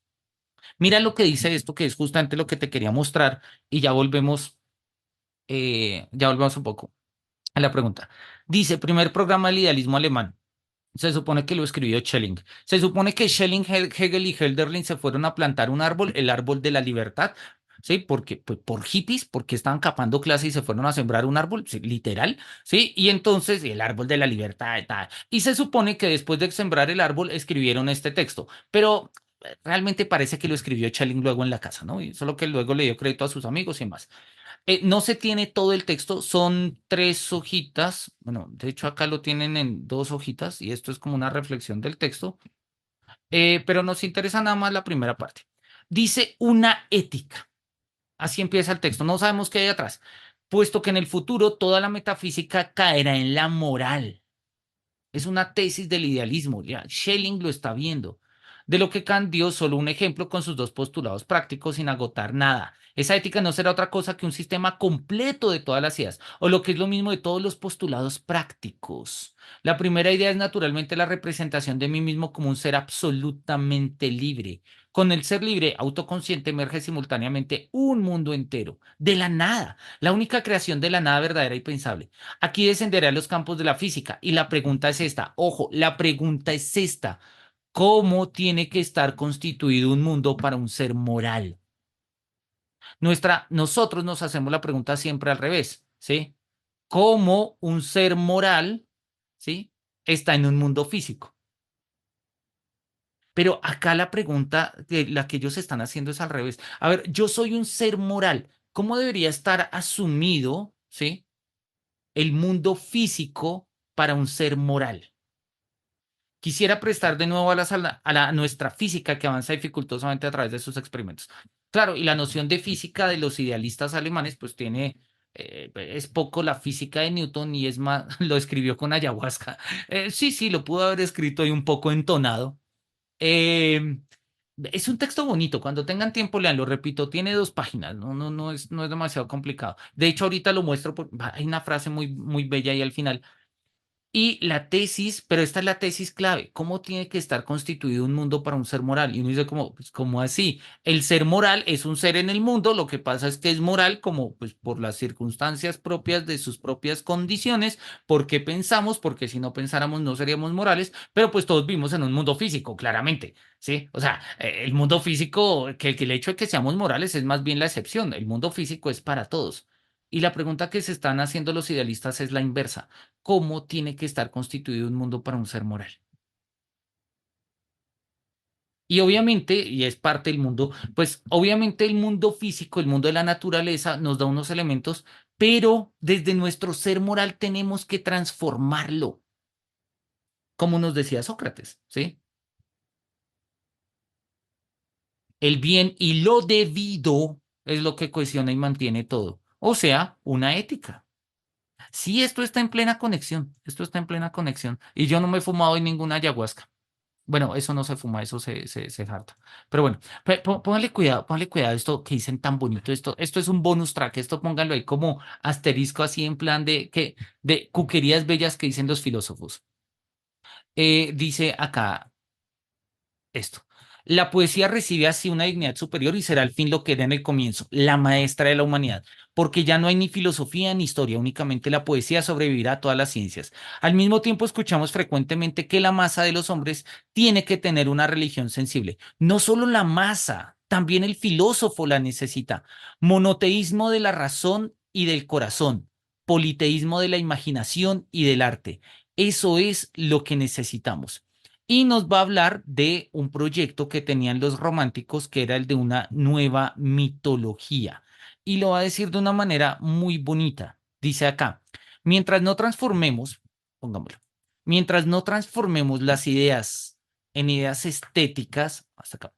Mira lo que dice esto, que es justamente lo que te quería mostrar, y ya volvemos un poco a la pregunta. Dice, primer programa del idealismo alemán. Se supone que lo escribió Schelling. Se supone que Schelling, Hegel y Hölderlin se fueron a plantar un árbol, el árbol de la libertad, ¿sí? Porque, pues, por hippies, porque estaban capando clase y se fueron a sembrar un árbol, sí, literal, ¿sí? Y entonces, el árbol de la libertad, tal. Y se supone que después de sembrar el árbol, escribieron este texto. Pero realmente parece que lo escribió Schelling luego en la casa, ¿no? Y solo que luego le dio crédito a sus amigos y más. No se tiene todo el texto, son 3 hojitas. Bueno, de hecho acá lo tienen en 2 hojitas y esto es como una reflexión del texto, pero nos interesa nada más la primera parte. Dice una ética. Así empieza el texto. No sabemos qué hay atrás. Puesto que en el futuro toda la metafísica caerá en la moral. Es una tesis del idealismo, ya Schelling lo está viendo. De lo que Kant dio solo un ejemplo con sus dos postulados prácticos sin agotar nada. Esa ética no será otra cosa que un sistema completo de todas las ideas, o lo que es lo mismo de todos los postulados prácticos. La primera idea es naturalmente la representación de mí mismo como un ser absolutamente libre. Con el ser libre, autoconsciente, emerge simultáneamente un mundo entero, de la nada, la única creación de la nada verdadera y pensable. Aquí descenderé a los campos de la física y la pregunta es esta. Ojo, la pregunta es esta. ¿Cómo tiene que estar constituido un mundo para un ser moral? Nosotros nos hacemos la pregunta siempre al revés, ¿sí? ¿Cómo un ser moral, ¿sí? Está en un mundo físico? Pero acá la pregunta de la que ellos están haciendo es al revés. A ver, yo soy un ser moral. ¿cómo debería estar asumido, ¿sí?, el mundo físico para un ser moral? Quisiera prestar de nuevo a nuestra física que avanza dificultosamente a través de sus experimentos. Claro, y la noción de física de los idealistas alemanes, pues tiene, es poco la física de Newton y es más, lo escribió con ayahuasca. Sí, sí, lo pudo haber escrito ahí un poco entonado. Eh, es un texto bonito, cuando tengan tiempo leanlo, repito, tiene 2 páginas, no es demasiado complicado. De hecho, ahorita lo muestro, hay una frase muy, muy bella ahí al final. Y la tesis, pero esta es la tesis clave, ¿cómo tiene que estar constituido un mundo para un ser moral? Y uno dice como, pues, ¿cómo así? El ser moral es un ser en el mundo, lo que pasa es que es moral como pues por las circunstancias propias de sus propias condiciones, porque pensamos, porque si no pensáramos no seríamos morales, pero pues todos vivimos en un mundo físico, claramente, ¿sí? O sea, el mundo físico, que el hecho de que seamos morales es más bien la excepción, el mundo físico es para todos. Y la pregunta que se están haciendo los idealistas es la inversa. ¿Cómo tiene que estar constituido un mundo para un ser moral? Y obviamente, y es parte del mundo, pues obviamente el mundo físico, el mundo de la naturaleza nos da unos elementos, pero desde nuestro ser moral tenemos que transformarlo, como nos decía Sócrates, ¿sí? El bien y lo debido es lo que cohesiona y mantiene todo, o sea, una ética. Sí, esto está en plena conexión, esto está en plena conexión. Y yo no me he fumado en ninguna ayahuasca. Bueno, eso no se fuma, eso se harta. Pero bueno, póngale cuidado esto que dicen tan bonito. Esto es un bonus track, esto pónganlo ahí como asterisco así en plan de cuquerías bellas que dicen los filósofos. Dice acá esto. La poesía recibe así una dignidad superior y será al fin lo que era en el comienzo, la maestra de la humanidad, porque ya no hay ni filosofía ni historia, únicamente la poesía sobrevivirá a todas las ciencias. Al mismo tiempo, escuchamos frecuentemente que la masa de los hombres tiene que tener una religión sensible. No solo la masa, también el filósofo la necesita. Monoteísmo de la razón y del corazón, politeísmo de la imaginación y del arte. Eso es lo que necesitamos. Y nos va a hablar de un proyecto que tenían los románticos, que era el de una nueva mitología. Y lo va a decir de una manera muy bonita. Dice acá, mientras no transformemos, pongámoslo, mientras no transformemos las ideas en ideas estéticas, hasta acá,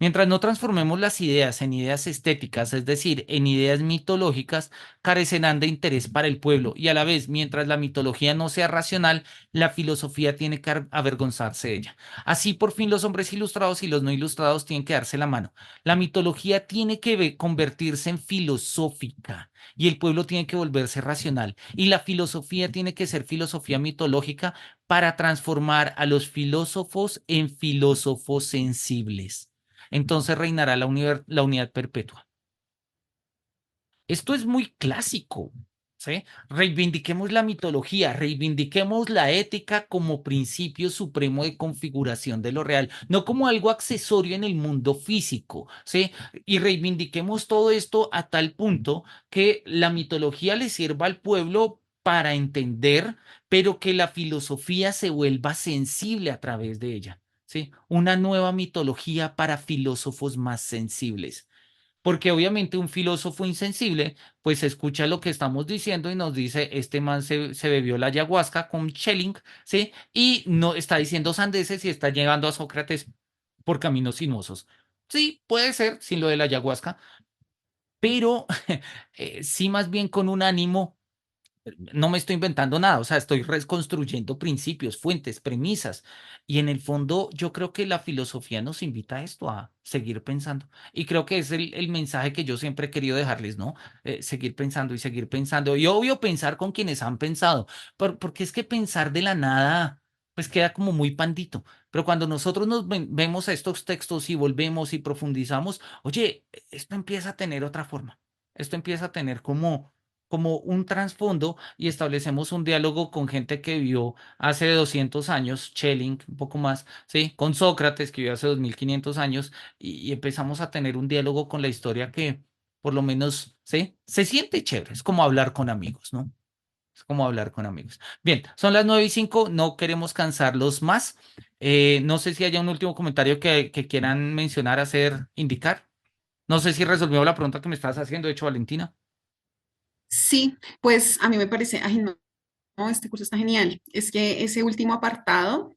mientras no transformemos las ideas en ideas estéticas, es decir, en ideas mitológicas, carecerán de interés para el pueblo y a la vez, mientras la mitología no sea racional, la filosofía tiene que avergonzarse de ella. Así, por fin, los hombres ilustrados y los no ilustrados tienen que darse la mano. La mitología tiene que convertirse en filosófica y el pueblo tiene que volverse racional y la filosofía tiene que ser filosofía mitológica para transformar a los filósofos en filósofos sensibles. Entonces reinará la unidad perpetua. Esto es muy clásico, ¿sí? Reivindiquemos la mitología, reivindiquemos la ética como principio supremo de configuración de lo real, no como algo accesorio en el mundo físico, ¿sí? Y reivindiquemos todo esto a tal punto que la mitología le sirva al pueblo para entender, pero que la filosofía se vuelva sensible a través de ella, ¿sí? Una nueva mitología para filósofos más sensibles. Porque obviamente un filósofo insensible, pues escucha lo que estamos diciendo y nos dice, este man se bebió la ayahuasca con Schelling, ¿sí? Y no está diciendo sandeces y está llegando a Sócrates por caminos sinuosos. Sí, puede ser, sin lo de la ayahuasca, pero sí más bien con un ánimo, no me estoy inventando nada, o sea, estoy reconstruyendo principios, fuentes, premisas. Y en el fondo, yo creo que la filosofía nos invita a esto, a seguir pensando. Y creo que es el mensaje que yo siempre he querido dejarles, ¿no? Seguir pensando y seguir pensando. Y obvio, pensar con quienes han pensado, porque es que pensar de la nada, pues queda como muy pandito. Pero cuando nosotros nos vemos a estos textos y volvemos y profundizamos, oye, esto empieza a tener otra forma. Esto empieza a tener como un trasfondo y establecemos un diálogo con gente que vivió hace 200 años, Schelling, un poco más, ¿sí? Con Sócrates, que vivió hace 2500 años, y empezamos a tener un diálogo con la historia que, por lo menos, ¿sí? Se siente chévere, es como hablar con amigos, ¿no? Es como hablar con amigos. Bien, son las 9:05, no queremos cansarlos más. No sé si haya un último comentario que quieran mencionar, hacer, indicar. No sé si resolvió la pregunta que me estabas haciendo, de hecho, Valentina. Sí, pues a mí me parece, ay no, no, este curso está genial. Es que ese último apartado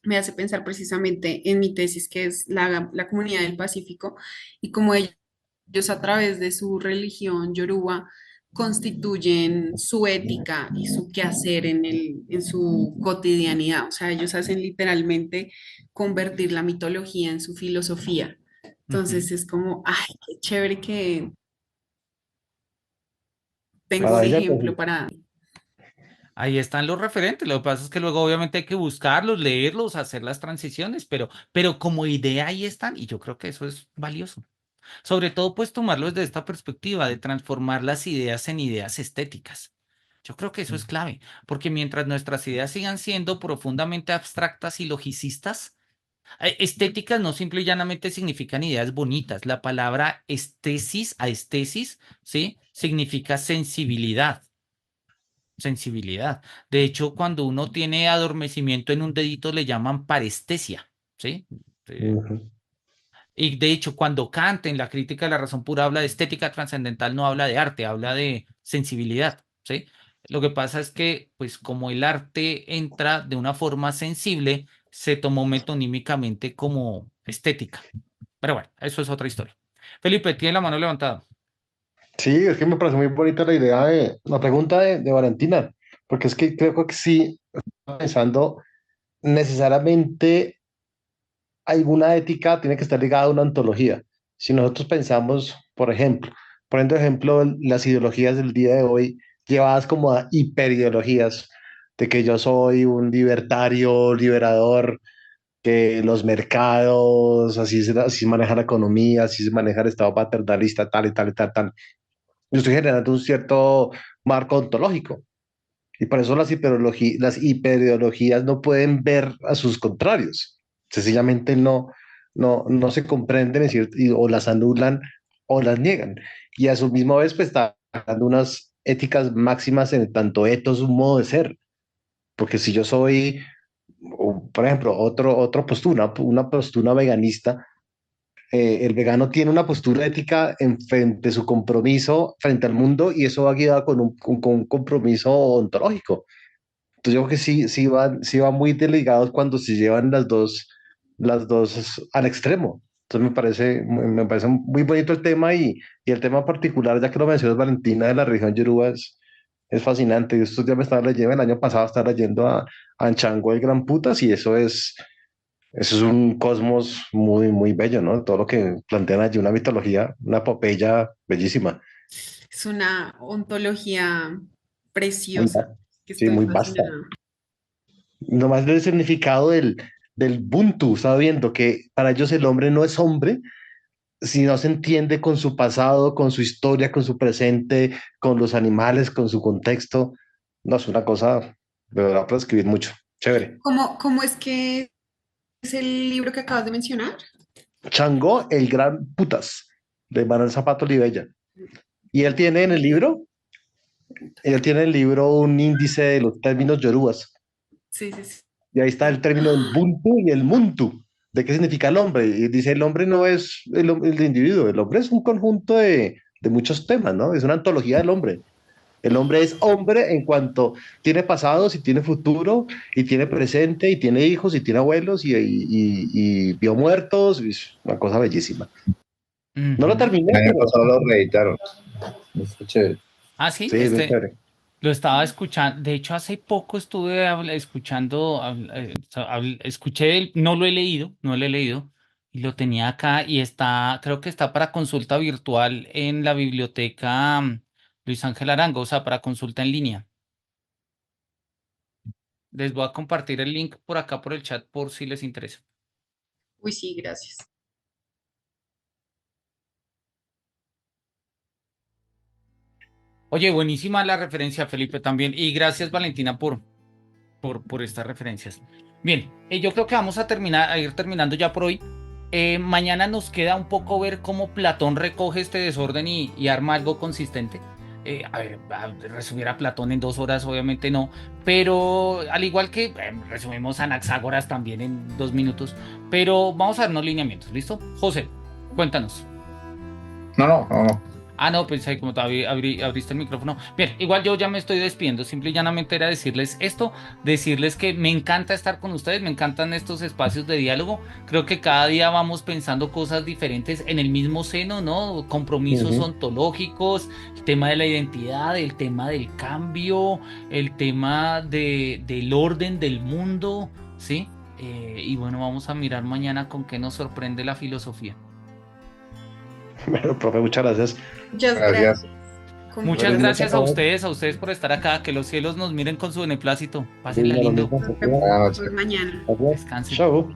me hace pensar precisamente en mi tesis, que es la comunidad del Pacífico, y cómo ellos a través de su religión yoruba constituyen su ética y su quehacer en su cotidianidad. O sea, ellos hacen literalmente convertir la mitología en su filosofía. Ujú. Entonces es como, ay, qué chévere que tengo un Maravilla, ejemplo para... Ahí están los referentes. Lo que pasa es que luego obviamente hay que buscarlos, leerlos, hacer las transiciones, pero como idea ahí están y yo creo que eso es valioso. Sobre todo, pues tomarlo desde esta perspectiva de transformar las ideas en ideas estéticas. Yo creo que eso es clave, porque mientras nuestras ideas sigan siendo profundamente abstractas y logicistas, estéticas no simple y llanamente significan ideas bonitas. La palabra estesis, aestesis, ¿sí? Significa sensibilidad. Sensibilidad. De hecho, cuando uno tiene adormecimiento en un dedito, le llaman parestesia, ¿sí? Eh, ujú. y de hecho, cuando Kant en la crítica de la razón pura habla de estética trascendental, no habla de arte, habla de sensibilidad, ¿sí? Lo que pasa es que, pues, como el arte entra de una forma sensible, se tomó metonímicamente como estética. Pero bueno, eso es otra historia. Felipe, tiene la mano levantada. Sí, es que me parece muy bonita la idea de la pregunta de Valentina, porque es que creo que sí, pensando necesariamente alguna ética tiene que estar ligada a una ontología. Si nosotros pensamos, por ejemplo, poniendo ejemplo las ideologías del día de hoy, llevadas como a hiperideologías, de que yo soy un libertario, liberador, que los mercados, así se maneja la economía, así se maneja el Estado paternalista, tal y tal y tal, tal. Yo estoy generando un cierto marco ontológico. Y por eso las hiperideologías no pueden ver a sus contrarios. Sencillamente no se comprenden o las anulan o las niegan. Y a su misma vez, pues está dando unas éticas máximas en tanto etos, un modo de ser. Porque si yo soy, por ejemplo, otra postura, una postura veganista, el vegano tiene una postura ética en frente a su compromiso frente al mundo y eso va guiado con un compromiso ontológico. Entonces yo creo que sí va muy deligados cuando se llevan las dos al extremo. Entonces me parece muy bonito el tema y el tema particular, ya que lo mencionas, Valentina, de la región Yoruba, es fascinante. Yo estos días me estaba leyendo, el año pasado estaba leyendo a Nchango el Gran Putas y eso es un cosmos muy, muy bello, ¿no? Todo lo que plantean allí, una mitología, una epopeya bellísima, Es una ontología muy, preciosa, que sí, estoy muy vasta. fascinada. Nomás del significado del Ubuntu, sabiendo que para ellos el hombre no es hombre si no se entiende con su pasado, con su historia, con su presente, con los animales, con su contexto. No, es una cosa de verdad para escribir mucho. Chévere. ¿Cómo es que es el libro que acabas de mencionar? Chango, el gran putas, de Manuel Zapato Olivella. Y él tiene en el libro un índice de los términos yorubas. Sí, sí, sí. Y ahí está el Sí. término del buntu y el muntu. ¿De qué significa el hombre? Y dice, el hombre no es el individuo, el hombre es un conjunto de muchos temas, ¿no? Es una antología del hombre. El hombre es hombre en cuanto tiene pasados y tiene futuro y tiene presente y tiene hijos y tiene abuelos y vio muertos. Es una cosa bellísima. No lo Ujú. terminé, El año pero pasado lo reeditaron. Está chévere. Ah, sí, sí, es bien chévere. lo estaba escuchando. De hecho, hace poco estuve escuchando, escuché, no lo he leído, no lo he leído, y lo tenía acá y está, creo que está para consulta virtual en la biblioteca Luis Ángel Arango, o sea, para consulta en línea. Les voy a compartir el link por acá por el chat por si les interesa. Uy, sí, gracias. Oye, buenísima la referencia, Felipe, también. Y gracias, Valentina, por estas referencias. Bien, yo creo que vamos a terminar, a ir terminando ya por hoy. Mañana nos queda un poco ver cómo Platón recoge este desorden y arma algo consistente. A ver, resumir a Platón en 2 horas, obviamente no, pero al igual que resumimos a Anaxágoras también en 2 minutos, pero vamos a darnos lineamientos, ¿listo? José, cuéntanos. No. Ah, no, pensé ahí como todavía abriste el micrófono. Bien, igual yo ya me estoy despidiendo. Simple y llanamente era decirles esto, decirles que me encanta estar con ustedes, me encantan estos espacios de diálogo. Creo que cada día vamos pensando cosas diferentes en el mismo seno, ¿no? Compromisos Ujú. ontológicos, el tema de la identidad, el tema del cambio, el tema del orden del mundo, ¿sí? Y bueno, vamos a mirar mañana con qué nos sorprende la filosofía. Bueno, profe, muchas gracias. Muchas Gracias. gracias. Con Muchas gusto. Feliz noche a gracias todos. a ustedes por estar acá, que los cielos nos miren con su beneplácito. Sí, Pásenla lo lindo, mismo, se Nos cuidan. Buenas noches. vemos mañana. Adiós. descansen. Chao.